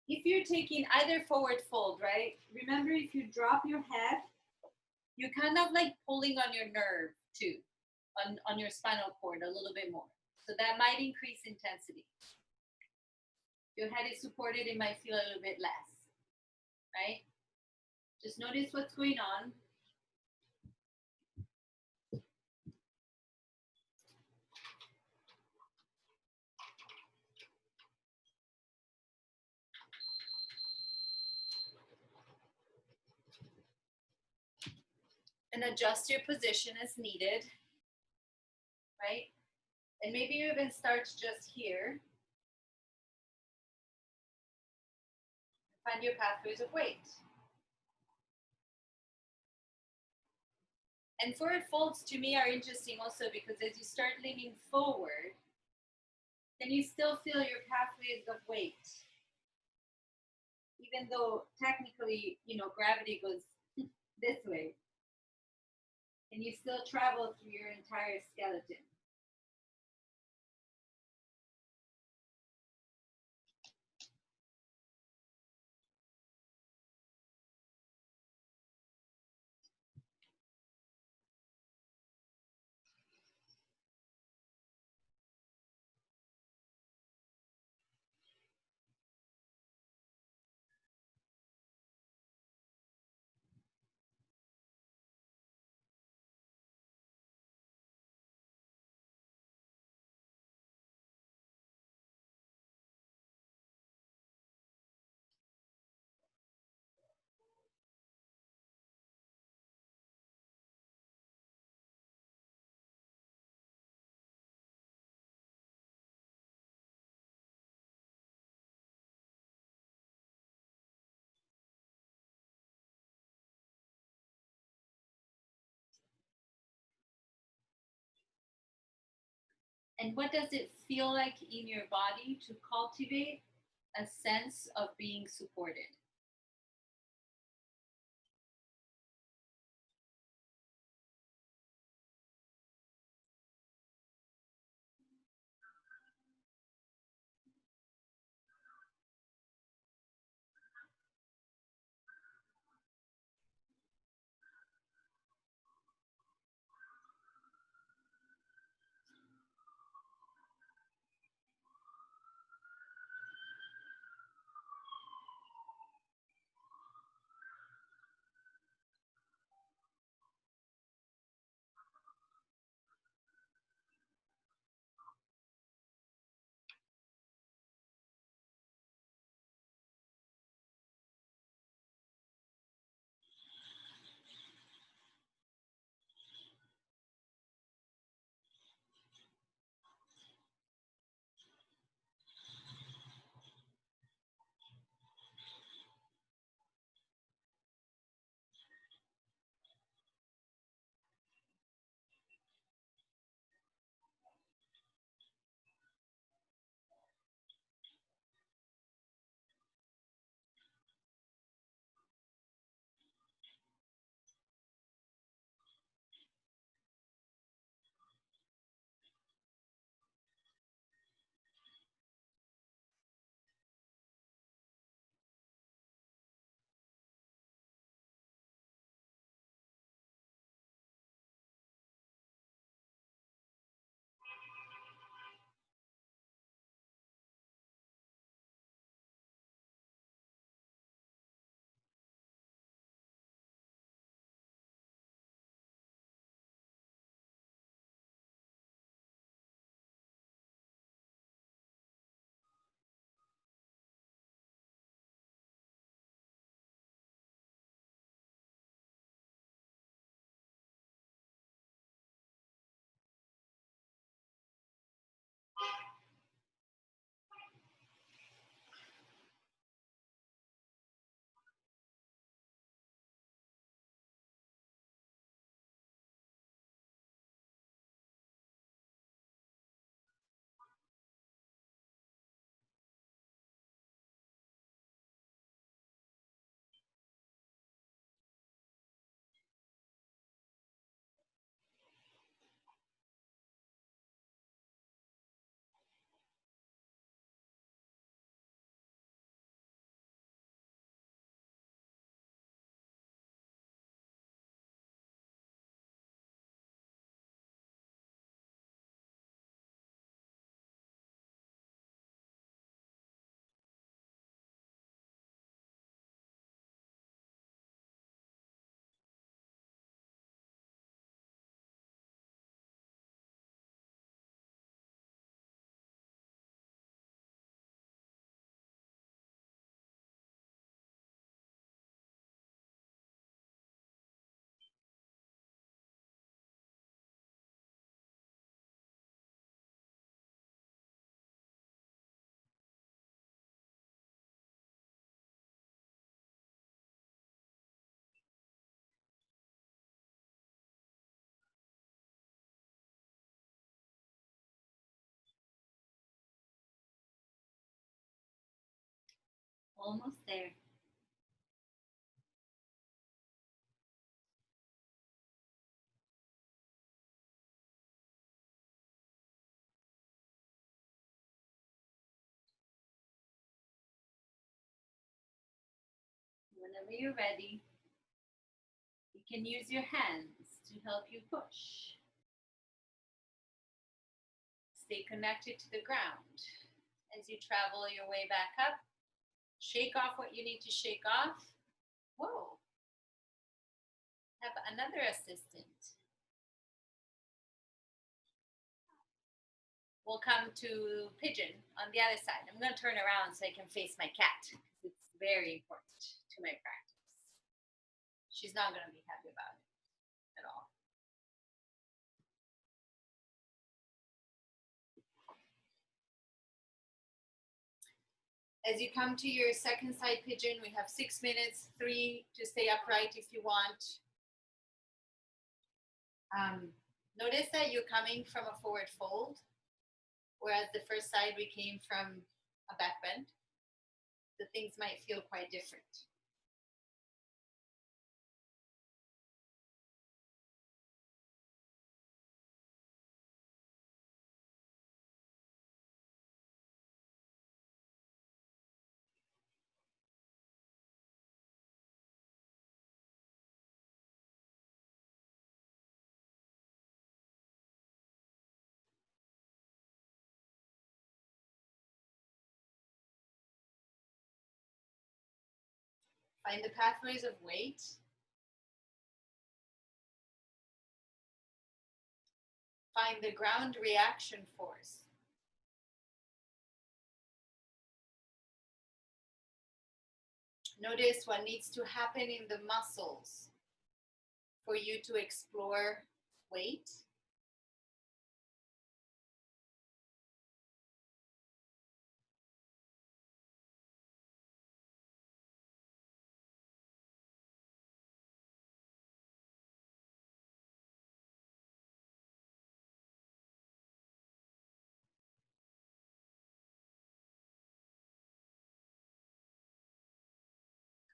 If you're taking either forward fold, right? Remember, if you drop your head, you're kind of like pulling on your nerve too, on your spinal cord a little bit more. So that might increase intensity. Your head is supported, it might feel a little bit less, right? Just notice what's going on. And adjust your position as needed, right? And maybe you even start just here. Find your pathways of weight. And forward folds to me are interesting also because as you start leaning forward, then you still feel your pathways of weight. Even though technically, gravity goes this way. And you still travel through your entire skeleton. And what does it feel like in your body to cultivate a sense of being supported? Almost there. Whenever you're ready, you can use your hands to help you push. Stay connected to the ground. As you travel your way back up, shake off what you need to shake off. Whoa. Have another assistant. We'll come to pigeon on the other side. I'm going to turn around so I can face my cat. It's very important to my practice. She's not going to be happy about it at all. As you come to your second side pigeon, we have 6 minutes, 3 to stay upright if you want. Notice that you're coming from a forward fold, whereas the first side we came from a back bend. The things might feel quite different. Find the pathways of weight. Find the ground reaction force. Notice what needs to happen in the muscles for you to explore weight.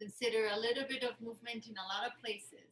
Consider a little bit of movement in a lot of places.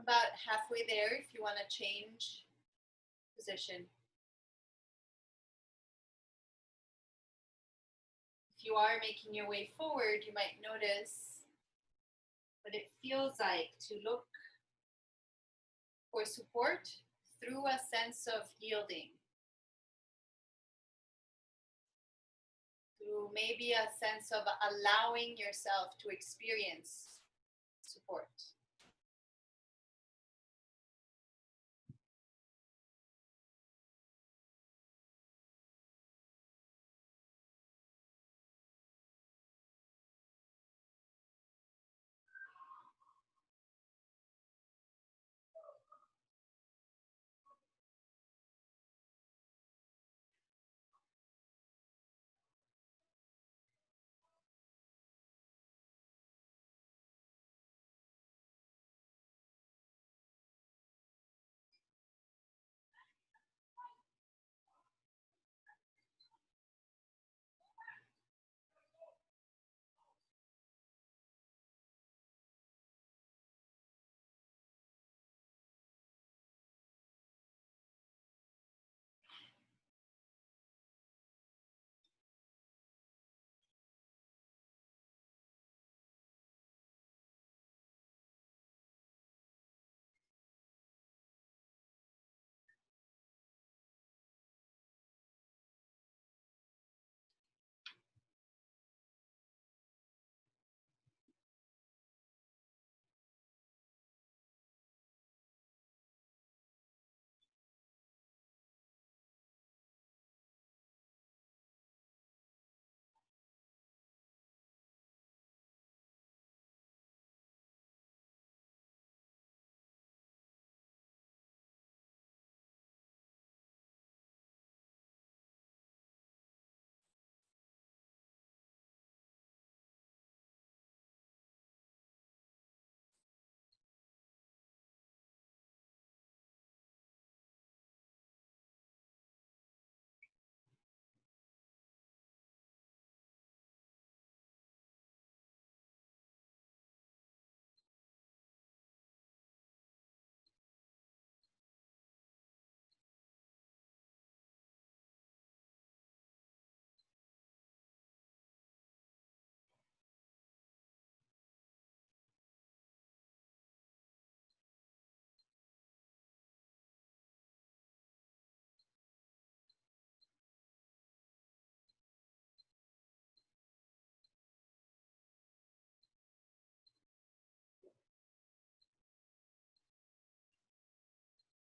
About halfway there if you want to change position. If you are making your way forward, you might notice what it feels like to look for support through a sense of yielding. Through maybe a sense of allowing yourself to experience support.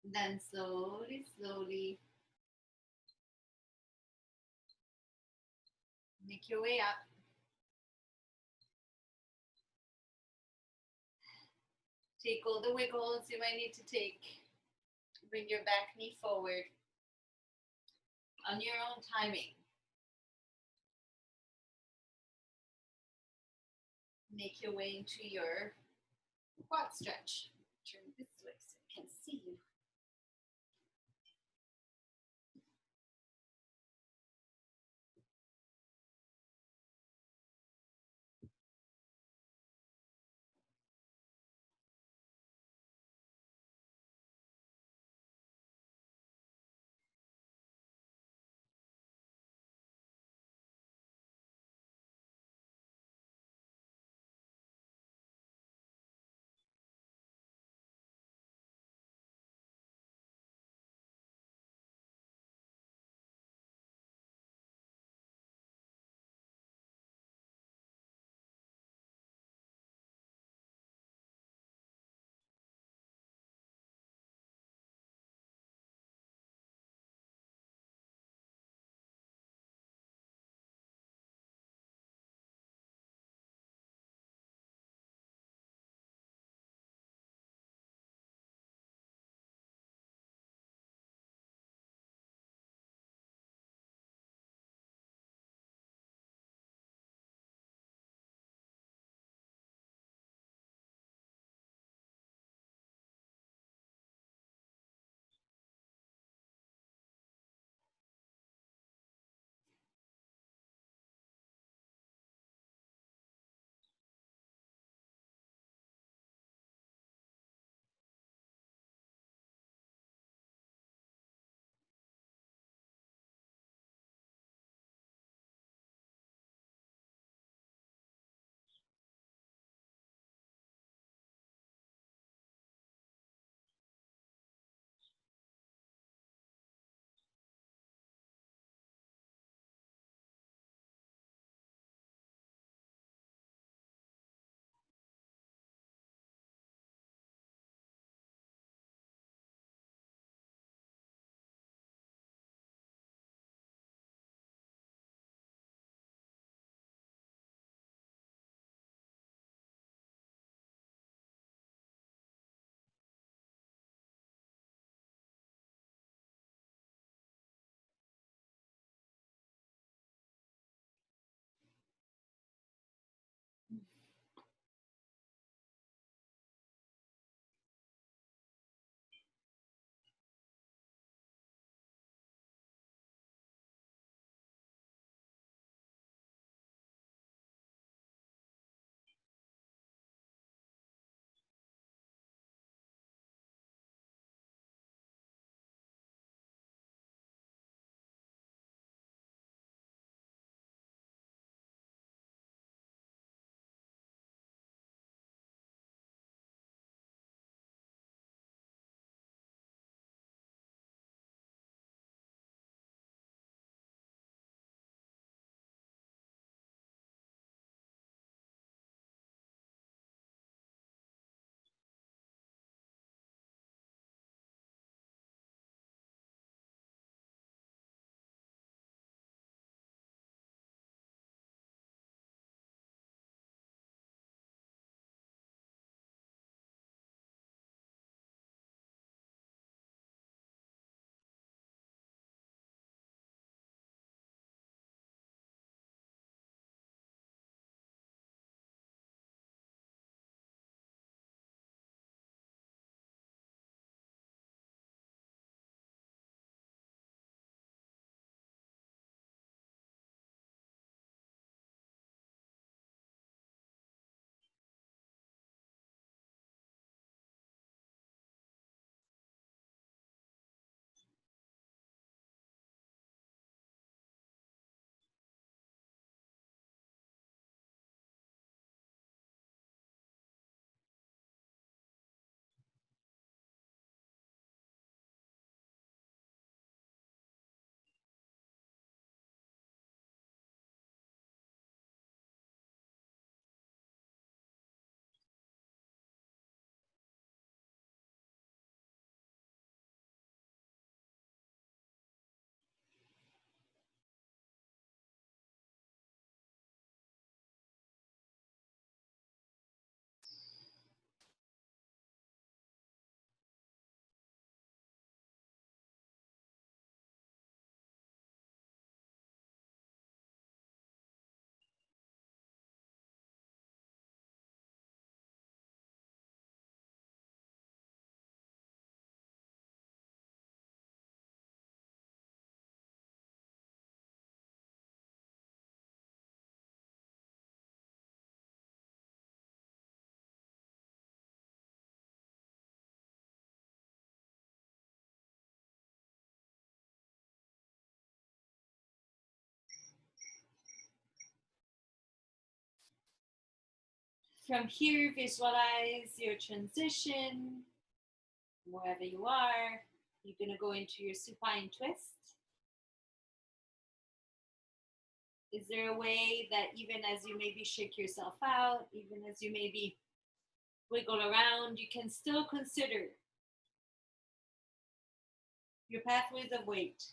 Then slowly, slowly make your way up. Take all the wiggles you might need to take. Bring your back knee forward on your own timing. Make your way into your quad stretch. Turn this way so I can see you. From here, visualize your transition wherever you are. You're going to go into your supine twist. Is there a way that even as you maybe shake yourself out, even as you maybe wiggle around, you can still consider your pathways of weight?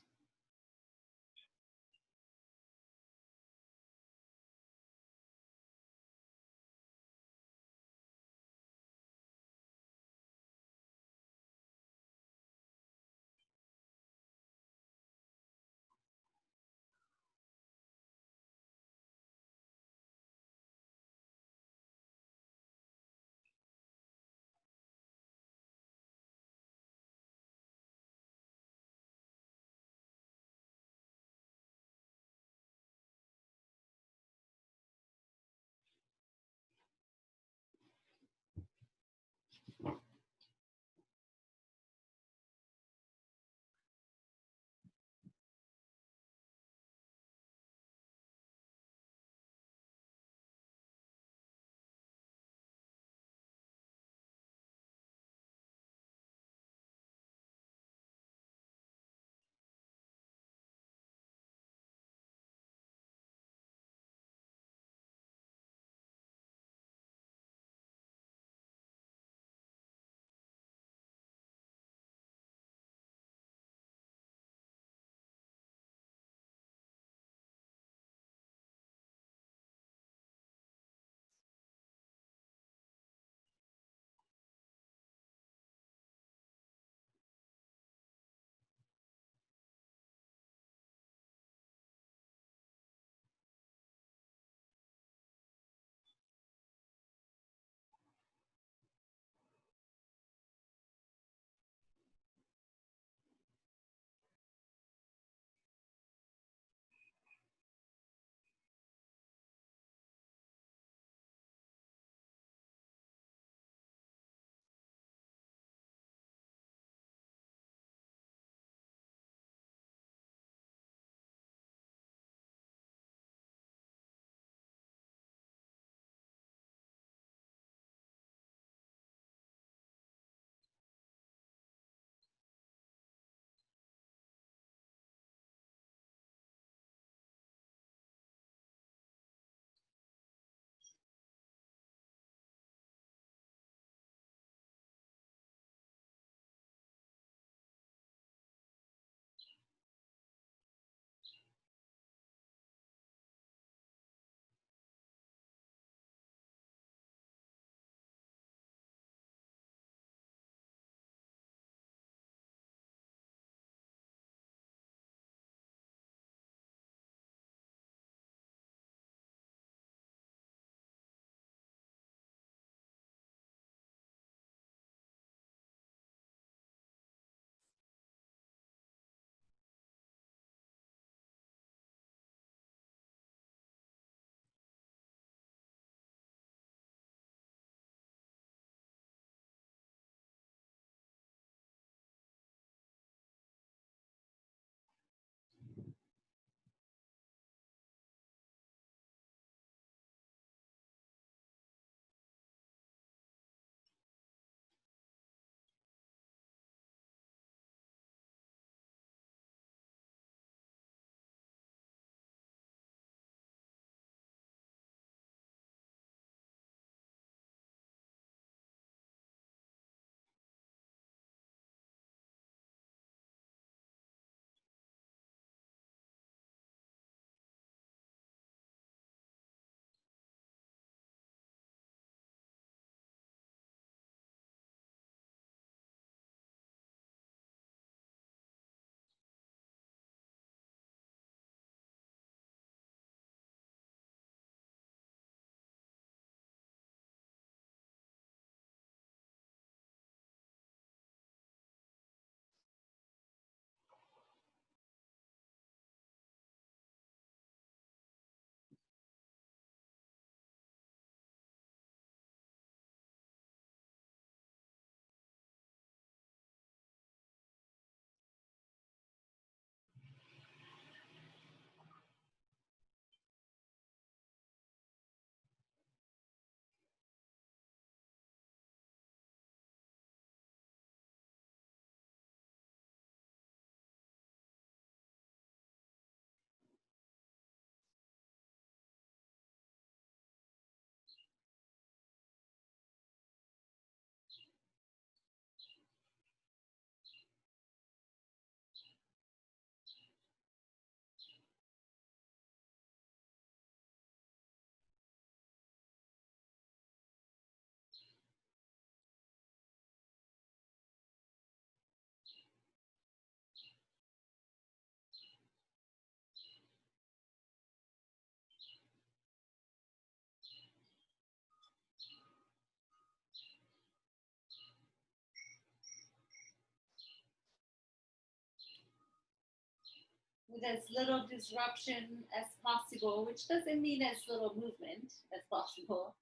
with as little disruption as possible, which doesn't mean as little movement as possible.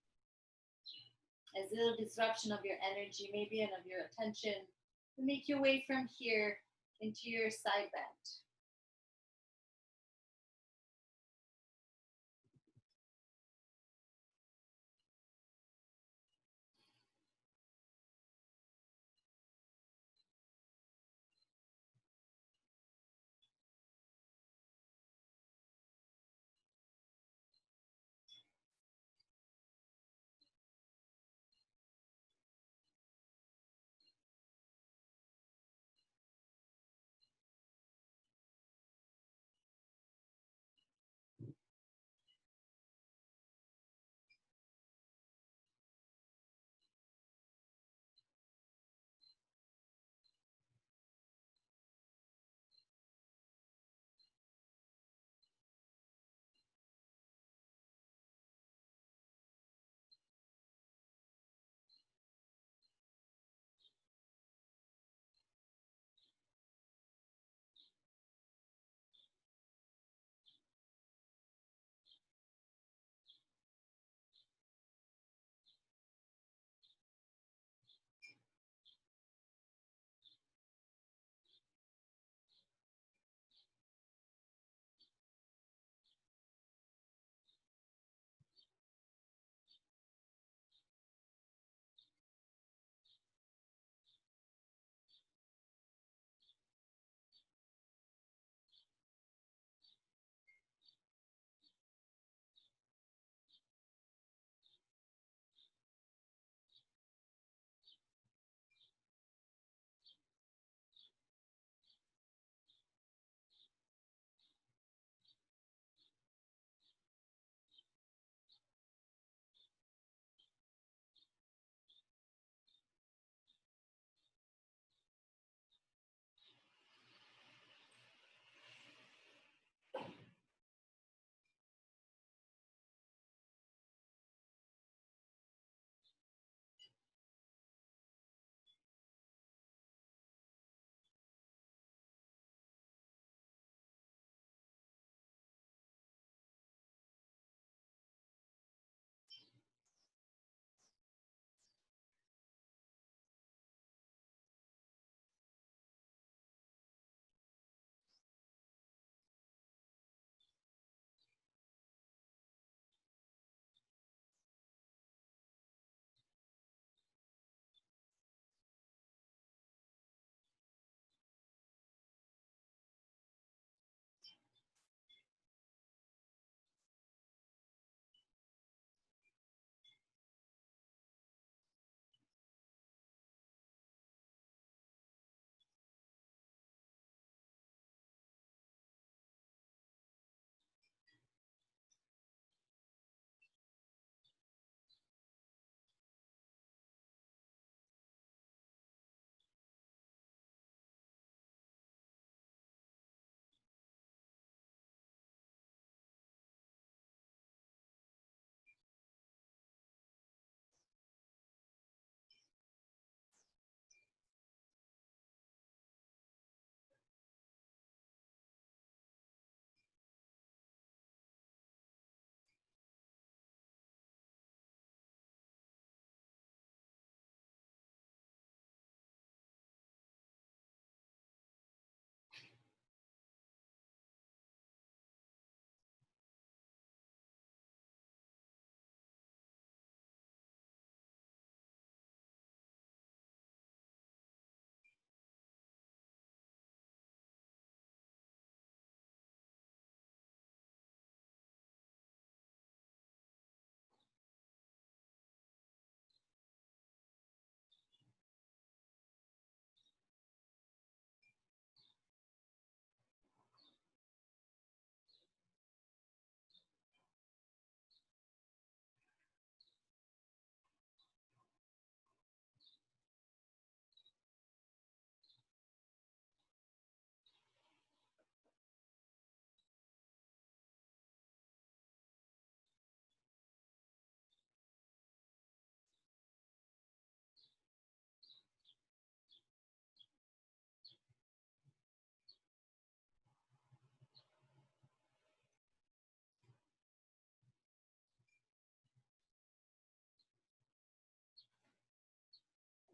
As little disruption of your energy, maybe, and of your attention, to make your way from here into your side bend.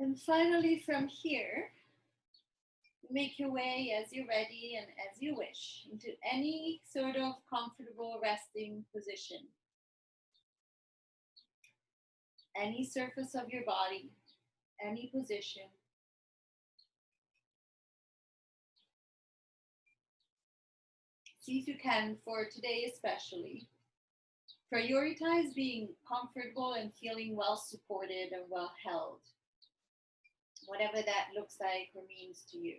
And finally, from here, make your way as you're ready and as you wish into any sort of comfortable resting position. Any surface of your body, any position. See if you can, for today especially, prioritize being comfortable and feeling well supported and well held, whatever that looks like or means to you.